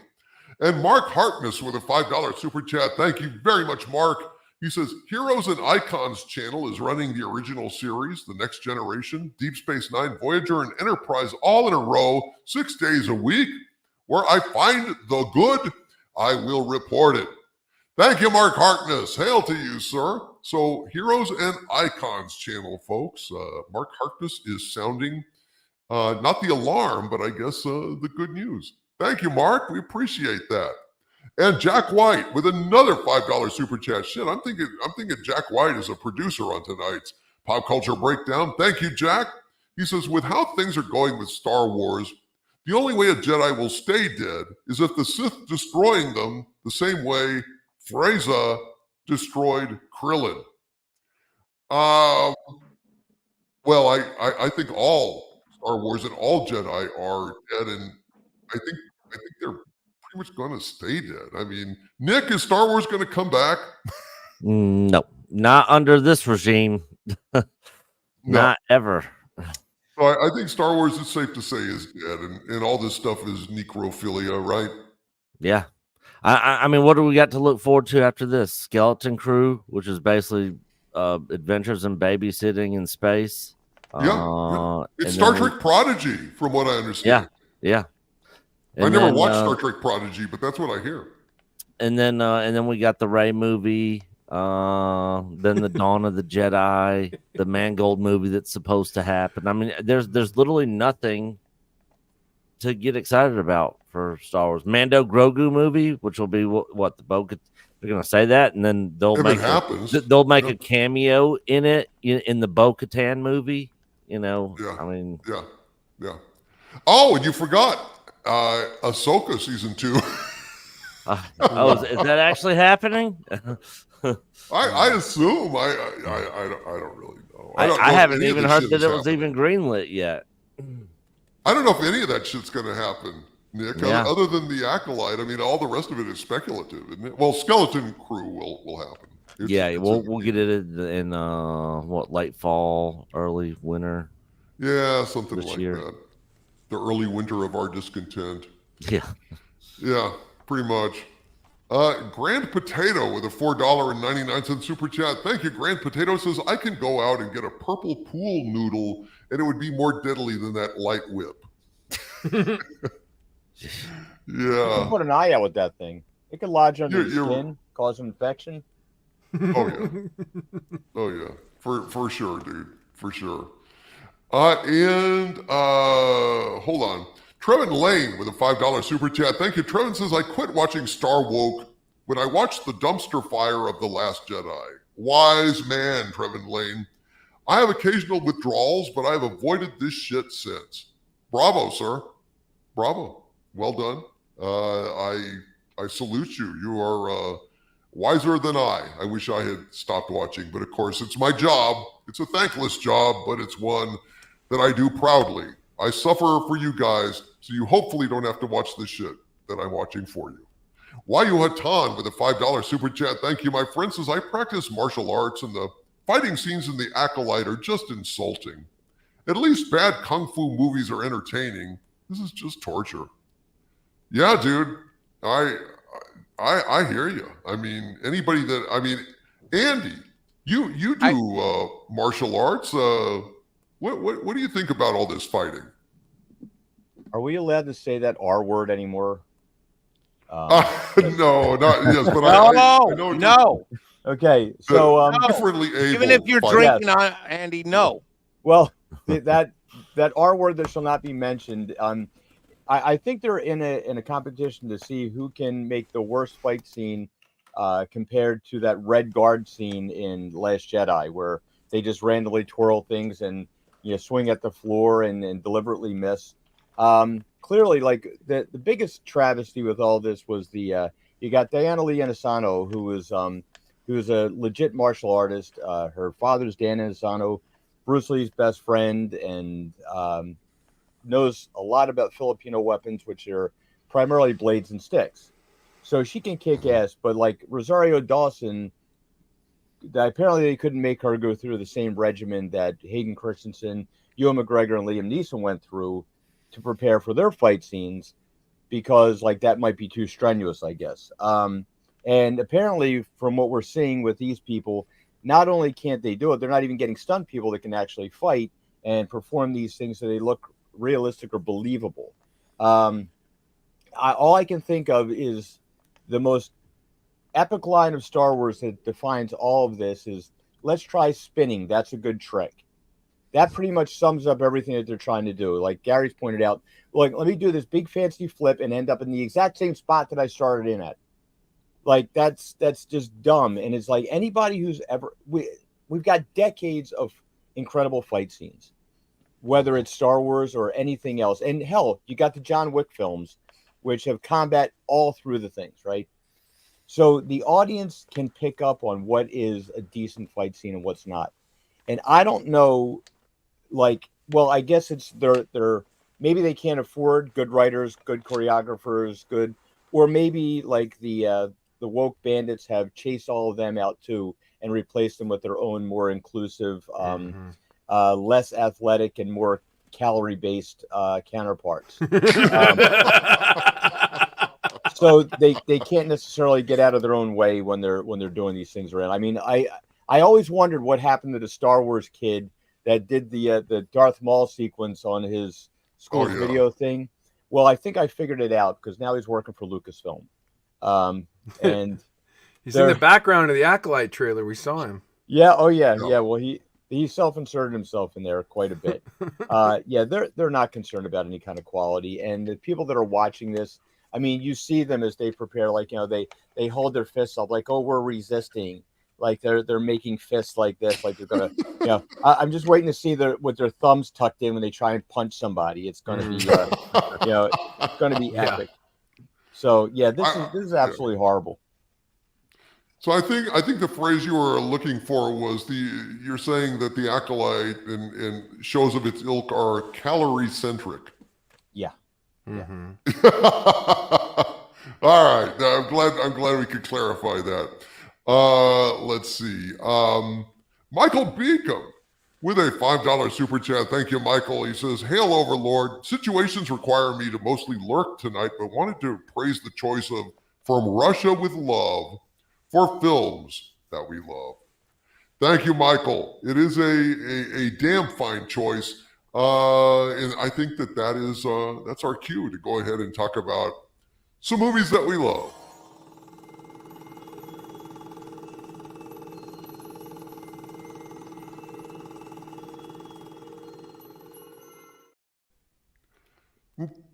And Mark Harkness with a $5 super chat. Thank you very much, Mark. He says, Heroes and Icons channel is running the original series, The Next Generation, Deep Space Nine, Voyager, and Enterprise all in a row, 6 days a week. Where I find the good, I will report it. Thank you, Mark Harkness. Hail to you, sir. So, Heroes and Icons channel, folks. Mark Harkness is sounding not the alarm, but I guess the good news. Thank you, Mark. We appreciate that. And Jack White with another $5 super chat. Shit, I'm thinking Jack White is a producer on tonight's Pop Culture Breakdown. Thank you, Jack. He says, with how things are going with Star Wars, the only way a Jedi will stay dead is if the Sith destroying them the same way Frieza destroyed Krillin. Well, I think all Star Wars and all Jedi are dead, and I think they're pretty much going to stay dead. I mean, Nick, is Star Wars going to come back? No, not under this regime. Not ever. So I think Star Wars, is safe to say, is dead, and all this stuff is necrophilia, right? Yeah. I mean, what do we got to look forward to after this? Skeleton Crew, which is basically adventures and babysitting in space. Yeah. It's Star Trek Prodigy, from what I understand. Yeah. I never watched Star Trek Prodigy, but that's what I hear. And then we got the Rey movie, then the Dawn of the Jedi, the Mangold movie that's supposed to happen. I mean, there's literally nothing to get excited about for Star Wars. Mando Grogu movie, which will be what the Bo-Katan, they're gonna say that, and then they'll make a cameo in it in the Bo-Katan movie. Yeah. I mean, yeah. Oh, and you forgot Ahsoka season 2. Is that actually happening? I assume. I don't really know. I haven't even heard that it was even greenlit yet. I don't know if any of that shit's going to happen, Nick. Yeah. Other than the Acolyte, I mean, all the rest of it is speculative, isn't it? Well, Skeleton Crew will happen. We'll get it in late fall, early winter. Yeah, something like year. that. The early winter of our discontent. Yeah, pretty much. Grand Potato with a $4.99 super chat. Thank you, Grand Potato. Says, I can go out and get a purple pool noodle and it would be more deadly than that light whip. Yeah. Put an eye out with that thing. It could lodge under your skin, cause an infection. Oh yeah. For sure, dude. For sure. And hold on. Trevin Lane with a $5 super chat. Thank you. Trevin says, I quit watching Star Woke when I watched the dumpster fire of The Last Jedi. Wise man, Trevin Lane. I have occasional withdrawals, but I've avoided this shit since. Bravo, sir. Bravo. Well done. I salute you. You are wiser than I. I wish I had stopped watching, but of course it's my job. It's a thankless job, but it's one that I do proudly. I suffer for you guys, so you hopefully don't have to watch this shit that I'm watching for you. Wayu Hatan with a $5 super chat. Thank you, my friend. Says, I practice martial arts and the fighting scenes in The Acolyte are just insulting. At least bad kung fu movies are entertaining. This is just torture. Yeah, dude. I hear you. I mean, Andy, you do martial arts. What do you think about all this fighting? Are we allowed to say that R word anymore? No, not yes, but I know. No. Okay, so differently able. Even if you're drinking, Andy, no. Well, that R word that shall not be mentioned. I think they're in a competition to see who can make the worst fight scene compared to that Red Guard scene in Last Jedi, where they just randomly twirl things and swing at the floor and deliberately miss. Clearly, like the biggest travesty with all this was the you got Diana Lee Inosanto, who was a legit martial artist. Her father's Dan Inosanto, Bruce Lee's best friend, and knows a lot about Filipino weapons, which are primarily blades and sticks. So she can kick ass, but like Rosario Dawson, apparently they couldn't make her go through the same regimen that Hayden Christensen, Ewan McGregor, and Liam Neeson went through to prepare for their fight scenes, because like that might be too strenuous, I guess. And apparently, from what we're seeing with these people, not only can't they do it, they're not even getting stunt people that can actually fight and perform these things so they look realistic or believable. All I can think of is the most epic line of Star Wars that defines all of this is, let's try spinning. That's a good trick. That pretty much sums up everything that they're trying to do. Like Gary's pointed out, like, let me do this big fancy flip and end up in the exact same spot that I started in at. Like, that's just dumb. And it's like anybody who's ever, we've got decades of incredible fight scenes, whether it's Star Wars or anything else. And hell, you got the John Wick films, which have combat all through the things, right? So the audience can pick up on what is a decent fight scene and what's not. And I don't know, like, well, I guess it's they're maybe they can't afford good writers, good choreographers, good, or maybe like the woke bandits have chased all of them out too and replaced them with their own more inclusive, less athletic and more calorie based counterparts. So they can't necessarily get out of their own way when they're doing these things around. I mean, I always wondered what happened to the Star Wars kid that did the Darth Maul sequence on his school video thing. Well, I think I figured it out because now he's working for Lucasfilm. And he's in the background of the Acolyte trailer. We saw him. Yeah. Oh yeah. Yeah. Well, he self-inserted himself in there quite a bit. Yeah, they're not concerned about any kind of quality. And the people that are watching this, I mean, you see them as they prepare, like, they hold their fists up like, oh, we're resisting. Like they're making fists like this, like they're gonna, I'm just waiting to see with their thumbs tucked in when they try and punch somebody. It's gonna be, it's gonna be epic. So yeah, this is absolutely horrible. So I think the phrase you were looking for was you're saying that the Acolyte and shows of its ilk are calorie centric. Yeah. Mm-hmm. All right. I'm glad we could clarify that. Let's see. Michael Beacom with a $5 super chat. Thank you, Michael. He says, "Hail, Overlord. Situations require me to mostly lurk tonight, but wanted to praise the choice of From Russia with Love for films that we love." Thank you, Michael. It is a damn fine choice. And I think that's our cue to go ahead and talk about some movies that we love.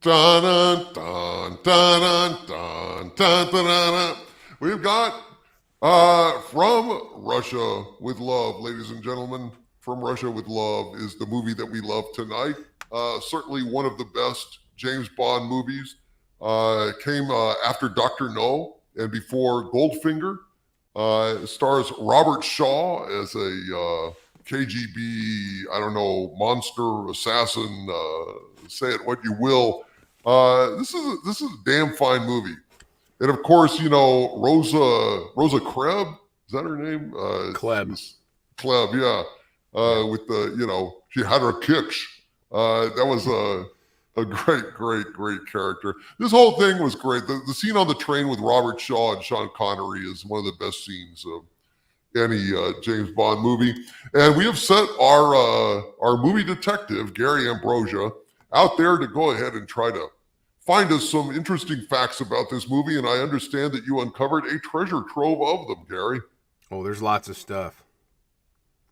Dun, dun, dun, dun, dun, dun, dun, dun. We've got From Russia with Love, ladies and gentlemen. From Russia with Love is the movie that we love tonight. Certainly one of the best James Bond movies. Came after Dr. No and before Goldfinger. It stars Robert Shaw as a KGB, I don't know, monster, assassin, say it what you will. This is a damn fine movie. And of course, Rosa Kreb, is that her name? Kleb, yeah. With the, she had her kicks. That was a great character. This whole thing was great. The scene on the train with Robert Shaw and Sean Connery is one of the best scenes of any James Bond movie. And we have set our movie detective, Gary Ambrosia, out there to go ahead and try to find us some interesting facts about this movie. And I understand that you uncovered a treasure trove of them, Gary. Oh, there's lots of stuff.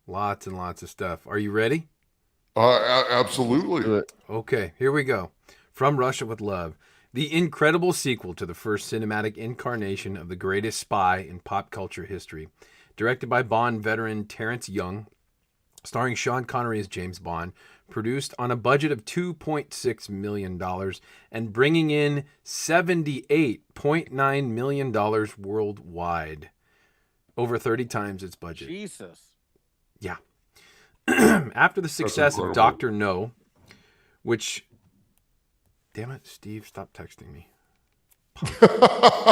Lots and lots of stuff. Are you ready? Absolutely. Okay, here we go. From Russia with Love, the incredible sequel to the first cinematic incarnation of the greatest spy in pop culture history. Directed by Bond veteran Terrence Young, starring Sean Connery as James Bond, produced on a budget of $2.6 million and bringing in $78.9 million worldwide. Over 30 times its budget. Jesus. Yeah. After the success of Dr. No, which... Damn it, Steve, stop texting me. Punk.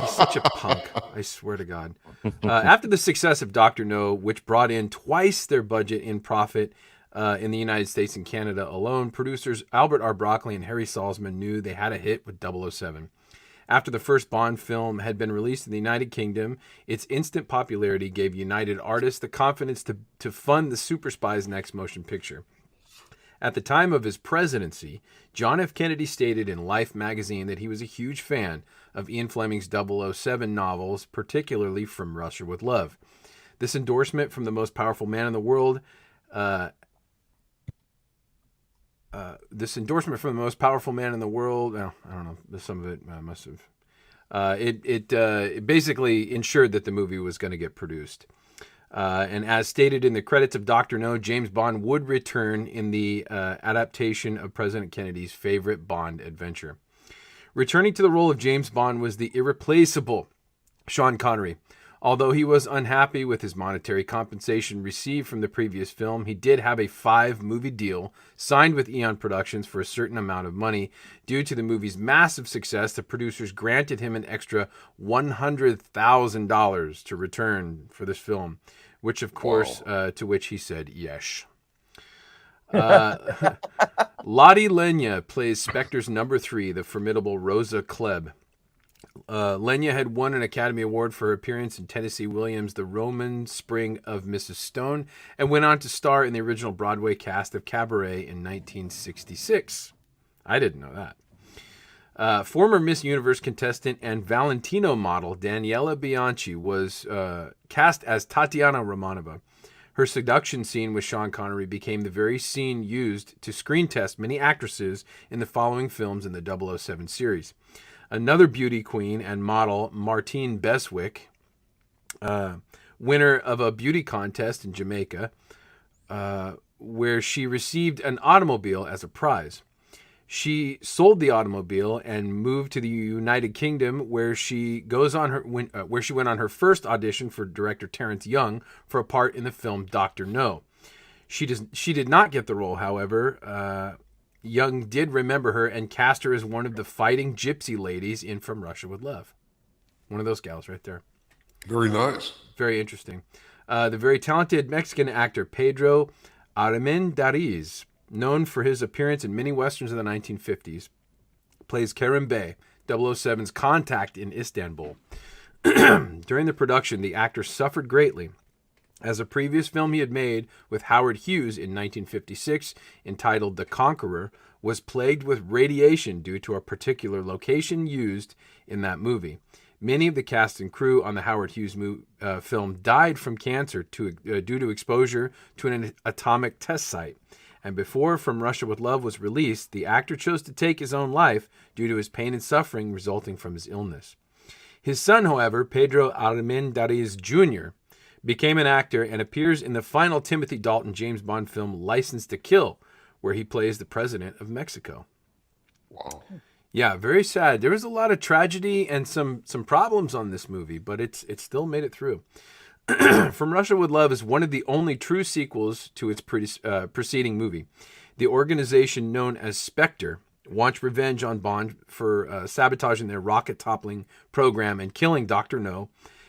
He's such a punk. I swear to God. After the success of Dr. No, which brought in twice their budget in profit in the United States and Canada alone, producers Albert R. Broccoli and Harry Salzman knew they had a hit with 007. After the first Bond film had been released in the United Kingdom, its instant popularity gave United Artists the confidence to fund the Super Spy's next motion picture. At the time of his presidency, John F. Kennedy stated in Life magazine that he was a huge fan of Ian Fleming's 007 novels, particularly From Russia with Love. This endorsement from the most powerful man in the world well, I don't know, some of it must have. It basically ensured that the movie was going to get produced. And as stated in the credits of Dr. No, James Bond would return in the adaptation of President Kennedy's favorite Bond adventure. Returning to the role of James Bond was the irreplaceable Sean Connery. Although he was unhappy with his monetary compensation received from the previous film, he did have a 5-movie deal signed with Eon Productions for a certain amount of money. Due to the movie's massive success, the producers granted him an extra $100,000 to return for this film, which, of course, to which he said yes. Lottie Lenya plays Spectre's number 3, the formidable Rosa Klebb. Lenya had won an Academy Award for her appearance in Tennessee Williams' The Roman Spring of Mrs. Stone and went on to star in the original Broadway cast of Cabaret in 1966. I didn't know that. Former Miss Universe contestant and Valentino model Daniela Bianchi was cast as Tatiana Romanova. Her seduction scene with Sean Connery became the very scene used to screen test many actresses in the following films in the 007 series. Another beauty queen and model, Martine Beswick, winner of a beauty contest in Jamaica, where she received an automobile as a prize. She sold the automobile and moved to the United Kingdom, where she went on her first audition for director Terrence Young for a part in the film Dr. No. She did not get the role, however. Young did remember her and cast her as one of the fighting gypsy ladies in From Russia with Love. One of those gals right there. Very nice. Very interesting. The very talented Mexican actor Pedro Armendariz, known for his appearance in many westerns of the 1950s, plays Kerim Bey, 007's contact in Istanbul. During the production, the actor suffered greatly, as a previous film he had made with Howard Hughes in 1956, entitled The Conqueror, was plagued with radiation due to a particular location used in that movie. Many of the cast and crew on the Howard Hughes film died from cancer due to exposure to an atomic test site. And before From Russia with Love was released, the actor chose to take his own life due to his pain and suffering resulting from his illness. His son, however, Pedro Armendariz Jr., became an actor and appears in the final Timothy Dalton James Bond film License to Kill, where he plays the president of Mexico. Wow. Yeah, very sad. There was a lot of tragedy and some problems on this movie, but it still made it through. From Russia with Love is one of the only true sequels to its preceding movie. The organization known as Spectre wants revenge on Bond for sabotaging their rocket-toppling program and killing Dr. No.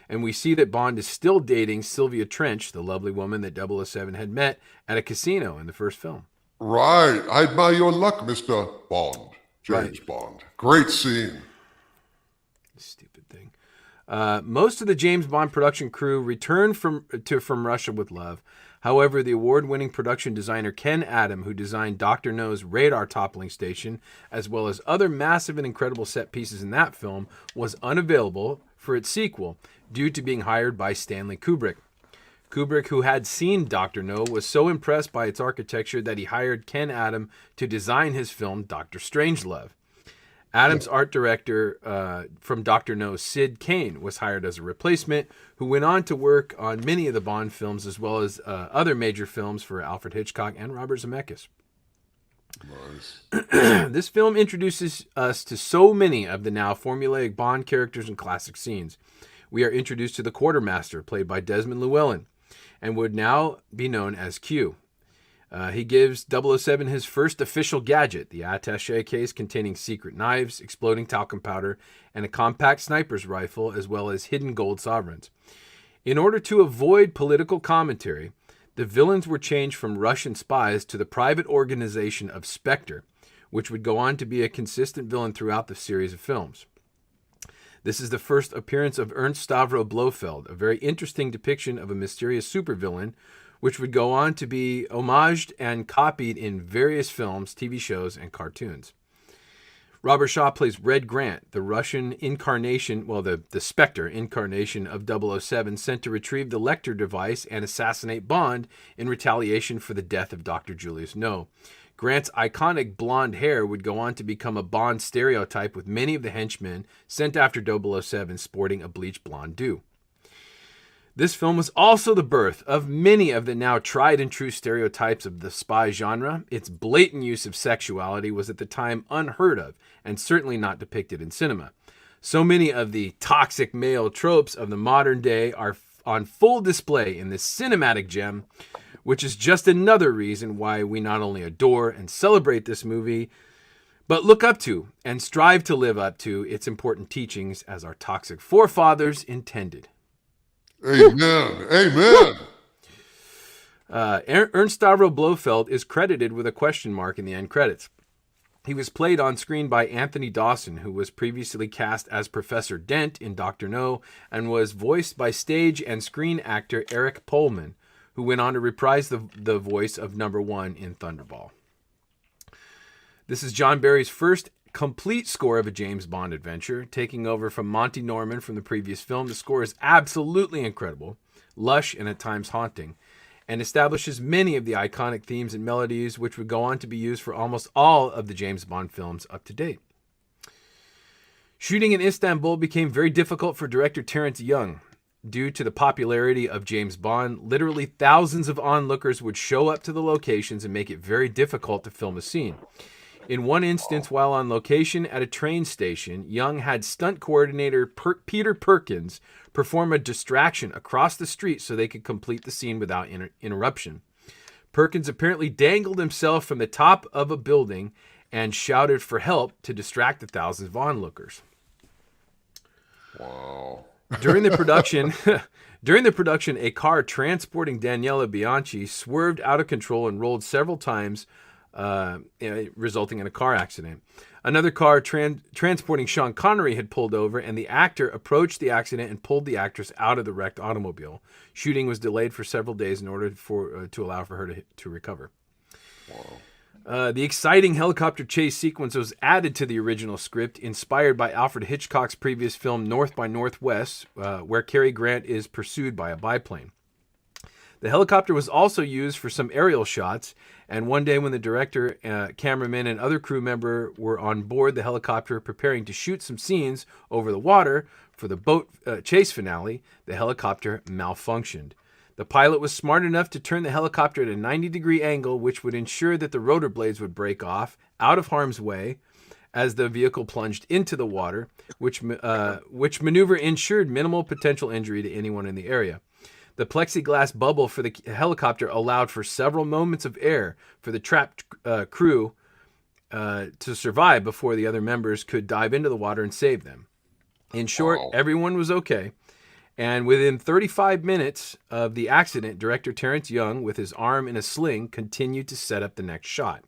And we see that Bond is still dating Sylvia Trench, the lovely woman that 007 had met at a casino in the first film. Right. I admire your luck, Mr. Bond. James Bond. Great scene. Stupid thing. Most of the James Bond production crew returned from Russia with Love. However, the award-winning production designer Ken Adam, who designed Dr. No's radar toppling station, as well as other massive and incredible set pieces in that film, was unavailable for its sequel due to being hired by Stanley Kubrick. Kubrick, who had seen Dr. No, was so impressed by its architecture that he hired Ken Adam to design his film Dr. Strangelove. Adams' art director from Dr. No, Sid Kane, was hired as a replacement, who went on to work on many of the Bond films as well as other major films for Alfred Hitchcock and Robert Zemeckis. Nice. This film introduces us to so many of the now formulaic Bond characters and classic scenes. We are introduced to the Quartermaster, played by Desmond Llewellyn, and would now be known as Q. He gives 007 his first official gadget, the attaché case containing secret knives, exploding talcum powder, and a compact sniper's rifle, as well as hidden gold sovereigns. In order to avoid political commentary, the villains were changed from Russian spies to the private organization of Spectre, which would go on to be a consistent villain throughout the series of films. This is the first appearance of Ernst Stavro Blofeld, a very interesting depiction of a mysterious supervillain, which would go on to be homaged and copied in various films, TV shows, and cartoons. Robert Shaw plays Red Grant, the Russian incarnation, the Spectre incarnation of 007, sent to retrieve the Lecter device and assassinate Bond in retaliation for the death of Dr. Julius No. Grant's iconic blonde hair would go on to become a Bond stereotype, with many of the henchmen sent after 007 sporting a bleached blonde do. This film was also the birth of many of the now tried and true stereotypes of the spy genre. Its blatant use of sexuality was at the time unheard of, and certainly not depicted in cinema. So many of the toxic male tropes of the modern day are on full display in this cinematic gem, which is just another reason why we not only adore and celebrate this movie, but look up to and strive to live up to its important teachings as our toxic forefathers intended. Amen. Amen. Ernst Stavro Blofeld is credited with a question mark in the end credits. He was played on screen by Anthony Dawson, who was previously cast as Professor Dent in Dr. No, and was voiced by stage and screen actor Eric Pullman, who went on to reprise the voice of Number One in Thunderball. This is John Barry's first complete score of a James Bond adventure, taking over from Monty Norman from the previous film. The score is absolutely incredible, lush, and at times haunting, and establishes many of the iconic themes and melodies which would go on to be used for almost all of the James Bond films up to date. Shooting in Istanbul became very difficult for director Terence Young. Due to the popularity of James Bond, literally thousands of onlookers would show up to the locations and make it very difficult to film a scene. In one instance, while on location at a train station, Young had stunt coordinator Peter Perkins perform a distraction across the street so they could complete the scene without interruption. Perkins apparently dangled himself from the top of a building and shouted for help to distract the thousands of onlookers. Wow. During the production, a car transporting Daniela Bianchi swerved out of control and rolled several times, resulting in a car accident. Another car transporting Sean Connery had pulled over, and the actor approached the accident and pulled the actress out of the wrecked automobile. Shooting was delayed for several days in order to allow for her to recover. Wow. The exciting helicopter chase sequence was added to the original script, inspired by Alfred Hitchcock's previous film North by Northwest, where Cary Grant is pursued by a biplane. The helicopter was also used for some aerial shots, and one day when the director, cameraman, and other crew member were on board the helicopter preparing to shoot some scenes over the water for the boat chase finale, the helicopter malfunctioned. The pilot was smart enough to turn the helicopter at a 90-degree angle, which would ensure that the rotor blades would break off out of harm's way as the vehicle plunged into the water, which maneuver ensured minimal potential injury to anyone in the area. The plexiglass bubble for the helicopter allowed for several moments of air for the trapped crew to survive before the other members could dive into the water and save them. In short, everyone was okay. And within 35 minutes of the accident, director Terence Young, with his arm in a sling, continued to set up the next shot.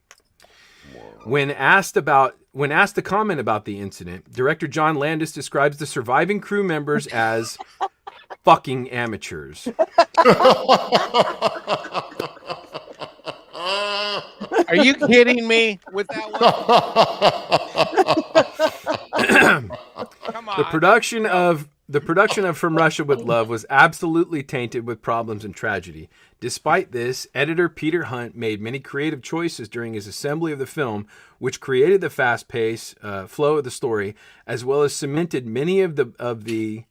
When asked to comment about the incident, director John Landis describes the surviving crew members as fucking amateurs. Are you kidding me with that one? Come on. The production of The production of From Russia with Love was absolutely tainted with problems and tragedy. Despite this, editor Peter Hunt made many creative choices during his assembly of the film, which created the fast pace, flow of the story, as well as cemented many of the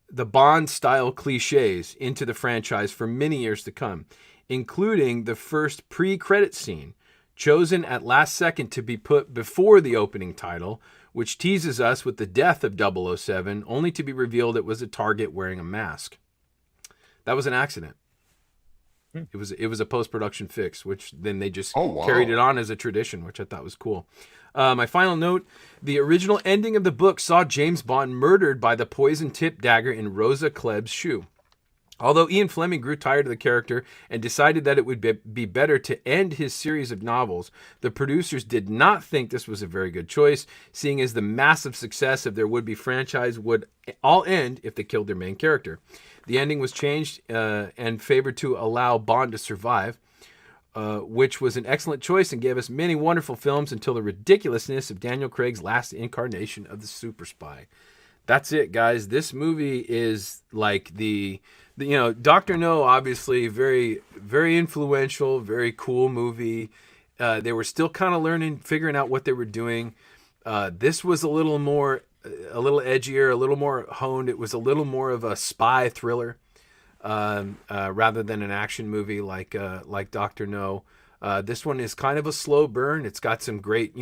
Bond-style cliches into the franchise for many years to come, including the first pre-credit scene, chosen at last second to be put before the opening title, which teases us with the death of 007, only to be revealed it was a target wearing a mask. That was an accident. It was a post-production fix, which then they just carried it on as a tradition, which I thought was cool. My final note, the original ending of the book saw James Bond murdered by the poison-tipped dagger in Rosa Kleb's shoe. Although Ian Fleming grew tired of the character and decided that it would be better to end his series of novels, the producers did not think this was a very good choice, seeing as the massive success of their would-be franchise would all end if they killed their main character. The ending was changed and favored to allow Bond to survive, which was an excellent choice and gave us many wonderful films until the ridiculousness of Daniel Craig's last incarnation of the super spy. That's it, guys. This movie is like Dr. No, obviously very, very influential, very cool movie. They were still kind of figuring out what they were doing. This was a little edgier, a little more honed. It was a little more of a spy thriller rather than an action movie like Dr. No. This one is kind of a slow burn. It's got some great,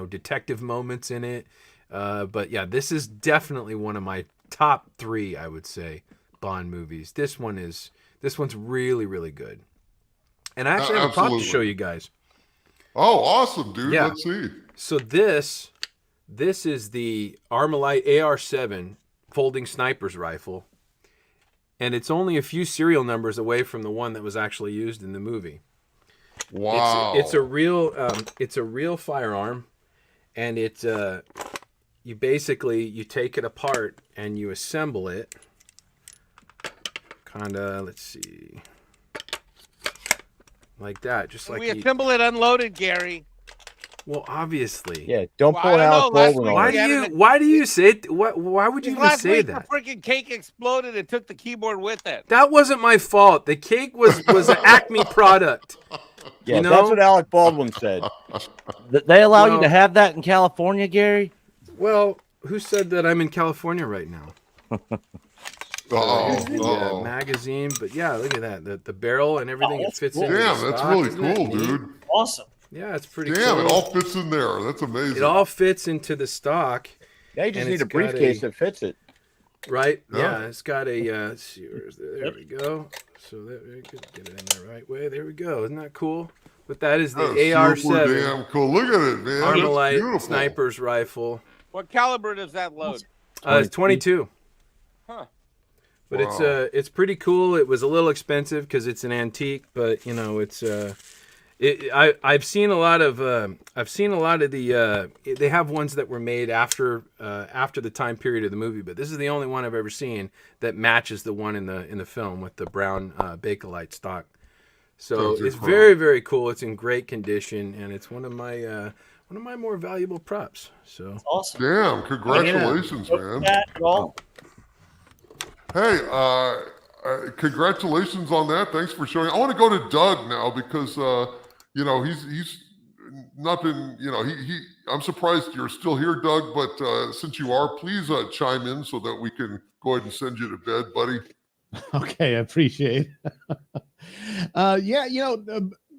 detective moments in it. But yeah, this is definitely one of my top 3, I would say, Bond movies. This one's really, really good. And I actually have a prop to show you guys. Oh, awesome, dude. Yeah. Let's see. So this is the Armalite AR-7 folding sniper's rifle. And it's only a few serial numbers away from the one that was actually used in the movie. Wow. It's a real firearm, and you take it apart and you assemble it. Let's see. Like that, just like we assemble it unloaded, Gary. Well, obviously. Yeah, don't pull it out. Why do you say it? Why would you even say that? The freaking cake exploded and took the keyboard with it. That wasn't my fault. The cake was an Acme product. Yeah, you know? That's what Alec Baldwin said. They allow you to have that in California, Gary? Well, who said that I'm in California right now? Magazine, but yeah, look at that. The barrel and everything it fits in. Damn, that's really cool, dude. Awesome. Yeah, it's pretty cool. Damn, it all fits in there. That's amazing. It all fits into the stock. Yeah, you just need a briefcase that fits it. Right? Yeah, it's got a there we go. So that we could get it in the right way. There we go. Isn't that cool? But that is the AR-7. Super damn cool. Look at it, man. Armalite sniper's rifle. What caliber does that load? It's 22. Huh. But it's pretty cool. It was a little expensive because it's an antique, but it's I've seen a lot of the they have ones that were made after the time period of the movie, but this is the only one I've ever seen that matches the one in the film with the brown Bakelite stock. So it's very, very cool. It's in great condition, and it's one of my more valuable props. So that's awesome. Damn, congratulations, man. Hey, congratulations on that. Thanks for showing. I want to go to Doug now because he's not been, I'm surprised you're still here, Doug, but since you are, please chime in so that we can go ahead and send you to bed, buddy. Okay, I appreciate it.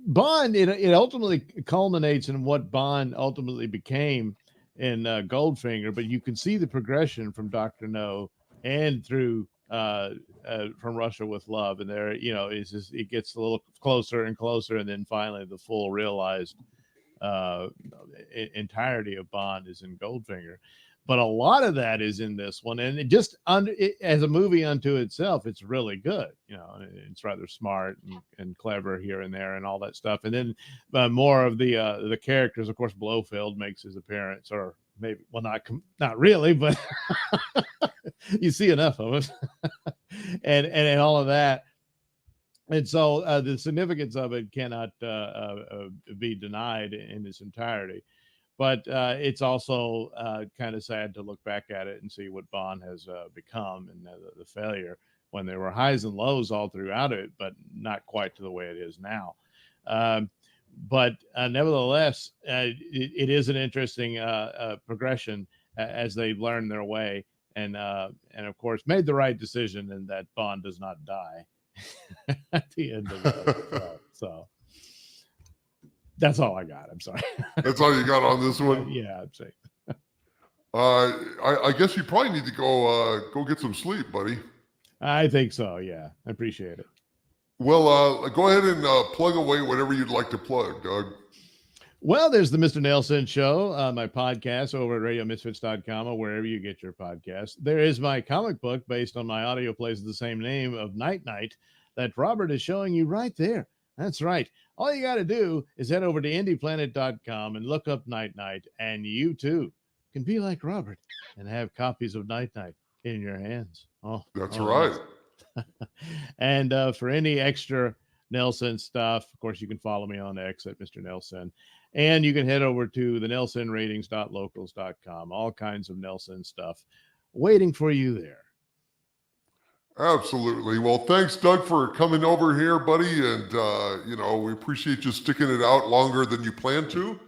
Bond, it ultimately culminates in what Bond ultimately became in Goldfinger, but you can see the progression from Dr. No and through From Russia with Love, and there, it's just, it gets a little closer and closer, and then finally the full realized entirety of Bond is in Goldfinger. But a lot of that is in this one, and it just as a movie unto itself, it's really good. It's rather smart and clever here and there, and all that stuff. And then more of the characters, of course, Blofeld makes his appearance, or maybe, well, not really, but you see enough of it, and all of that. And so the significance of it cannot be denied in its entirety. But it's also kind of sad to look back at it and see what Bond has become and the failure when there were highs and lows all throughout it, but not quite to the way it is now. But nevertheless, it is an interesting progression as they learn their way, and of course made the right decision in that Bond does not die at the end of it. So that's all I got. I'm sorry. That's all you got on this one? Yeah, I'm saying. I guess you probably need to go get some sleep, buddy. I think so. Yeah, I appreciate it. Well, go ahead and plug away whatever you'd like to plug, Doug. Well, there's the Mr. Nelson Show, my podcast over at radiomisfits.com or wherever you get your podcasts. There is my comic book based on my audio plays of the same name of Night Night that Robert is showing you right there. That's right. All you got to do is head over to indieplanet.com and look up Night Night, and you too can be like Robert and have copies of Night Night in your hands. Oh, that's right. And for any extra Nelson stuff, of course, you can follow me on X at Mr. Nelson. And you can head over to the nelsonratings.locals.com. All kinds of Nelson stuff waiting for you there. Absolutely. Well, thanks, Doug, for coming over here, buddy. And, we appreciate you sticking it out longer than you planned to.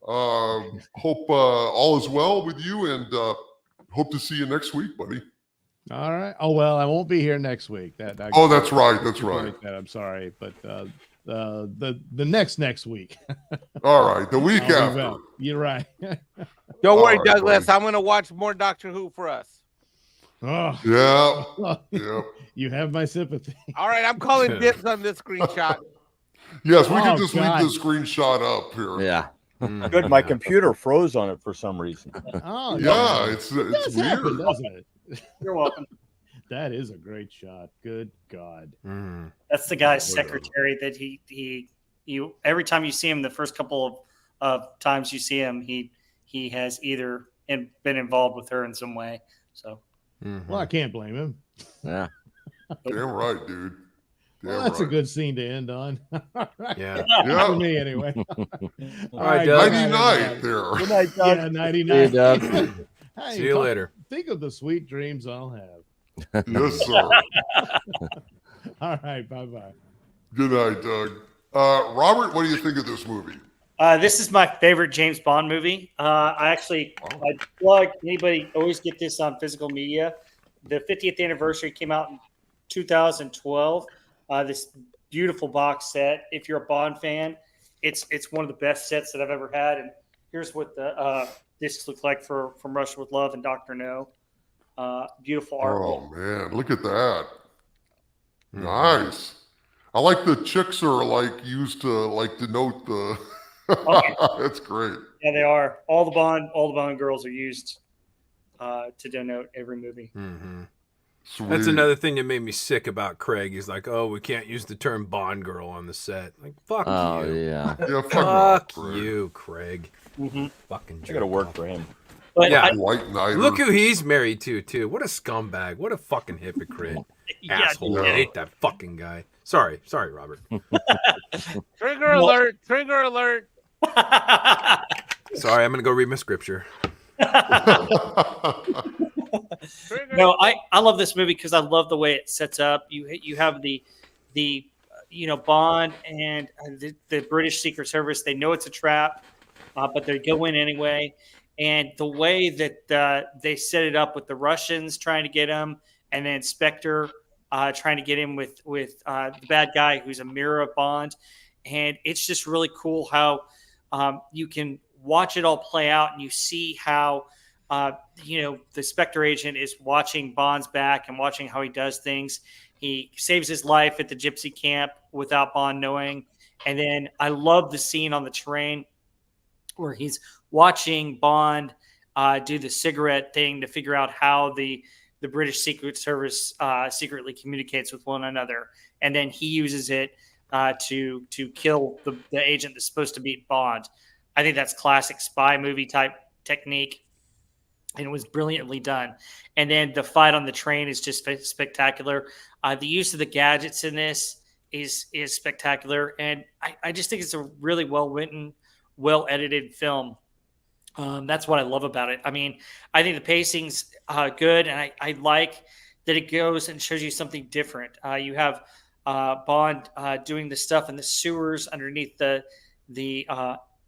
Hope all is well with you, and hope to see you next week, buddy. All right. Oh, well, I won't be here next week. That's right. That's right. I'm sorry, but the next week. All right, the week after. You're right. Don't worry, Douglas. Buddy. I'm going to watch more Doctor Who for us. Oh, yeah. You have my sympathy. All right, I'm calling dibs on this screenshot. Yes, we can just leave the screenshot up here. Yeah. Good. My computer froze on it for some reason. Oh, yeah, it's weird, happen, doesn't it? You're welcome. That is a great shot. Good God. That's the guy's secretary that you every time you see him, the first couple of times you see him, he has either been involved with her in some way. So, well, I can't blame him. Yeah. Damn right, dude. Well, that's a good scene to end on. Yeah. For me, anyway. All right, night there. Good night, Doug. Yeah, nighty-night. See you, Doug. Hey, see you later. Think of the sweet dreams I'll have. Yes, sir. All right, bye-bye. Good night, Doug. Robert, what do you think of this movie? This is my favorite James Bond movie. I plug anybody, always get this on physical media. The 50th anniversary came out in 2012. This beautiful box set. If you're a Bond fan, it's one of the best sets that I've ever had. And here's what the discs look like from Russia with Love and Dr. No. Beautiful art. Oh man, look at that. Nice. I like the chicks are used to denote the That's great. Yeah, they are. All the Bond girls are used to denote every movie. Sweet. That's another thing that made me sick about Craig. He's like, oh, we can't use the term Bond girl on the set. Like, fuck you. Oh, yeah. Yeah, fuck you, Craig. Fucking I gotta work for him. But yeah. White Knight. Look who he's married to, too. What a scumbag. What a fucking hypocrite. Asshole. I hate that fucking guy. Sorry, Robert. Trigger alert. Trigger alert. Sorry, I'm going to go read my scripture. No, I love this movie because I love the way it sets up. You have the Bond and the British Secret Service. They know it's a trap, but they go in anyway. And the way that they set it up with the Russians trying to get him, and then Spectre trying to get him with the bad guy who's a mirror of Bond, and it's just really cool how you can watch it all play out, and you see how the Spectre agent is watching Bond's back and watching how he does things. He saves his life at the gypsy camp without Bond knowing. And then I love the scene on the train where he's watching Bond do the cigarette thing to figure out how the British Secret Service secretly communicates with one another. And then he uses it to kill the agent that's supposed to beat Bond. I think that's classic spy movie type technique. And it was brilliantly done. And then the fight on the train is just spectacular. The use of the gadgets in this is spectacular. And I just think it's a really well-written, well-edited film. That's what I love about it. I mean, I think the pacing's good, and I like that it goes and shows you something different. You have Bond doing the stuff in the sewers underneath the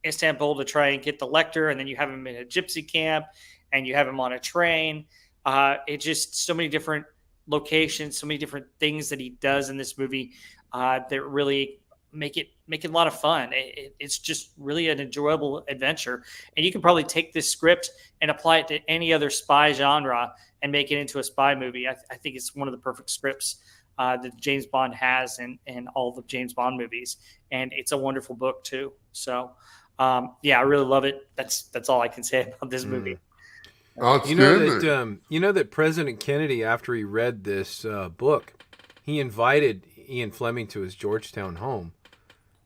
Istanbul to try and get the Lecter, and then you have him in a gypsy camp, and you have him on a train. It just so many different locations, so many different things that he does in this movie that really make it a lot of fun. It's just really an enjoyable adventure, and you can probably take this script and apply it to any other spy genre and make it into a spy movie. I think it's one of the perfect scripts that James Bond has in all the James Bond movies, and it's a wonderful book too. So yeah, I really love it. That's all I can say about this movie. Outstanding. You know that President Kennedy, after he read this book, he invited Ian Fleming to his Georgetown home,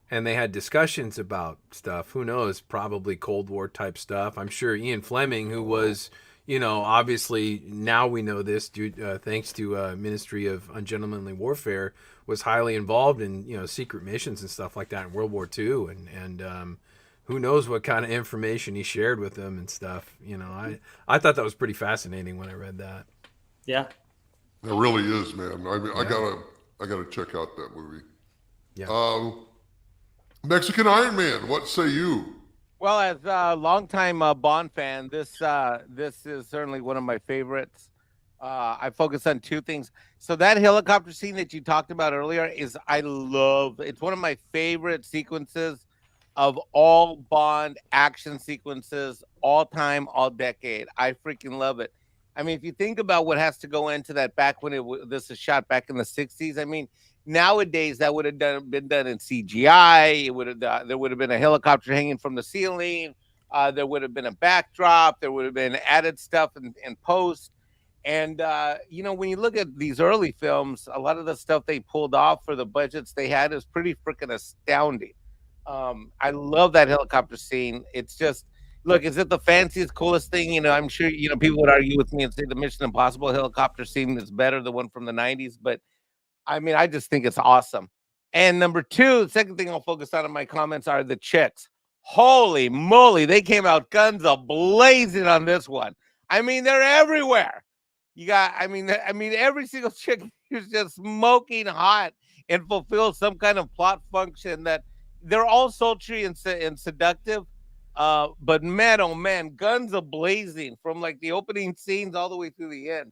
and they had discussions about stuff. Who knows? Probably Cold War type stuff. I'm sure Ian Fleming, who was, obviously now we know this thanks to Ministry of Ungentlemanly Warfare, was highly involved in secret missions and stuff like that in World War II, and who knows what kind of information he shared with them and stuff. I thought that was pretty fascinating when I read that. Yeah, it really is, man. I mean, yeah. I gotta check out that movie. Yeah. Mexican Iron Man, what say you? Well, as a longtime Bond fan, this is certainly one of my favorites. I focus on two things. So that helicopter scene that you talked about earlier it's one of my favorite sequences of all Bond action sequences, all time, all decade. I freaking love it. I mean, if you think about what has to go into that back when this is shot back in the 60s, I mean, nowadays that would have been done in CGI. There would have been a helicopter hanging from the ceiling. There would have been a backdrop. There would have been added stuff in post. And when you look at these early films, a lot of the stuff they pulled off for the budgets they had is pretty freaking astounding. I love that helicopter scene. It's just, look, is it the fanciest, coolest thing? I'm sure, people would argue with me and say the Mission Impossible helicopter scene is better than the one from the 90s. But I mean, I just think it's awesome. And number two, the second thing I'll focus on in my comments are the chicks. Holy moly, they came out guns a-blazing on this one. I mean, they're everywhere. You got, I mean, every single chick is just smoking hot and fulfills some kind of plot function that they're all sultry and seductive. But man, oh man, guns a-blazing from like the opening scenes all the way through the end.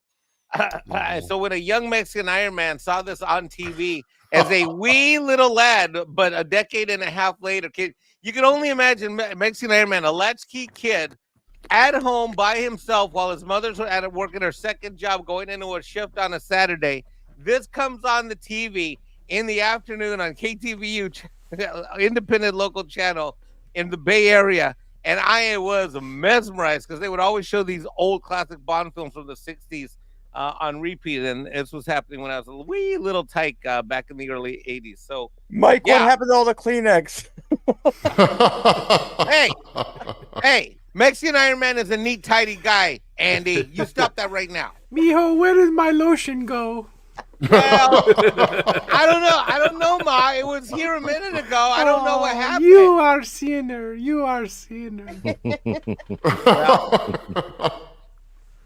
So when a young Mexican Iron Man saw this on TV as a wee little lad, but a decade and a half later, you can only imagine Mexican Iron Man, a latchkey kid at home by himself while his mother's at work in her second job, going into a shift on a Saturday. This comes on the TV in the afternoon on KTVU, independent local channel in the Bay Area. And I was mesmerized because they would always show these old classic Bond films from the 60s on repeat. And this was happening when I was a wee little tyke back in the early 80s. So, Mike, what happened to all the Kleenex? Hey, Mexican Iron Man is a neat, tidy guy, Andy. You stop that right now. Mijo, where did my lotion go? Well, I don't know, Ma. It was here a minute ago. I don't know what happened. You are sinner.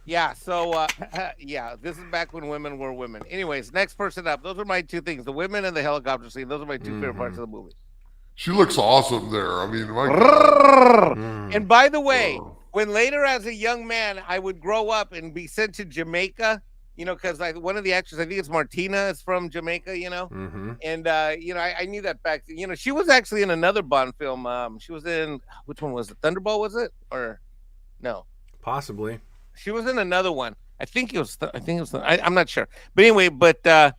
Yeah, so, this is back when women were women. Anyways, next person up. Those are my two things, the women and the helicopter scene. Those are my two favorite parts of the movie. She looks awesome there. I mean, and by the way, when later as a young man, I would grow up and be sent to Jamaica, because one of the actors, I think it's Martina, is from Jamaica, and, I knew that back then. She was actually in another Bond film. She was in, which one was it? Thunderball, was it? Or no? Possibly. She was in another one. I think it was, I'm not sure. But anyway, I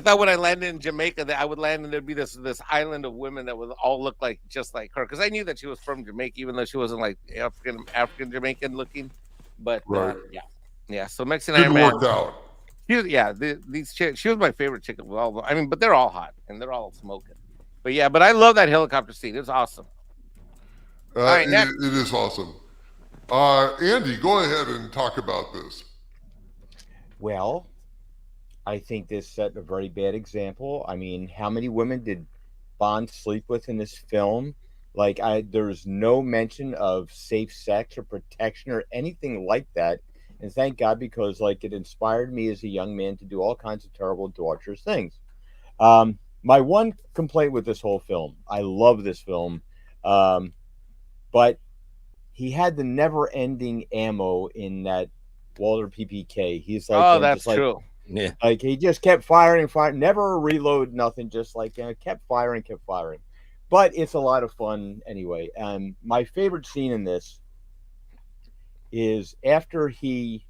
thought when I landed in Jamaica that I would land and there'd be this island of women that would all look just like her. Because I knew that she was from Jamaica, even though she wasn't like African Jamaican looking. But right. Yeah. So Mexican Iron Man worked out. These chicks. She was my favorite chick of all. I mean, but they're all hot and they're all smoking. But I love that helicopter scene. It's awesome. All right, it is awesome. Andy, go ahead and talk about this. Well, I think this set a very bad example. I mean, how many women did Bond sleep with in this film? Like there's no mention of safe sex or protection or anything like that. And thank God, because like it inspired me as a young man to do all kinds of terrible, torturous things. My one complaint with this whole film, I love this film, but he had the never-ending ammo in that Walter PPK. He's like, Oh, that's just true. Yeah. like he just kept firing, never reload, nothing, just like kept firing. But it's a lot of fun anyway. And my favorite scene in this is after he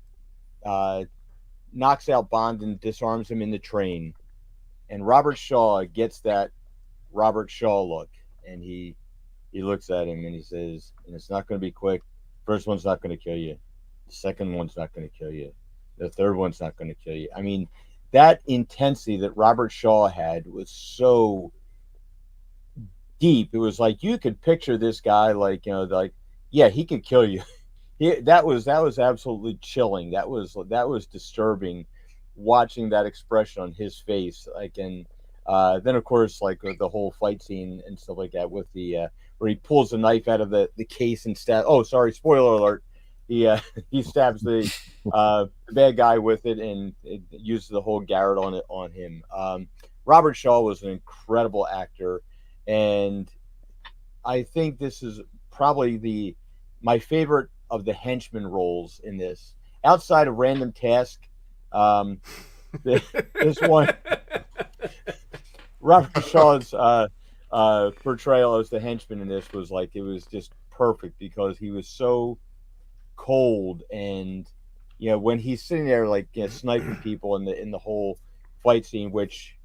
knocks out Bond and disarms him in the train, and Robert Shaw gets that Robert Shaw look, and he looks at him and he says, and it's not going to be quick. First one's not going to kill you. The second one's not going to kill you. The third one's not going to kill you. I mean, that intensity that Robert Shaw had was so deep. It was like you could picture this guy like, like, yeah, he could kill you. That was absolutely chilling. That was disturbing, watching that expression on his face. Like, and then of course, like the whole fight scene and stuff like that with the where he pulls the knife out of the case and stab. Oh, sorry, spoiler alert. He stabs the bad guy with it, and it uses the whole Garrett on him. Robert Shaw was an incredible actor, and I think this is probably my favorite of the henchman roles in this, outside of Random Task. This one, Robert Shaw's portrayal as the henchman in this was like, it was just perfect because he was so cold, and when he's sitting there like sniping people in the whole fight scene, which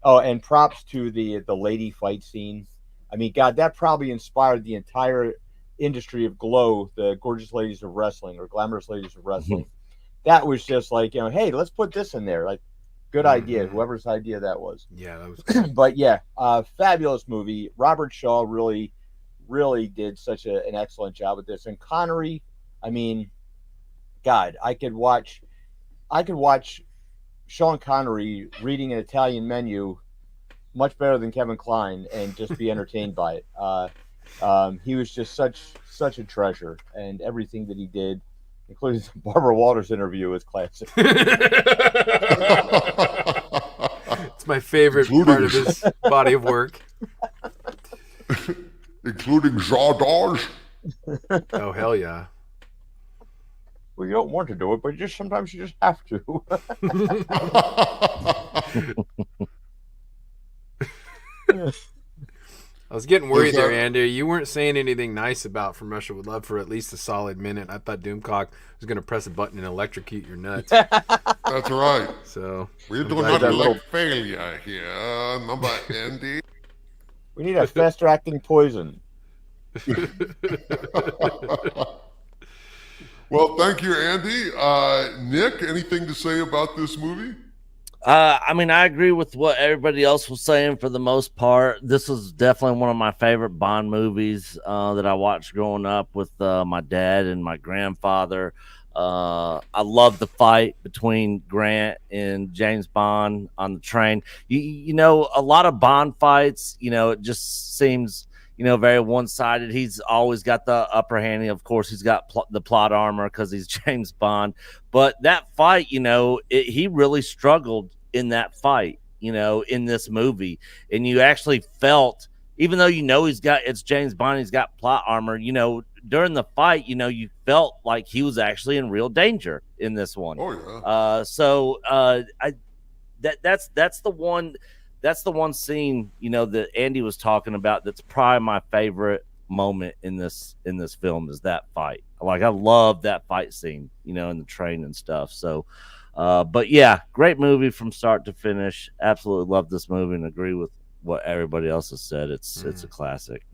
and props to the lady fight scene. I mean, God, that probably inspired the entire industry of GLOW, the Gorgeous Ladies of Wrestling, or Glamorous Ladies of Wrestling. That was just like, hey, let's put this in there. Like, good idea, whoever's idea that was. Yeah, that was cool. But yeah, fabulous movie. Robert Shaw really, really did such an excellent job with this. And Connery, I mean, God, I could watch Sean Connery reading an Italian menu much better than Kevin Kline and just be entertained by it. He was just such a treasure, and everything that he did, including the Barbara Walters interview, is classic. It's my favorite part of his body of work. Including Jardage. Oh, hell yeah. Well, you don't want to do it, but sometimes you just have to. I was getting worried there, Andy. You weren't saying anything nice about From Russia with Love for at least a solid minute. I thought Doomcock was going to press a button and electrocute your nuts. That's right. So we do not like failure here. Remember, Andy? We need a faster acting poison. Well, thank you, Andy. Nick, anything to say about this movie? I mean, I agree with what everybody else was saying for the most part. This was definitely one of my favorite Bond movies that I watched growing up with my dad and my grandfather. I love the fight between Grant and James Bond on the train. You know, a lot of Bond fights, it just seems, very one-sided. He's always got the upper hand. Of course, he's got the plot armor because he's James Bond. But that fight, he really struggled in that fight, in this movie. And you actually felt, even though it's James Bond, he's got plot armor, during the fight, you felt like he was actually in real danger in this one. Oh yeah. That's the one. That's the one scene, that Andy was talking about. That's probably my favorite moment in this film is that fight. Like, I love that fight scene, in the train and stuff. So, but yeah, great movie from start to finish. Absolutely love this movie and agree with what everybody else has said. It's a classic.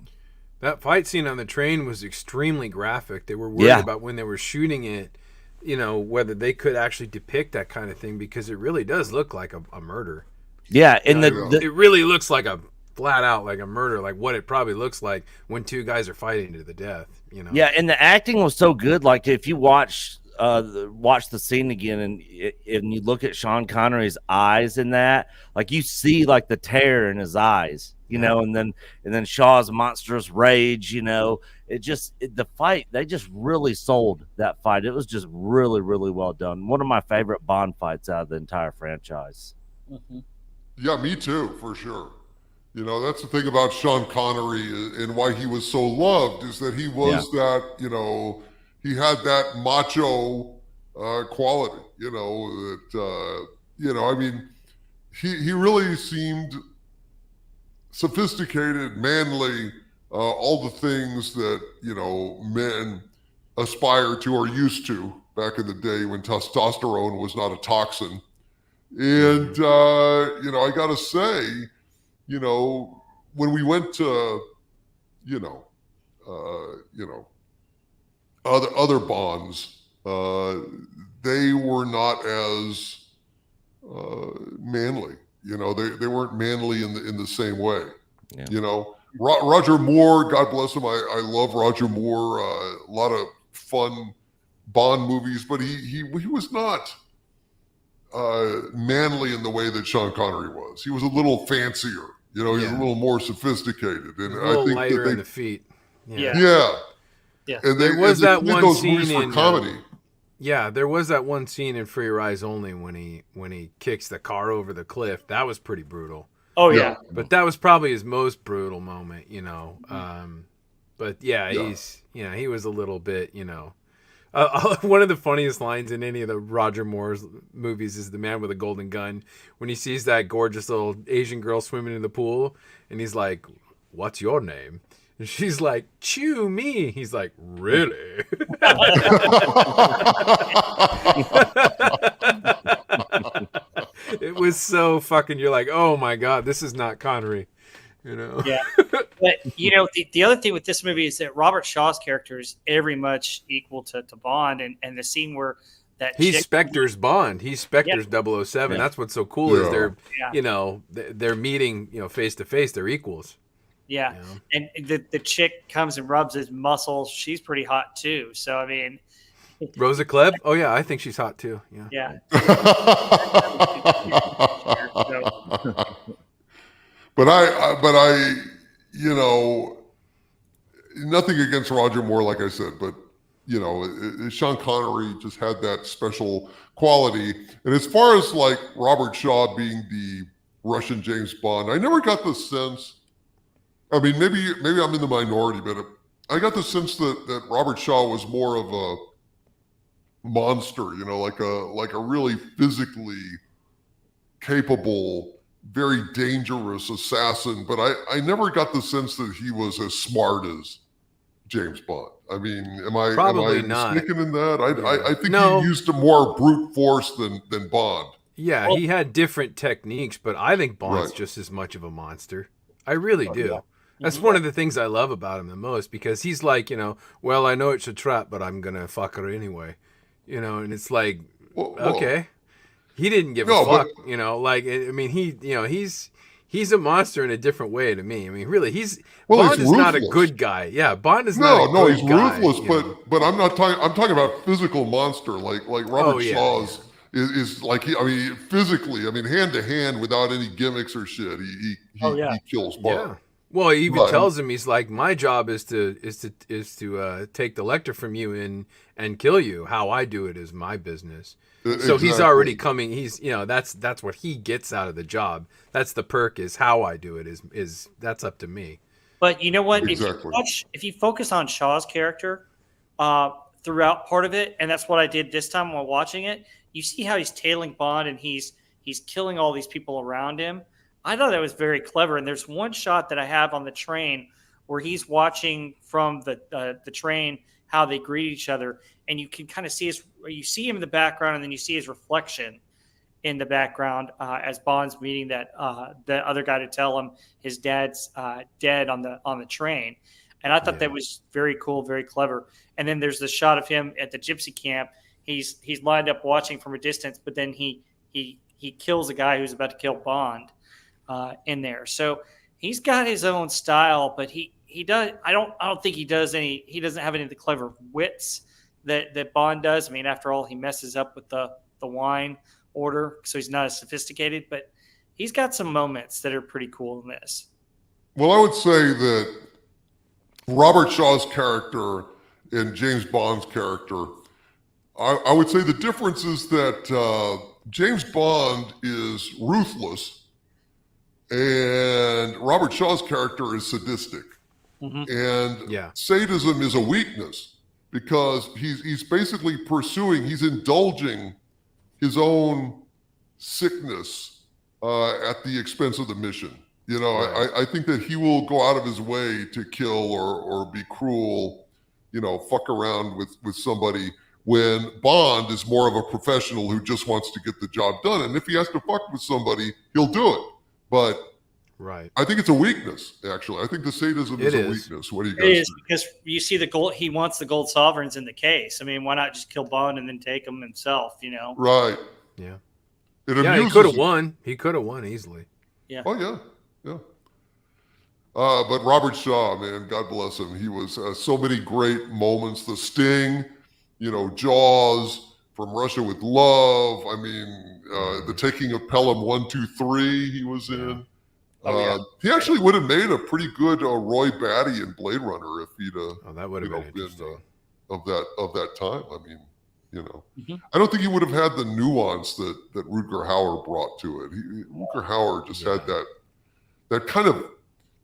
That fight scene on the train was extremely graphic. They were worried about when they were shooting it, whether they could actually depict that kind of thing, because it really does look like a murder. Yeah, and it really looks like a flat out like a murder, like what it probably looks like when two guys are fighting to the death. Yeah, and the acting was so good. Like, if you watch the scene again and you look at Sean Connery's eyes in that, like, you see like the terror in his eyes, you know, and then Shaw's monstrous rage, you know, the fight, they just really sold that fight. It was just really, really well done. One of my favorite Bond fights out of the entire franchise. Mm-hmm. Yeah, me too, for sure. You know, that's the thing about Sean Connery and why he was so loved is that he was that, you know, he had that macho quality, you know, that, you know, I mean, he really seemed sophisticated, manly, all the things that, you know, men aspire to or used to back in the day when testosterone was not a toxin. And, you know, I got to say, you know, when we went to, you know, other bonds, they were not as manly. You know, they weren't manly in the same way. Yeah. You know, Roger Moore, God bless him. I love Roger Moore. A lot of fun Bond movies, but he was not manly in the way that Sean Connery was. He was a little fancier. You know, he's a little more sophisticated, and a little I think lighter that in the feet. Yeah. And there was that one those scene movies for in comedy. Yeah, there was that one scene in For Your Eyes Only when he kicks the car over the cliff. That was pretty brutal. Oh yeah. But that was probably his most brutal moment, you know. But he's, you know, he was a little bit, you know. One of the funniest lines in any of the Roger Moore's movies is the man with a golden gun when he sees that gorgeous little Asian girl swimming in the pool, and he's like, "What's your name?" And she's like, "Chew me." He's like, "Really?" It was so fucking. You're like, "Oh my god, this is not Connery." You know. Yeah. But you know, the other thing with this movie is that Robert Shaw's character is very much equal to Bond, and the scene where he's Spectre's Bond. He's Spectre's 007. That's what's so cool is they're you know, they're meeting, you know, face to face. They're equals. Yeah. You know? And the chick comes and rubs his muscles. She's pretty hot too. So I mean, Rosa Klebb? Oh yeah, I think she's hot too. Yeah. But I, you know, nothing against Roger Moore, like I said, but you know, Sean Connery just had that special quality. And as far as like Robert Shaw being the Russian James Bond, I never got the sense. I mean, maybe I'm in the minority, but I got the sense that Robert Shaw was more of a monster, you know, like a really physically capable, very dangerous assassin. But I never got the sense that he was as smart as James Bond. I mean, am I mistaken in that? I think he used a more brute force than Bond. Yeah, he had different techniques, but I think Bond's just as much of a monster. I really do. Yeah. That's one of the things I love about him the most, because he's like, you know, well, I know it's a trap, but I'm gonna fuck her anyway, you know, and it's like, okay, he didn't give a fuck, you know, like, I mean, he's a monster in a different way to me. I mean, really, Bond is not a good guy. Yeah, Bond is not a good guy. He's ruthless, but I'm not talking. I'm talking about physical monster, like Robert Shaw's is like physically. I mean, hand to hand, without any gimmicks or shit. He kills Bond. Yeah. Well, he even tells him, he's like, my job is to take the Lecter from you and kill you. How I do it is my business. Exactly. So he's already coming. He's, you know, that's what he gets out of the job. That's the perk, is how I do it is that's up to me. But you know what? Exactly. If you focus on Shaw's character throughout part of it, and that's what I did this time while watching it, you see how he's tailing Bond and he's killing all these people around him. I thought that was very clever. And there's one shot that I have on the train where he's watching from the train how they greet each other, and you can kind of see you see him in the background, and then you see his reflection in the background as Bond's meeting that the other guy to tell him his dad's dead on the train. And I thought that was very cool, very clever. And then there's the shot of him at the gypsy camp. He's lined up watching from a distance, but then he kills a guy who's about to kill Bond in there. So he's got his own style, but he does. I don't think he doesn't have any of the clever wits that Bond does. I mean, after all, he messes up with the wine order, so he's not as sophisticated, but he's got some moments that are pretty cool in this. Well, I would say that Robert Shaw's character and James Bond's character, I would say the difference is that James Bond is ruthless and Robert Shaw's character is sadistic. And sadism is a weakness because he's basically he's indulging his own sickness at the expense of the mission. You know, I think that he will go out of his way to kill or be cruel, you know, fuck around with somebody, when Bond is more of a professional who just wants to get the job done. And if he has to fuck with somebody, he'll do it. But I think it's a weakness, actually. I think the sadism is a weakness. What do you guys think? It is, because you see the gold. He wants the gold sovereigns in the case. I mean, why not just kill Bond and then take them himself, you know? Right. Yeah. He could have won. He could have won easily. Yeah. Oh, yeah. Yeah. But Robert Shaw, man, God bless him. He was so many great moments. The Sting, you know, Jaws, From Russia with Love. I mean, The Taking of Pelham 1, 2, 3 he was in. He actually would have made a pretty good Roy Batty in Blade Runner if he'd that would have been of that time. I mean, you know, I don't think he would have had the nuance that Rutger Hauer brought to it. Rutger Hauer just had that kind of,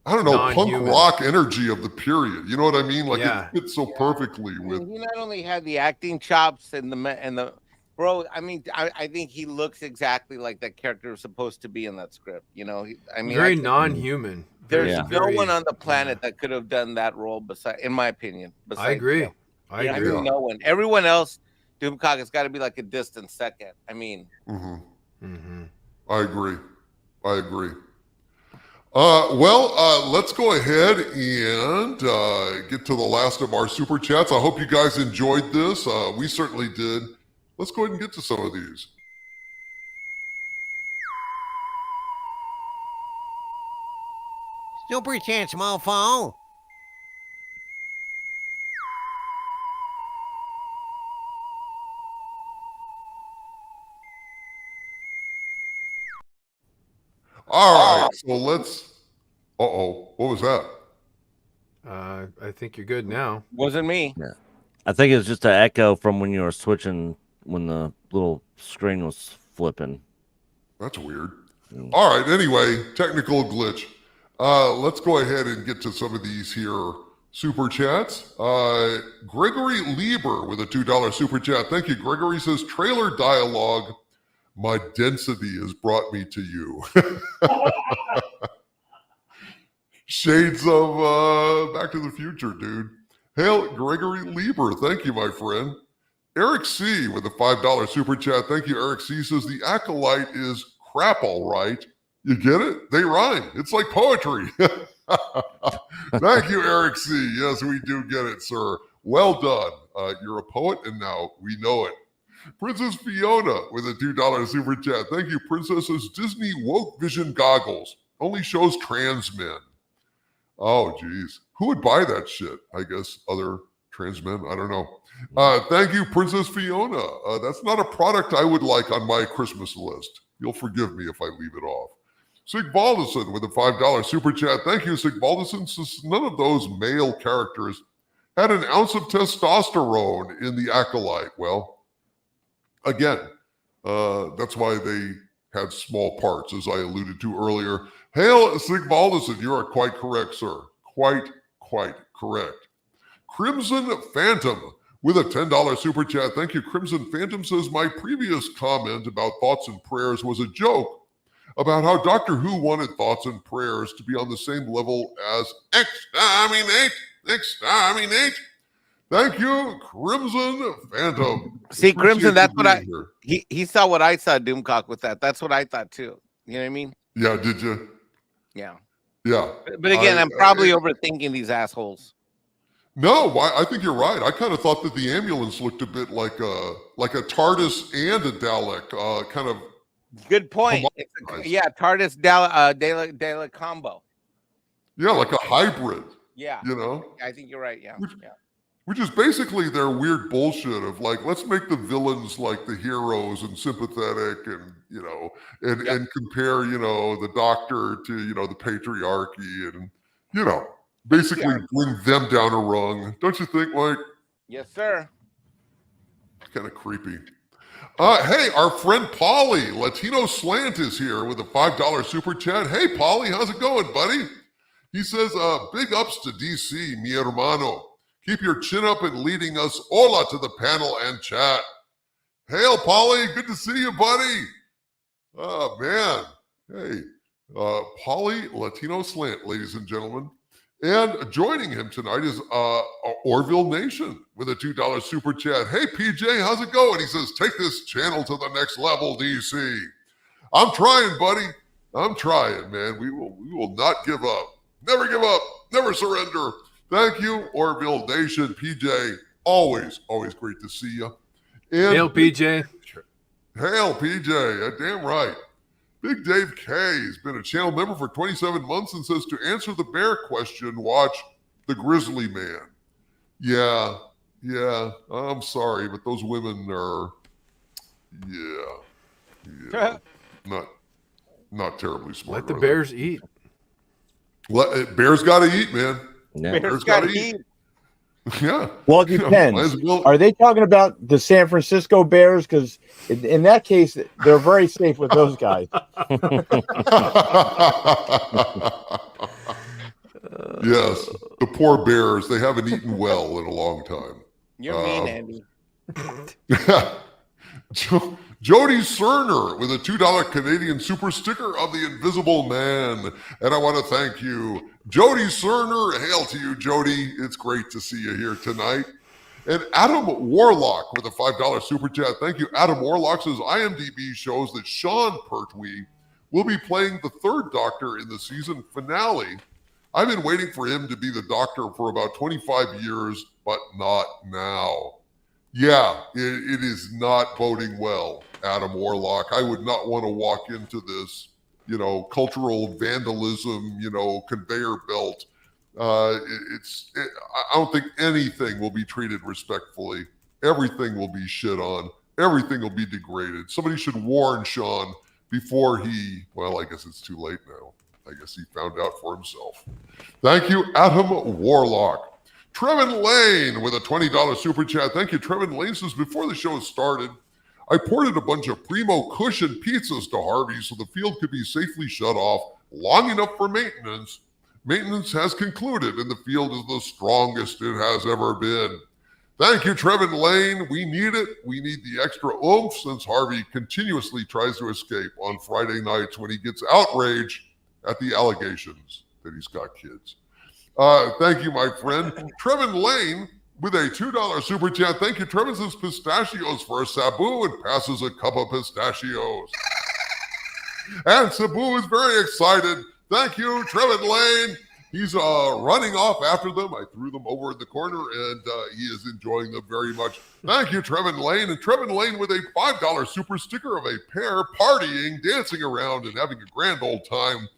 I don't know, punk rock energy of the period. You know what I mean? Like it fits so perfectly with. He not only had the acting chops and the bro. I mean, I think he looks exactly like that character was supposed to be in that script. You know, very non-human. There's no one on the planet that could have done that role, in my opinion. I agree. I agree. No one. Everyone else, Doomcock has got to be like a distant second. I mean, I agree. Let's go ahead and get to the last of our super chats. I hope you guys enjoyed this. We certainly did. Let's go ahead and get to some of these. Super chance, mofo. All right, so let's. What was that? I think you're good now. Wasn't me. Yeah. I think it was just an echo from when you were switching when the little screen was flipping. That's weird. All right, anyway, technical glitch. Let's go ahead and get to some of these here super chats. Gregory Lieber with a $2 super chat. Thank you, Gregory. Says, trailer dialogue, my density has brought me to you. Shades of Back to the Future, dude. Hail, Gregory Lieber. Thank you, my friend. Eric C. with a $5 super chat. Thank you, Eric C. Says, the Acolyte is crap, all right. You get it? They rhyme. It's like poetry. Thank you, Eric C. Yes, we do get it, sir. Well done. You're a poet, and now we know it. Princess Fiona with a $2 super chat. Thank you, Princess. Says, Disney woke vision goggles only shows trans men. Oh, geez. Who would buy that shit? I guess other trans men. I don't know. Thank you, Princess Fiona. That's not a product I would like on my Christmas list. You'll forgive me if I leave it off. Sig Balderson with a $5 super chat. Thank you, Sig Balderson. Since none of those male characters had an ounce of testosterone in the Acolyte. Well, again, that's why they had small parts, as I alluded to earlier. Hail, Sig Balderson. You are quite correct, sir. Quite correct. Crimson Phantom with a $10 super chat. Thank you, Crimson Phantom. Says, my previous comment about thoughts and prayers was a joke about how Doctor Who wanted thoughts and prayers to be on the same level as exterminate. Thank you, Crimson Phantom. See, Crimson, that's what he saw what I saw, Doomcock, with that. That's what I thought too. You know what I mean? Yeah, did you? Yeah. Yeah. But again, I'm probably overthinking these assholes. No, I think you're right. I kind of thought that the ambulance looked a bit like a TARDIS and a Dalek, kind of. Good point. TARDIS Dalek combo. Yeah, like a hybrid. Yeah. You know? I think you're right. Yeah. Which is basically their weird bullshit of like, let's make the villains like the heroes and sympathetic and, you know, and compare, you know, the Doctor to, you know, the patriarchy. And basically bring them down a rung. Don't you think, Mike? Yes, sir. Kind of creepy. Hey, our friend Polly, Latino Slant, is here with a $5 super chat. Hey, Polly, how's it going, buddy? He says, big ups to DC, mi hermano. Keep your chin up and leading us hola to the panel and chat. Hail, Polly. Good to see you, buddy. Oh, man. Hey, Polly, Latino Slant, ladies and gentlemen. And joining him tonight is Orville Nation with a $2 super chat. Hey, PJ, how's it going? He says, take this channel to the next level, DC. I'm trying, buddy. I'm trying, man. We will not give up. Never give up. Never surrender. Thank you, Orville Nation. PJ, always great to see you. And Hail, PJ. Hail, PJ. Damn right. Big Dave K has been a channel member for 27 months and says, to answer the bear question, watch The Grizzly Man. Yeah, I'm sorry, but those women are, not terribly smart. Let the bears eat. Bears got to eat, man. Yeah. Bears got to eat. Yeah. Well, it depends. Are they talking about the San Francisco Bears? Because in that case, they're very safe with those guys. Yes, the poor Bears. They haven't eaten well in a long time. You're mean, Andy. Jody Cerner with a $2 Canadian super sticker of the Invisible Man. And I want to thank you, Jody Cerner. Hail to you, Jody. It's great to see you here tonight. And Adam Warlock with a $5 super chat. Thank you, Adam Warlock says IMDb shows that Sean Pertwee will be playing the third Doctor in the season finale. I've been waiting for him to be the Doctor for about 25 years, but not now. Yeah, it is not boding well, Adam Warlock. I would not want to walk into this, cultural vandalism, conveyor belt. I don't think anything will be treated respectfully. Everything will be shit on. Everything will be degraded. Somebody should warn Sean before I guess it's too late now. I guess he found out for himself. Thank you, Adam Warlock. Trevin Lane with a $20 super chat. Thank you, Trevin Lane says, before the show started, I ported a bunch of Primo Cushion pizzas to Harvey so the field could be safely shut off long enough for maintenance. Maintenance has concluded and the field is the strongest it has ever been. Thank you, Trevin Lane. We need it. We need the extra oomph since Harvey continuously tries to escape on Friday nights when he gets outraged at the allegations that he's got kids. Thank you, my friend. Trevin Lane with a $2 super chat. Thank you. Trevin says pistachios for Sabu and passes a cup of pistachios. And Sabu is very excited. Thank you, Trevin Lane. He's running off after them. I threw them over in the corner, and he is enjoying them very much. Thank you, Trevin Lane. And Trevin Lane with a $5 super sticker of a pair partying, dancing around, and having a grand old time.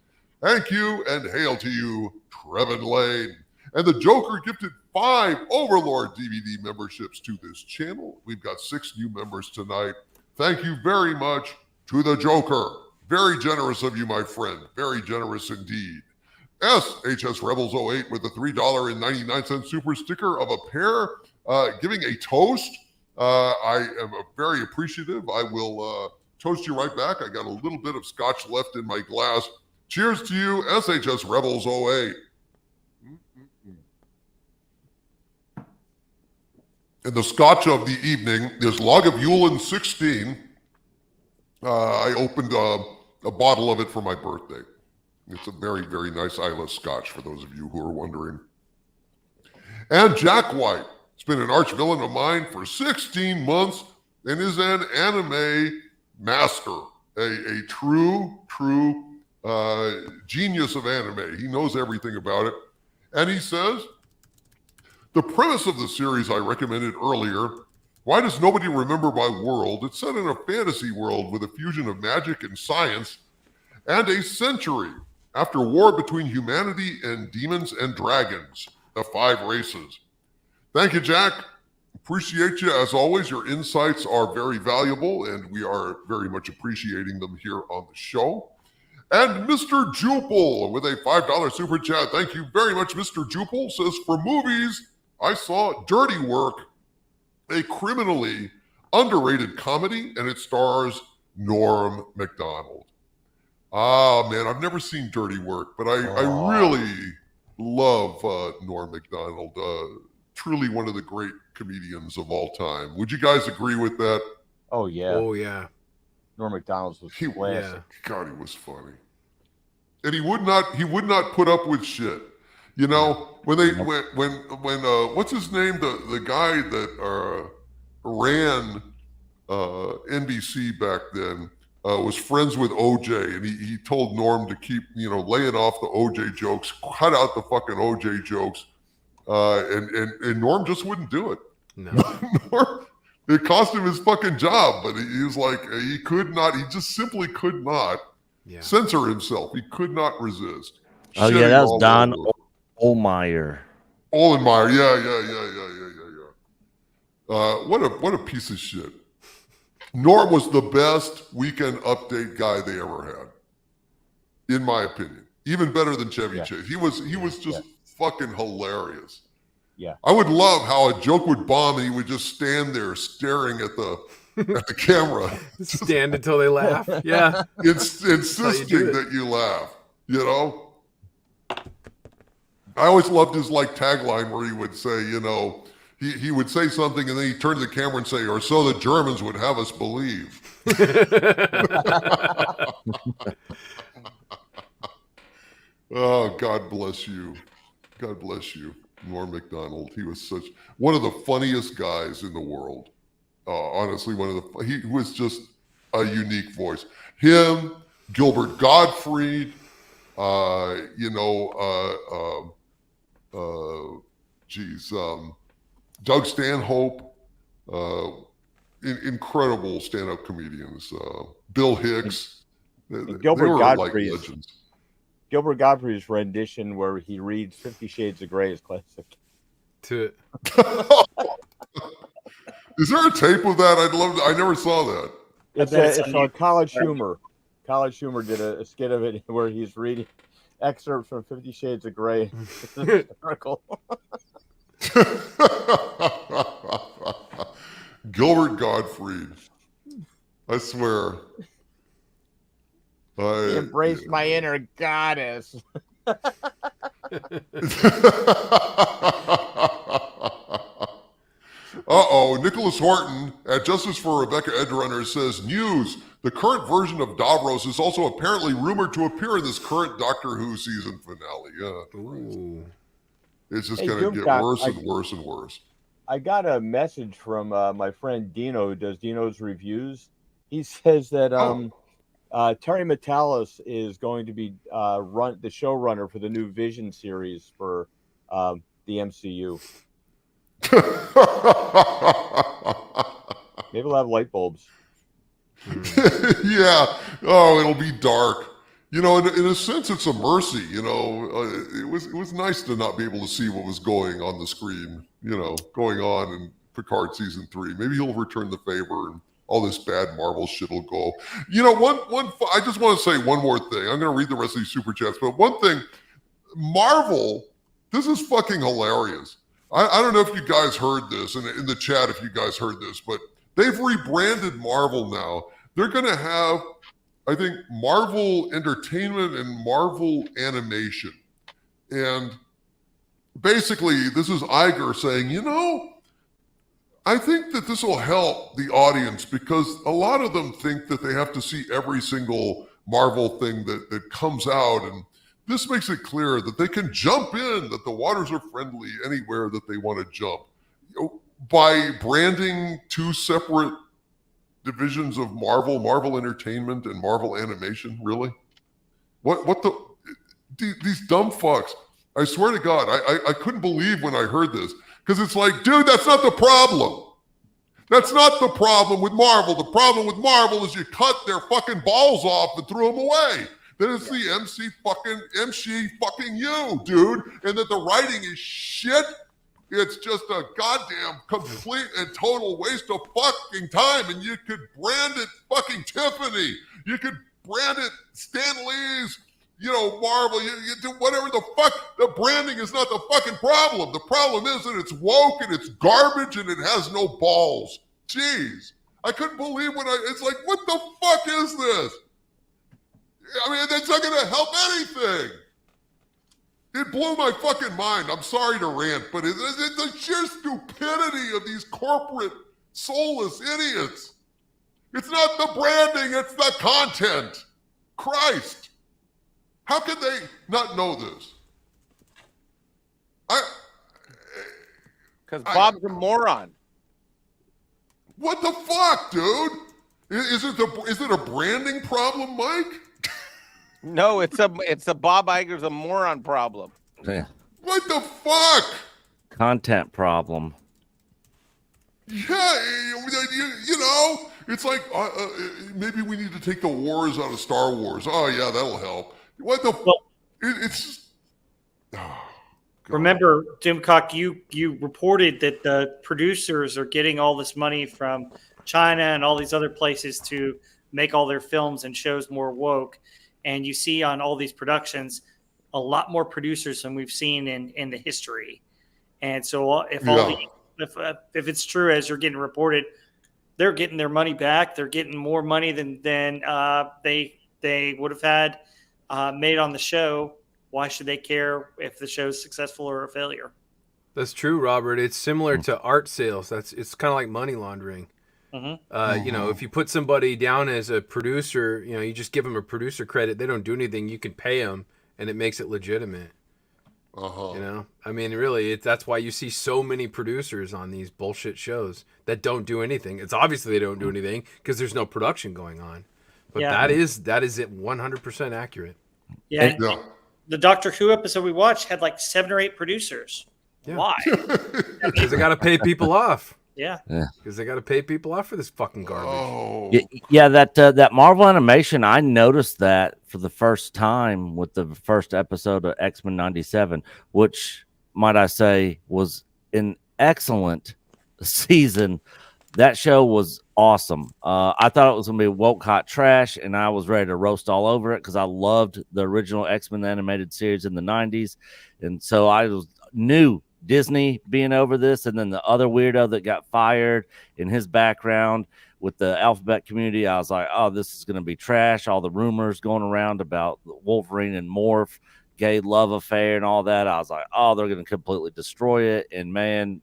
Thank you, and hail to you, Trevin Lane. And the Joker gifted 5 Overlord DVD memberships to this channel. We've got 6 new members tonight. Thank you very much to the Joker. Very generous of you, my friend. Very generous indeed. SHS Rebels 08 with a $3.99 super sticker of a pair giving a toast. I am very appreciative. I will toast you right back. I got a little bit of scotch left in my glass. Cheers to you, SHS Rebels 08. And the scotch of the evening is Lagavulin 16. I opened a bottle of it for my birthday. It's a very, very nice Isla scotch for those of you who are wondering. And Jack White has been an arch villain of mine for 16 months and is an anime master, a true genius of anime. He knows everything about it. And he says, the premise of the series I recommended earlier, Why Does Nobody Remember My World? It's set in a fantasy world with a fusion of magic and science, and a century after war between humanity and demons and dragons, the 5 races. Thank you, Jack. Appreciate you as always. Your insights are very valuable, and we are very much appreciating them here on the show. And Mr. Jupel with a $5 super chat. Thank you very much, Mr. Jupel. Says, for movies, I saw Dirty Work, a criminally underrated comedy, and it stars Norm Macdonald. Ah, man, I've never seen Dirty Work, but I really love Norm Macdonald. Truly one of the great comedians of all time. Would you guys agree with that? Oh, yeah. Oh, yeah. Norm Macdonald was classic. Yeah. God, he was funny. And he would not put up with shit. You know, when what's his name? The guy that ran NBC back then was friends with OJ, and he told Norm to keep, laying off the OJ jokes, cut out the fucking OJ jokes, and Norm just wouldn't do it. No. Norm, it cost him his fucking job, but he was like, he just simply could not censor himself. He could not resist. Oh, yeah, that was Don Ohlmeyer. Ohlmeyer, yeah. What a piece of shit. Norm was the best Weekend Update guy they ever had, in my opinion. Even better than Chevy Chase. He was just fucking hilarious. Yeah. I would love how a joke would bomb and he would just stand there staring at the camera. Stand until they laugh. Yeah. Insisting that you laugh, I always loved his tagline where he would say, he would say something and then he'd turn to the camera and say, or so the Germans would have us believe. Oh, God bless you. God bless you, Norm Macdonald. He was one of the funniest guys in the world. Honestly, he was just a unique voice. Him, Gilbert Gottfried, Doug Stanhope, incredible stand-up comedians. Bill Hicks. Gilbert Gottfried's rendition where he reads 50 Shades of Grey is classic. Is there a tape of that? I never saw that. It's on College Humor. College Humor did a skit of it where he's reading excerpts from 50 Shades of Grey. It's hysterical. Gilbert Gottfried. I swear. He embraced my inner goddess. Nicholas Horton at Justice for Rebecca Edrunner says, news, the current version of Davros is also apparently rumored to appear in this current Doctor Who season finale. Yeah. It's just going to get worse and worse and worse. I got a message from my friend Dino, who does Dino's reviews. He says that Terry Matalas is going to be the showrunner for the new Vision series for the MCU. Maybe we'll have light bulbs. Yeah. Oh, it'll be dark. In a sense, it's a mercy. It was nice to not be able to see what was going on the screen. Going on in Picard season 3. Maybe he'll return the favor and all this bad Marvel shit will go. I just want to say one more thing. I'm going to read the rest of these super chats, but one thing, Marvel, this is fucking hilarious. I don't know if you guys heard this, and in the chat if you guys heard this, but they've rebranded Marvel now. They're going to have, I think, Marvel Entertainment and Marvel Animation. And basically, this is Iger saying, I think that this will help the audience because a lot of them think that they have to see every single Marvel thing that comes out. And this makes it clear that they can jump in, that the waters are friendly anywhere that they want to jump. By branding two separate divisions of Marvel Entertainment and Marvel Animation, really? These dumb fucks. I swear to God, I couldn't believe when I heard this. Because it's like, dude, that's not the problem. That's not the problem with Marvel. The problem with Marvel is you cut their fucking balls off and threw them away. Then it's the MC fucking you, dude. And that the writing is shit. It's just a goddamn complete and total waste of fucking time. And you could brand it fucking Tiffany. You could brand it Stan Lee's, Marvel. You do whatever the fuck. The branding is not the fucking problem. The problem is that it's woke and it's garbage and it has no balls. Jeez. I couldn't believe it's like, what the fuck is this? I mean, that's not going to help anything. It blew my fucking mind. I'm sorry to rant, but it's the sheer stupidity of these corporate soulless idiots. It's not the branding, it's the content. Christ. How could they not know this? Because Bob's a moron. What the fuck, dude? Is it a branding problem, Mike? No, it's a Bob Iger's a moron problem. Yeah. What the fuck? Content problem. Yeah, it's like maybe we need to take the wars out of Star Wars. Oh yeah, that'll help. What the? It's. Oh, remember, Doomcock, you reported that the producers are getting all this money from China and all these other places to make all their films and shows more woke. And you see on all these productions a lot more producers than we've seen in the history. And so if it's true as you're getting reported, they're getting their money back. They're getting more money than they would have had made on the show. Why should they care if the show's successful or a failure? That's true, Robert. It's similar to art sales. It's kind of like money laundering. If you put somebody down as a producer, you just give them a producer credit. They don't do anything. You can pay them, and it makes it legitimate. I mean, really, that's why you see so many producers on these bullshit shows that don't do anything. It's obviously they don't do anything because there's no production going on. But that is it 100% accurate. Yeah. The Doctor Who episode we watched had like 7 or 8 producers. Yeah. Why? Because they got to pay people off. Yeah. Because they got to pay people off for this fucking garbage. Oh. Yeah, that Marvel animation, I noticed that for the first time with the first episode of X-Men 97, which, might I say, was an excellent season. That show was awesome. I thought it was going to be woke hot trash, and I was ready to roast all over it because I loved the original X-Men animated series in the 90s. And so I knew Disney being over this, and then the other weirdo that got fired in his background with the alphabet community, I was like, oh, this is going to be trash. All the rumors going around about Wolverine and Morph, gay love affair and all that. I was like, oh, they're going to completely destroy it. And man,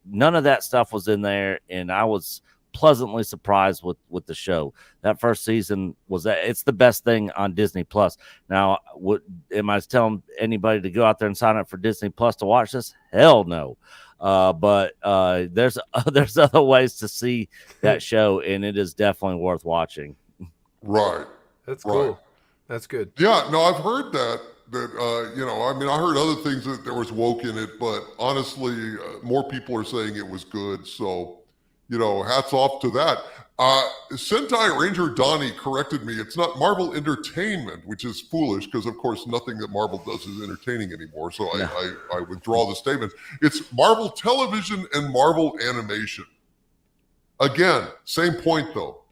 none of that stuff was in there, and I was pleasantly surprised with the show. That first season it's the best thing on Disney Plus. Now, am I telling anybody to go out there and sign up for Disney Plus to watch this? Hell no. But there's other ways to see that show, and it is definitely worth watching. Right. That's cool. That's good. Yeah, no, I've heard that I heard other things that there was woke in it, but honestly, more people are saying it was good. So, hats off to that. Sentai Ranger Donnie corrected me. It's not Marvel Entertainment, which is foolish because, of course, nothing that Marvel does is entertaining anymore. So I withdraw the statement. It's Marvel Television and Marvel Animation. Again, same point though.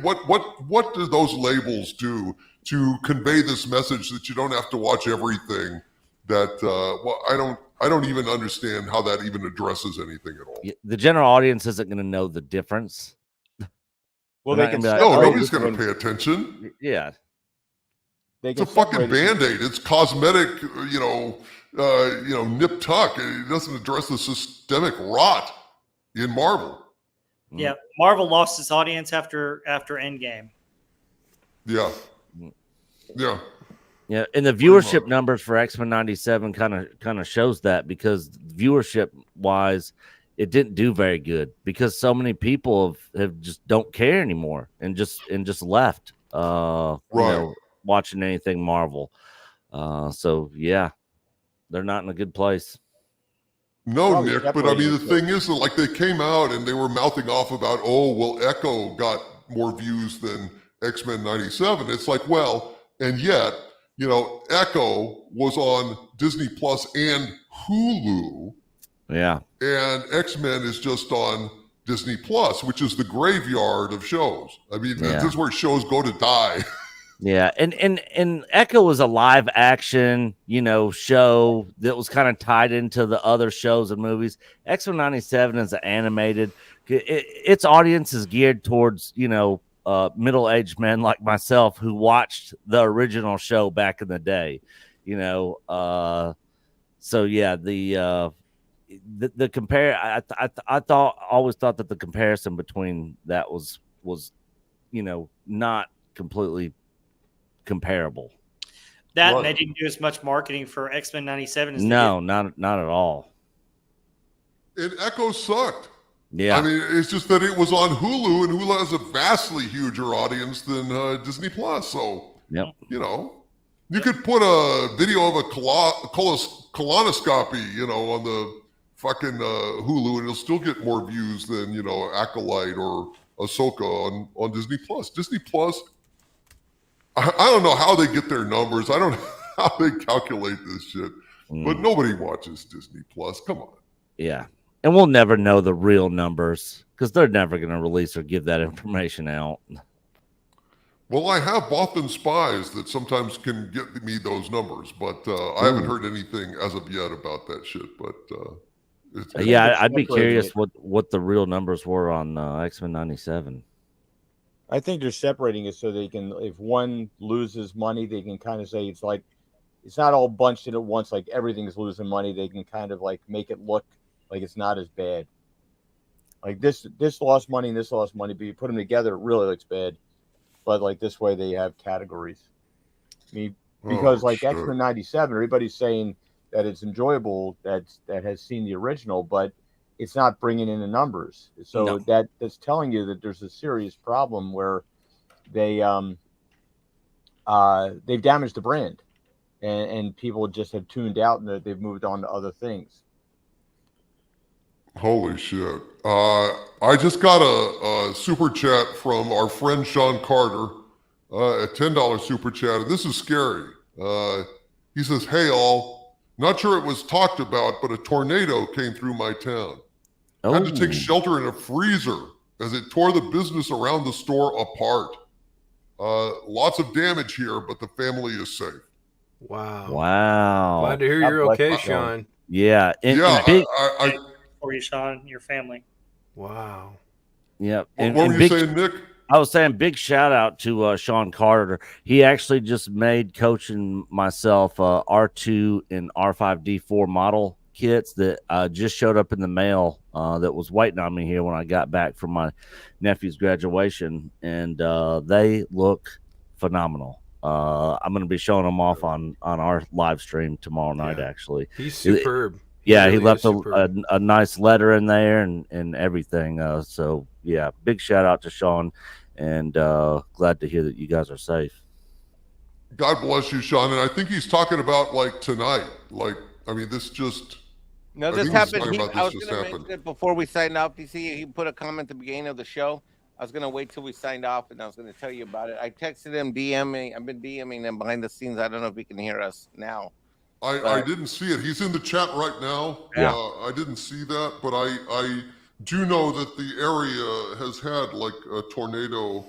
What do those labels do to convey this message that you don't have to watch everything? I don't even understand how that even addresses anything at all. The general audience isn't going to know the difference. Well, they can be like, nobody's going to pay attention. Yeah. It's a fucking Band-Aid. It's cosmetic, nip tuck. It doesn't address the systemic rot in Marvel. Yeah, Marvel lost its audience after Endgame. Yeah. Yeah, and the viewership numbers for X-Men 97 kind of shows that, because viewership wise, it didn't do very good because so many people have just don't care anymore and just left watching anything Marvel. So yeah, they're not in a good place. No, Probably Nick, but I mean, the thing is that, like, they came out and they were mouthing off about, Echo got more views than X-Men 97. It's like, well, and yet, Echo was on Disney Plus and Hulu. Yeah. And X-Men is just on Disney Plus, which is the graveyard of shows. I mean, this is where shows go to die. Yeah, and Echo was a live action, show that was kind of tied into the other shows and movies. X-Men 97 is animated. Its audience is geared towards, middle-aged men like myself who watched the original show back in the day, So yeah, the compare. I always thought that the comparison between that was not completely comparable. That and they didn't do as much marketing for X-Men 97 as no, not at all. And Echo sucked. Yeah. I mean, it's just that it was on Hulu, and Hulu has a vastly huger audience than Disney Plus. So, yep. You could put a video of a colonoscopy, on the fucking Hulu, and it'll still get more views than, Acolyte or Ahsoka on Disney Plus. Disney Plus, I don't know how they get their numbers. I don't know how they calculate this shit. But nobody watches Disney Plus. Come on. Yeah. And we'll never know the real numbers because they're never going to release or give that information out. Well, I have Bothan spies that sometimes can get me those numbers, but I haven't heard anything as of yet about that shit. But I'd be curious what the real numbers were on X-Men 97. I think they're separating it so they can, if one loses money, they can kind of say it's not all bunched in at once, like everything's losing money. They can kind of like make it look like it's not as bad. Like this lost money and this lost money, but you put them together, it really looks bad. But like this way, they have categories. I mean, because X-Men 97, everybody's saying that it's enjoyable, that has seen the original, but it's not bringing in the numbers. So that's telling you that there's a serious problem where they've damaged the brand, and people just have tuned out and they've moved on to other things. Holy shit. I just got a super chat from our friend Sean Carter, a $10 super chat, and this is scary. He says, "Hey all, not sure it was talked about, but a tornado came through my town. Had to take shelter in a freezer as it tore the business around the store apart. Lots of damage here, but the family is safe." Wow. Glad to hear you're okay, Sean. Yeah. For you, Sean, your family. Wow. Yeah. What were you saying, Nick? I was saying big shout out to Sean Carter. He actually just made coaching myself R2 and R5D4 model kits that just showed up in the mail that was waiting on me here when I got back from my nephew's graduation, and they look phenomenal. I'm going to be showing them off on our live stream tomorrow night. Actually, he's superb. Yeah, he left a nice letter in there and everything. So yeah, big shout out to Sean, and glad to hear that you guys are safe. God bless you, Sean. And I think he's talking about like tonight. Like, I mean, this just. No, this happened. I was going to mention it before we signed off. You see, he put a comment at the beginning of the show. I was going to wait till we signed off, and I was going to tell you about it. I texted him, DMing. I've been DMing him behind the scenes. I don't know if he can hear us now. I didn't see it. He's in the chat right now. Yeah. I didn't see that, but I do know that the area has had like a tornado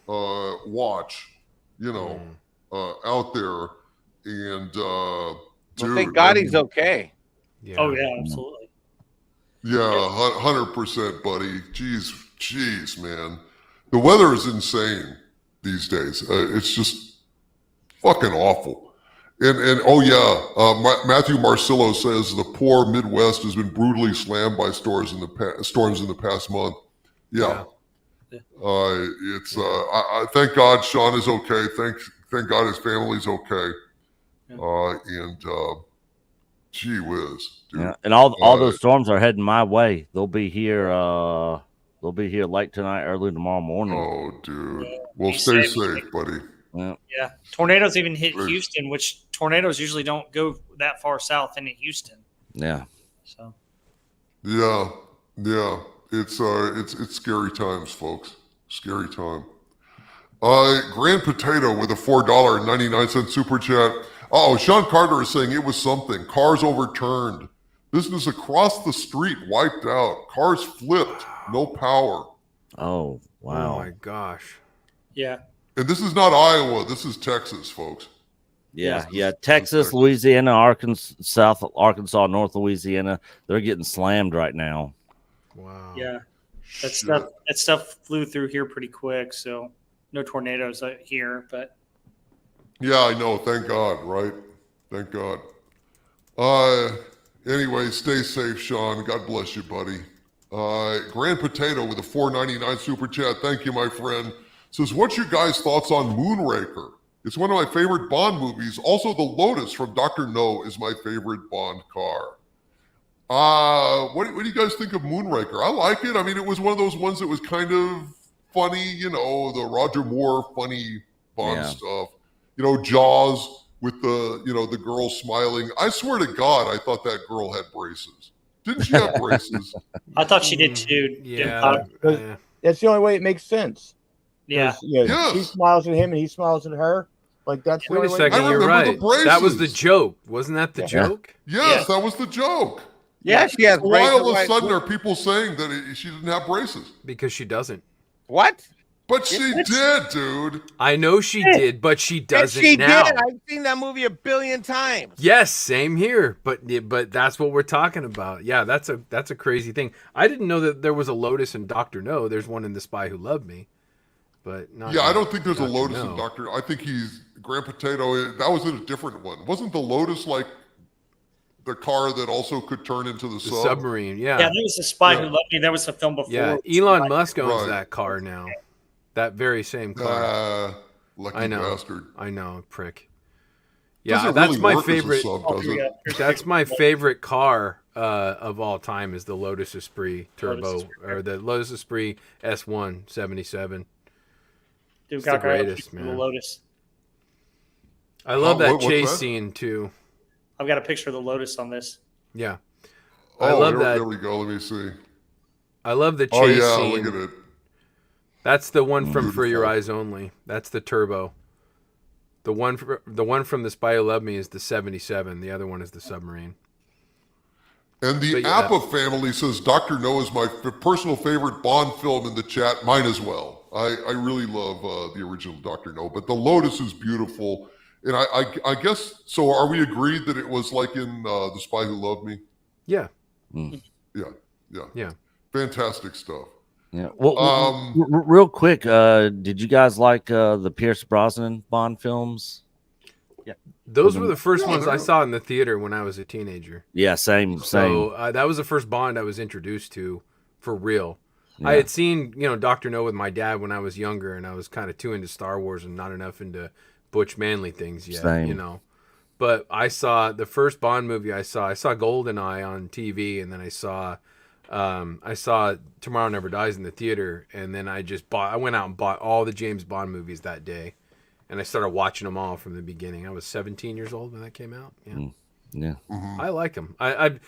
watch, out there. And dude, thank God he's okay. Yeah. Oh, yeah, absolutely. Yeah, 100%, buddy. Jeez, man. The weather is insane these days. It's just fucking awful. And Matthew Marcillo says the poor Midwest has been brutally slammed by storms in the past month. Yeah. It's I thank God Sean is okay. Thank God his family's okay. Gee whiz, dude. Yeah, and all those storms are heading my way. They'll be here. They'll be here late tonight, early tomorrow morning. Oh, dude. Well, stay safe, buddy. Yeah. Tornadoes even hit Houston, which tornadoes usually don't go that far south into Houston. Yeah. So. Yeah. It's scary times, folks. Scary time. Grand Potato with a $4.99 super chat. Oh, Sean Carter is saying it was something. Cars overturned. Business across the street wiped out. Cars flipped. No power. Oh, wow. Oh, my gosh. Yeah. And this is not Iowa. This is Texas, folks. Yeah, This yeah. is Texas, Louisiana, Arkansas, South Arkansas, North Louisiana. They're getting slammed right now. Wow. Yeah, that Shit. stuff flew through here pretty quick. So no tornadoes here, but Yeah, I know. Thank God, right? Thank God. Anyway, stay safe, Sean. God bless you, buddy. Grand Potato with a $4.99 super chat. Thank you, my friend. Says, what's your guys' thoughts on Moonraker? It's one of my favorite Bond movies. Also, the Lotus from Dr. No is my favorite Bond car. What do you guys think of Moonraker? I like it. I mean, it was one of those ones that was kind of funny, you know, the Roger Moore funny Bond stuff. You know, Jaws with the girl smiling. I swear to God, I thought that girl had braces. Didn't she have braces? I thought she did too. Yeah. That's the only way it makes sense. Yeah. Yes. He smiles at him and he smiles at her. Like that's the Wait a only way. second, I you're remember the right. That was the braces. joke. Wasn't that the joke? Yes, that was the joke. Yeah, she has Why all of a braces. sudden are people saying that she didn't have braces? Because she doesn't. What? But she did, dude. I know she did, but she doesn't Yes, she now. did. I've seen that movie a billion times. Yes, same here. But that's what we're talking about. Yeah, that's a crazy thing. I didn't know that there was a Lotus in Dr. No. There's one in The Spy Who Loved Me. But not Yeah, I don't think there's a Dr. Lotus No. in Dr. I think he's Grand Potato. That was in a different one. Wasn't the Lotus like the car that also could turn into the The sub? submarine, yeah. Yeah, that was The Spy Who Loved Me. That was a film before. Yeah, Elon Musk owns Right. that car now. That very same car. Lucky I know. bastard. I know, prick. Doesn't Yeah, that's really my work as a favorite. sub, does it? That's my favorite car of all time is the Lotus Esprit Turbo Lotus Esprit. or the Lotus Esprit S1 77. Dude, It's the greatest, The man. Lotus. I love that what's chase that? scene too. I've got a picture of the Lotus on this. Yeah. Oh, I love there, that. There we go. Let me see. I love the chase Oh yeah, scene. look at it. That's the one from For Your Beautiful. Eyes Only. That's the turbo. The one from The Spy Who Loved Me is the 77. The other one is the submarine. And the But yeah. Appa family says Dr. No is my personal favorite Bond film in the chat. Mine as well. I really love the original Dr. No, but the Lotus is beautiful. And I guess, so are we agreed that it was like in The Spy Who Loved Me? Yeah. Yeah. Fantastic stuff. Yeah. Well, real quick, did you guys like the Pierce Brosnan Bond films? Those were the first Yeah, ones they're- I saw in the theater when I was a teenager. Yeah, same. So that was the first Bond I was introduced to for real. Yeah. I had seen, Dr. No with my dad when I was younger, and I was kind of too into Star Wars and not enough into Butch Manly things yet, Same. But I saw the first Bond movie I saw GoldenEye on TV, and then I saw Tomorrow Never Dies in the theater, and then I went out and bought all the James Bond movies that day, and I started watching them all from the beginning. I was 17 years old when that came out. Yeah. Yeah. I like them. I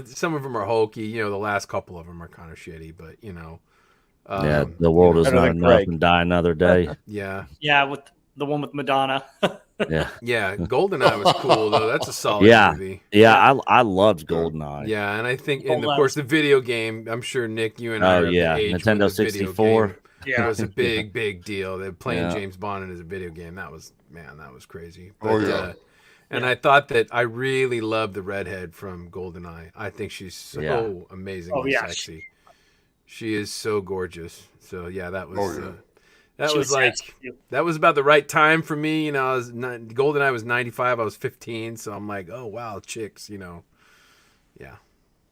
some of them are hokey. The last couple of them are kind of shitty, but Yeah, the world is better not than enough Craig. and die another day. yeah, Yeah, with the one with Madonna. Yeah. yeah. GoldenEye was cool though. That's a solid Yeah. movie. Yeah, I loved GoldenEye. Yeah, and I think, and of GoldenEye. course, the video game. I'm sure Nick, you and I Oh, are of the yeah, age when Nintendo the video 64. game Yeah. was a big deal. They're playing Yeah. James Bond as a video game. That was crazy. Oh, yeah. And I thought that I really loved the redhead from GoldenEye. I think she's so amazingly Oh, yeah. sexy. She is so gorgeous. So yeah, that was Oh, yeah. that She was was like sexy, too. that was about the right time for me. GoldenEye was 95. I was 15, so I'm like, oh wow, chicks. Yeah.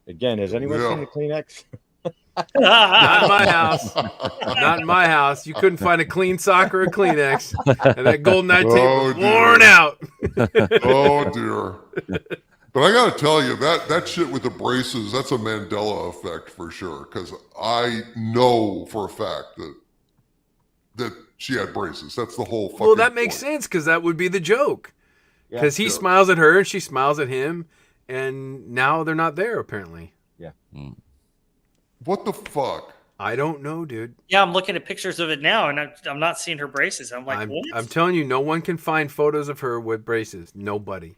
Again, has anyone Yeah. seen the Kleenex? Not in my house. Not in my house. You couldn't find a clean sock or a Kleenex. And that GoldenEye tape was dear. worn out. Oh dear. But I gotta tell you, that shit with the braces, that's a Mandela effect for sure. Because I know for a fact that she had braces. That's the whole fucking Well, that makes point. sense because that would be the joke. Because he Yeah. smiles at her and she smiles at him. And now they're not there, apparently. What the fuck? I don't know, dude. Yeah, I'm looking at pictures of it now, and I'm not seeing her braces. I'm like, what? I'm telling you, no one can find photos of her with braces. Nobody.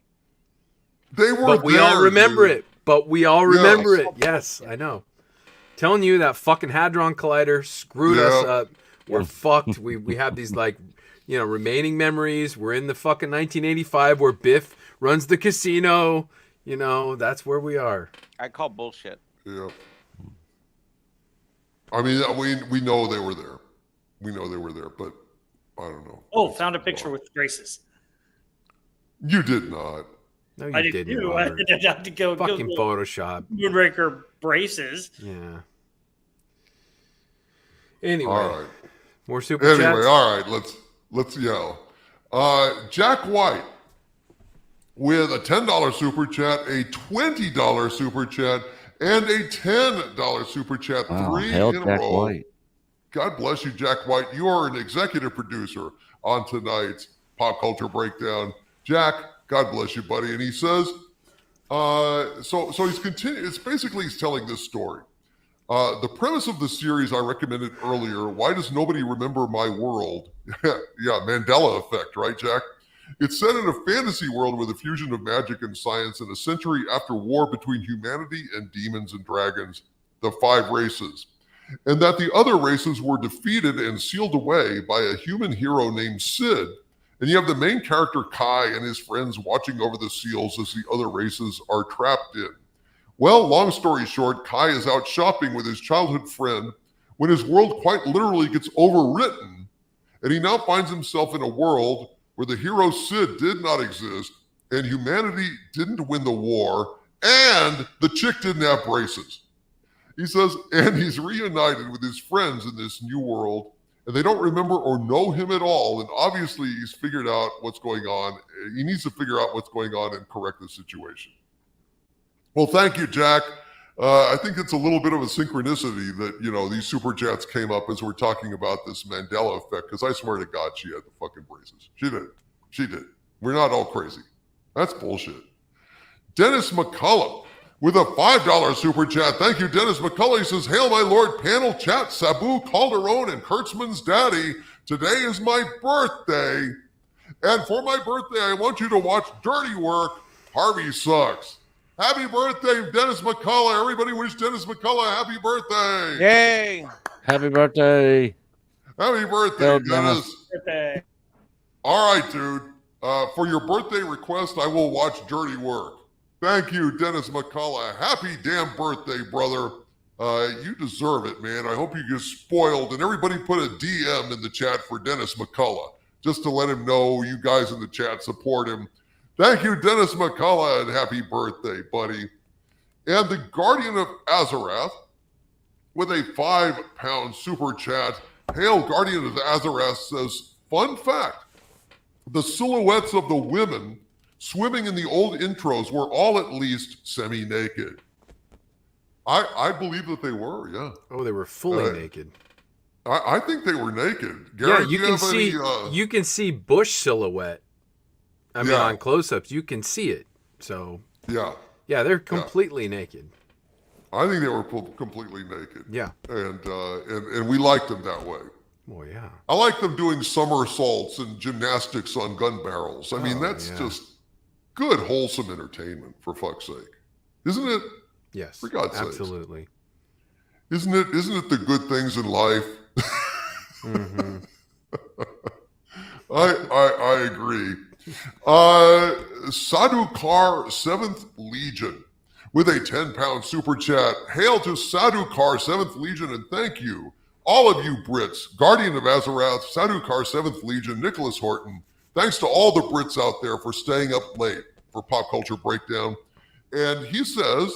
They were But we all there, remember dude. it. But we all remember Yes. it. Yes, I know. Telling you that fucking Hadron Collider screwed us Yeah. up. We're fucked. We have these like remaining memories. We're in the fucking 1985 where Biff runs the casino. That's where we are. I call bullshit. Yeah. I mean, we know they were there. We know they were there, but I don't know. Oh, found a picture with braces. You did not. No, you I didn't. did too. I did have to go fucking Photoshop. Moonraker braces. Yeah. Anyway. All right. More super chats? Anyway, all right. Let's yell. Jack White with a $10 super chat, a $20 super chat, and a $10 super chat. Wow, 3 hell, in a Jack row. White. God bless you, Jack White. You are an executive producer on tonight's Pop Culture Breakdown. Jack, God bless you, buddy. And he says, so he's continuing. It's basically he's telling this story. The premise of the series I recommended earlier, Why Does Nobody Remember My World? Yeah, Mandela effect, right, Jack? It's set in a fantasy world with a fusion of magic and science in a century after war between humanity and demons and dragons, the 5 races, and that the other races were defeated and sealed away by a human hero named Sid. And you have the main character, Kai, and his friends watching over the seals as the other races are trapped in. Well, long story short, Kai is out shopping with his childhood friend when his world quite literally gets overwritten, and he now finds himself in a world where the hero Sid did not exist, and humanity didn't win the war, and the chick didn't have braces. He says, and he's reunited with his friends in this new world, and they don't remember or know him at all, and obviously he's figured out what's going on. He needs to figure out what's going on and correct the situation. Well, thank you, Jack. I think it's a little bit of a synchronicity that, these super chats came up as we're talking about this Mandela effect, because I swear to God, she had the fucking braces. She did. We're not all crazy. That's bullshit. Dennis McCullough with a $5 super chat. Thank you, Dennis McCullough. He says, Hail, my Lord, panel chat, Sabu, Calderon, and Kurtzman's daddy. Today is my birthday. And for my birthday, I want you to watch Dirty Work. Harvey sucks. Happy birthday, Dennis McCullough. Everybody wish Dennis McCullough happy birthday. Yay. Happy birthday. Happy birthday, Well, Dennis. Birthday. All right, dude. For your birthday request, I will watch Dirty Work. Thank you, Dennis McCullough. Happy damn birthday, brother. You deserve it, man. I hope you get spoiled. And everybody put a DM in the chat for Dennis McCullough, just to let him know you guys in the chat support him. Thank you, Dennis McCullough, and happy birthday, buddy. And the Guardian of Azarath with a £5 super chat. Hail, Guardian of Azarath says, fun fact, the silhouettes of the women swimming in the old intros were all at least semi-naked. I believe that they were, yeah. Oh, they were fully naked. I think they were naked. Garrett, you can see bush silhouette. I mean, on close-ups, you can see it. So yeah, they're completely naked. I think they were completely naked. Yeah, and we liked them that way. Well, yeah. I like them doing somersaults and gymnastics on gun barrels. I mean, that's just good, wholesome entertainment, for fuck's sake, isn't it? Yes, for God's sake. Absolutely. Isn't it the good things in life? Mm-hmm. I agree. Sadukar 7th Legion with a £10 super chat. Hail to Sadukar 7th Legion, and thank you, all of you Brits, Guardian of Azarath, Sadukar 7th Legion, Nicholas Horton. Thanks to all the Brits out there for staying up late for Pop Culture Breakdown. And he says,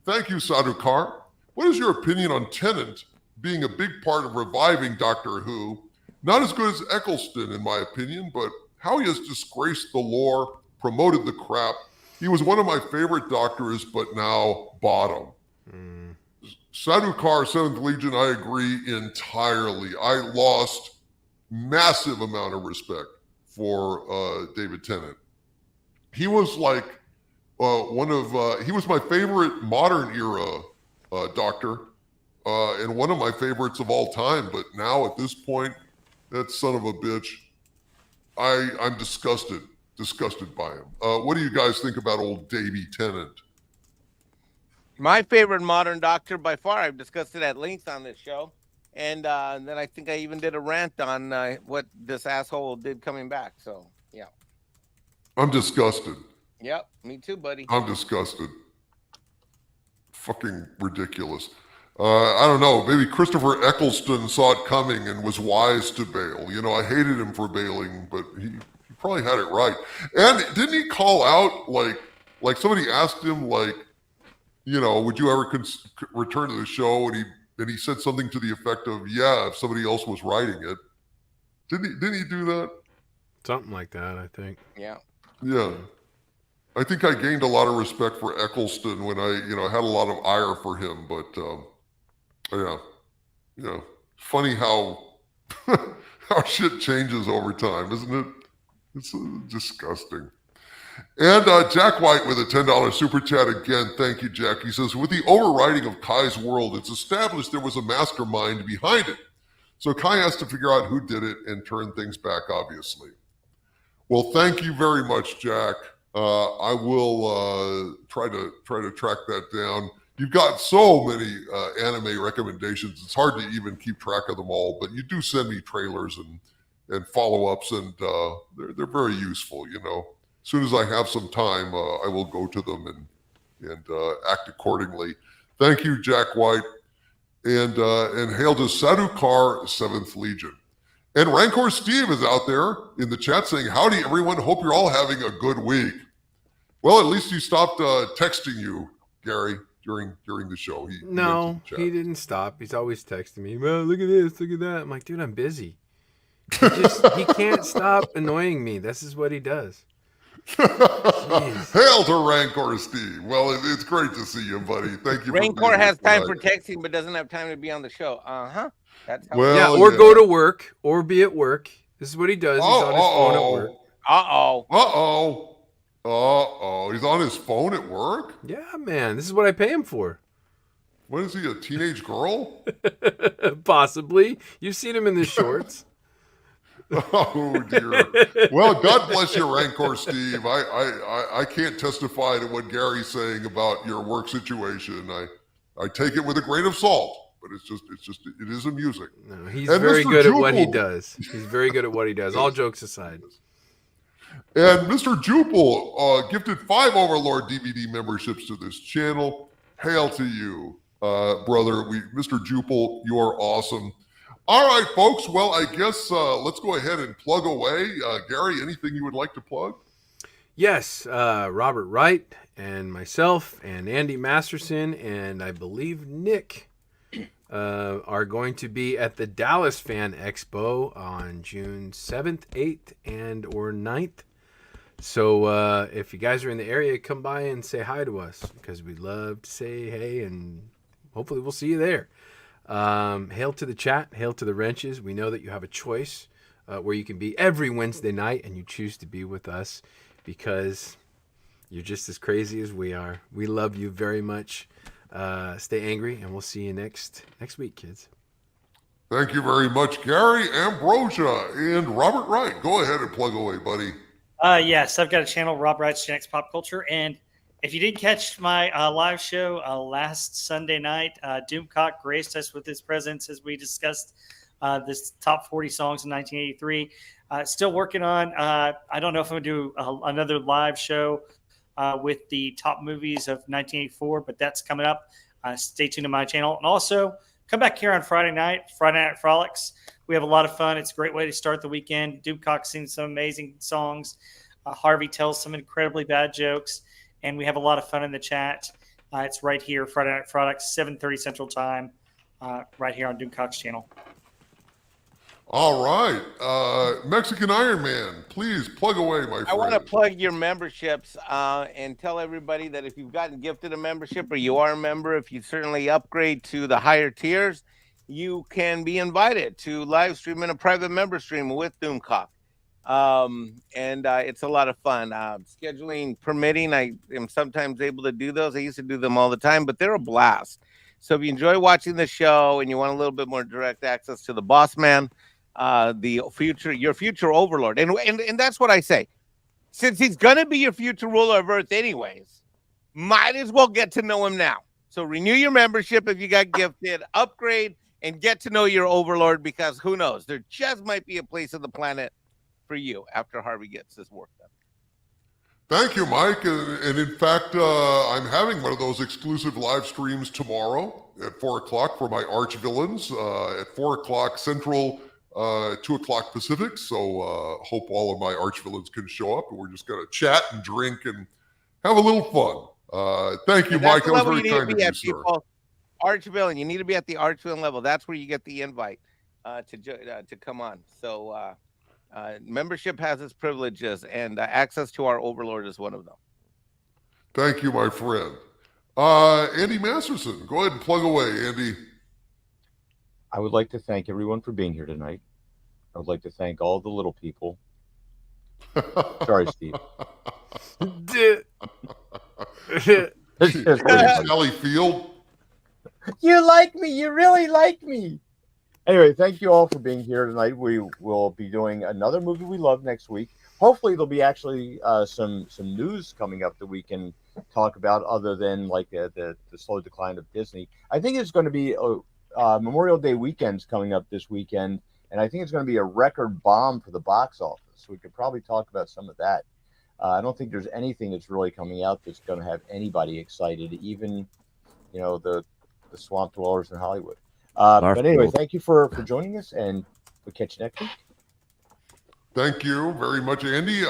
thank you, Sadukar. What is your opinion on Tennant being a big part of reviving Doctor Who? Not as good as Eccleston, in my opinion, but how he has disgraced the lore, promoted the crap. He was one of my favorite doctors, but now bottom. Sadukar, 7th Legion, I agree entirely. I lost massive amount of respect for David Tennant. He was like he was my favorite modern era doctor, and one of my favorites of all time. But now at this point, that son of a bitch, I'm disgusted by him. What do you guys think about old Davy Tennant? My favorite modern doctor by far, I've discussed it at length on this show, And then I think I even did a rant on what this asshole did coming back. So, yeah. I'm disgusted. Yep, me too, buddy. I'm disgusted. Fucking ridiculous. I don't know. Maybe Christopher Eccleston saw it coming and was wise to bail. You know, I hated him for bailing, but he probably had it right. And didn't he call out, like somebody asked him, like, you know, would you ever return to the show? And he said something to the effect of, yeah, if somebody else was writing it. Didn't he do that? Something like that, I think. Yeah. Yeah. I think I gained a lot of respect for Eccleston when I, had a lot of ire for him. But, yeah. Funny how how shit changes over time, isn't it? It's disgusting. And Jack White with a $10 super chat again. Thank you, Jack. He says, with the overriding of Kai's world, it's established there was a mastermind behind it. So Kai has to figure out who did it and turn things back, obviously. Well, thank you very much, Jack. I will try to track that down. You've got so many anime recommendations. It's hard to even keep track of them all, but you do send me trailers and follow-ups, and they're very useful, you know. As soon as I have some time, I will go to them and act accordingly. Thank you, Jack White. And hail to Sadukar 7th Legion. And Rancor Steve is out there in the chat saying, howdy, everyone. Hope you're all having a good week. Well, at least he stopped texting you, Gary, during the show. He didn't stop. He's always texting me, well, look at this, look at that. I'm like, dude, I'm busy. He can't stop annoying me. This is what he does. Hail to Rancor Steve. Well, it's great to see you, buddy. Thank you. Rancor has time for texting, but doesn't have time to be on the show. That's how go to work or be at work. This is what he does. He's on his phone at work. He's on his phone at work? Yeah, man. This is what I pay him for. What is he, a teenage girl? Possibly. You've seen him in the shorts. Oh, dear. Well, God bless you, Rancor Steve. I can't testify to what Gary's saying about your work situation. I take it with a grain of salt, but it is amusing. No, he's very good at what he does. He's very good at what he does, all jokes aside. And Mr. Jupel gifted 5 Overlord DVD memberships to this channel. Hail to you, brother. Mr. Jupel, you are awesome. All right, folks. Well, I guess let's go ahead and plug away. Gary, anything you would like to plug? Yes, Robert Wright and myself and Andy Masterson and I believe Nick are going to be at the Dallas Fan Expo on June 7th, 8th, and or 9th. So if you guys are in the area, come by and say hi to us because we'd love to say hey, and hopefully we'll see you there. Hail to the chat, hail to the wrenches. We know that you have a choice where you can be every Wednesday night, and you choose to be with us because you're just as crazy as we are. We love you very much. Stay angry, and we'll see you next week, kids. Thank you very much, Gary, Ambrosia, and Robert Wright. Go ahead and plug away, buddy. Yes, I've got a channel, Rob Wright's Gen X Pop Culture, and if you didn't catch my live show last Sunday night, Doomcock graced us with his presence as we discussed this top 40 songs in 1983. Still working on, I don't know if I'm going to do another live show with the top movies of 1984, but that's coming up. Stay tuned to my channel. And also, come back here on Friday Night Frolics. We have a lot of fun. It's a great way to start the weekend. Doomcock sings some amazing songs. Harvey tells some incredibly bad jokes. And we have a lot of fun in the chat. It's right here, Friday Night Frolics, 7:30 Central Time, right here on Doomcock's channel. All right. Mexican Iron Man, please plug away, my friend. I want to plug your memberships and tell everybody that if you've gotten gifted a membership or you are a member, if you certainly upgrade to the higher tiers, you can be invited to live stream in a private member stream with Doomcock. And it's a lot of fun. Scheduling permitting, I am sometimes able to do those. I used to do them all the time, but they're a blast. So if you enjoy watching the show and you want a little bit more direct access to the boss man, your future overlord, and that's what I say. Since he's gonna be your future ruler of Earth anyways, might as well get to know him now. So renew your membership if you got gifted, upgrade, and get to know your overlord, because who knows, there just might be a place on the planet for you after Harvey gets his work done. Thank you, Mike. And in fact, I'm having one of those exclusive live streams tomorrow at 4 o'clock for my arch villains at 4 o'clock Central, 2 o'clock Pacific. So hope all of my arch villains can show up, and we're just going to chat and drink and have a little fun. Thank you, Mike. That was very kind of you, sir. Arch villain, you need to be at the arch villain level. That's where you get the invite to come on. So membership has its privileges, and access to our overlord is one of them. Thank you, my friend. Andy Masterson, go ahead and plug away, Andy. I would like to thank everyone for being here tonight. I would like to thank all the little people. Sorry, Steve. Sally Field. You like me. You really like me. Anyway, thank you all for being here tonight. We will be doing another movie we love next week. Hopefully, there'll be actually some news coming up that we can talk about, other than like the slow decline of Disney. I think it's going to be Memorial Day weekend's coming up this weekend, and I think it's going to be a record bomb for the box office. So we could probably talk about some of that. I don't think there's anything that's really coming out that's going to have anybody excited, even the swamp dwellers in Hollywood. But anyway, thank you for joining us, and we'll catch you next week. Thank you very much, Andy.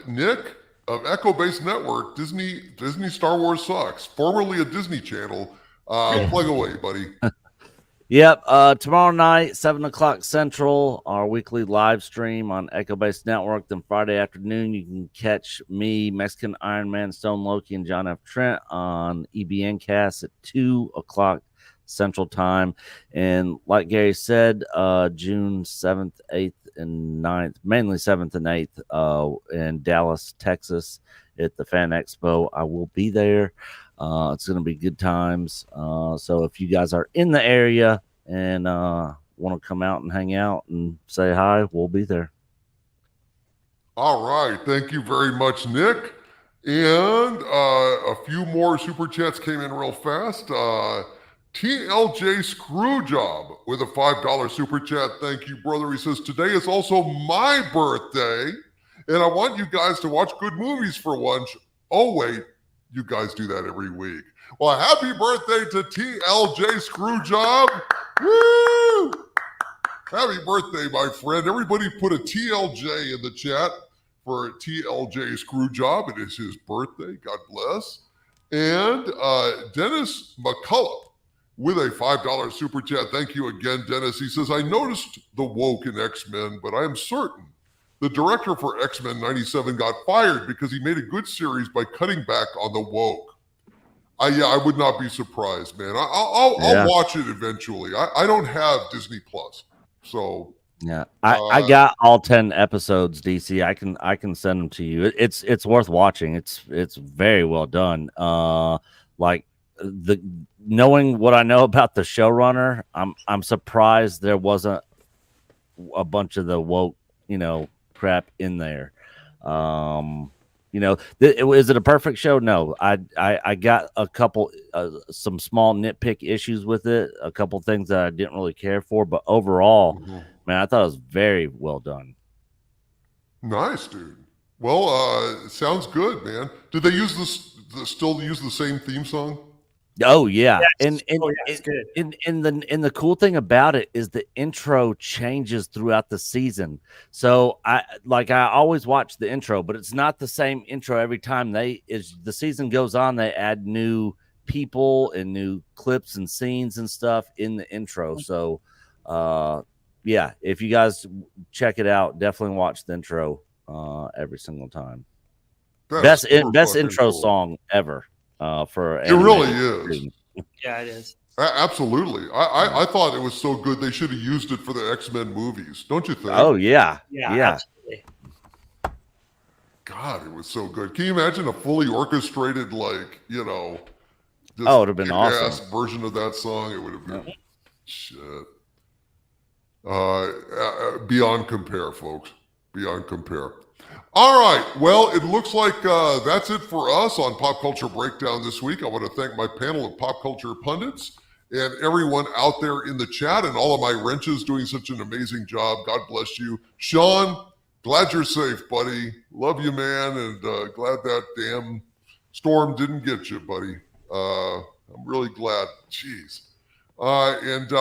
Nick of Echo Base Network, Disney Star Wars Sucks, formerly a Disney Channel. Plug away, buddy. Yep. Tomorrow night, 7 o'clock Central, our weekly live stream on Echo Base Network. Then Friday afternoon, you can catch me, Mexican Iron Man, Stone Loki, and John F. Trent on EBN Cast at 2 o'clock Central Time. And like Gary said, June 7th, 8th, and 9th, mainly 7th and 8th, in Dallas, Texas at the Fan Expo. I will be there. It's going to be good times. So if you guys are in the area and want to come out and hang out and say hi, we'll be there. All right. Thank you very much, Nick. And a few more super chats came in real fast. TLJ Screwjob with a $5 super chat. Thank you, brother. He says, today is also my birthday, and I want you guys to watch good movies for once. Oh, wait. You guys do that every week. Well, happy birthday to TLJ Screwjob. Woo! Happy birthday, my friend. Everybody put a TLJ in the chat for TLJ Screwjob. It is his birthday. God bless. And Dennis McCullough with a $5 super chat. Thank you again, Dennis. He says, I noticed the woke in X-Men, but I am certain the director for X-Men 97 got fired because he made a good series by cutting back on the woke. I would not be surprised, man. I'll watch it eventually. I don't have Disney Plus, so yeah. I got all 10 episodes, DC. I can send them to you. It's worth watching. It's very well done. Like knowing what I know about the showrunner, I'm surprised there wasn't a bunch of the woke, crap in there. Is it a perfect show? No. I got a couple some small nitpick issues with it, a couple things that I didn't really care for, but overall, man, I thought it was very well done. Nice, dude. Well, sounds good, man. Did they still use the same theme song? Oh yeah, yes. It's good. And the cool thing about it is the intro changes throughout the season. So I always watch the intro, but it's not the same intro every time. The season goes on, they add new people and new clips and scenes and stuff in the intro. So yeah, if you guys check it out, definitely watch the intro every single time. Best intro song ever. It really is. Yeah, it is. Absolutely. I thought it was so good they should have used it for the X-Men movies. Don't you think? Oh yeah. Absolutely. God, it was so good. Can you imagine a fully orchestrated, it would have been awesome version of that song? It would have been shit. Beyond compare, folks. Beyond compare. All right. Well, it looks like that's it for us on Pop Culture Breakdown this week. I want to thank my panel of pop culture pundits and everyone out there in the chat, and all of my wrenches doing such an amazing job. God bless you. Sean, glad you're safe, buddy. Love you, man, and glad that damn storm didn't get you, buddy. I'm really glad. Jeez. And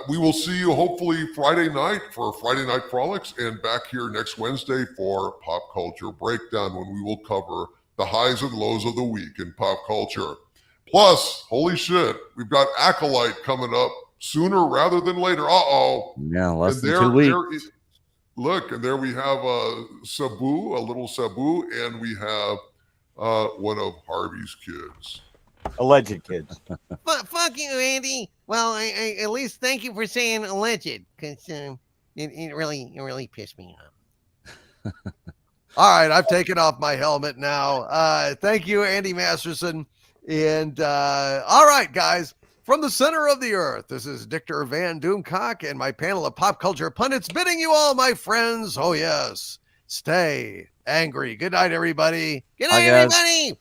we will see you hopefully Friday night for Friday Night Frolics, and back here next Wednesday for Pop Culture Breakdown, when we will cover the highs and lows of the week in pop culture. Plus, holy shit, we've got Acolyte coming up sooner rather than later. Yeah, less and than 2 weeks. Look, and there we have Sabu, a little Sabu, and we have one of Harvey's kids. Alleged kids. Fuck you, Andy. Well, I at least thank you for saying alleged, because it really pissed me off. All right, I've taken off my helmet now. Thank you, Andy Masterson. And all right, guys, from the center of the earth, this is Dictor Van Doomcock and my panel of pop culture pundits bidding you all, my friends, oh yes, stay angry. Good night, everybody. Good night, everybody.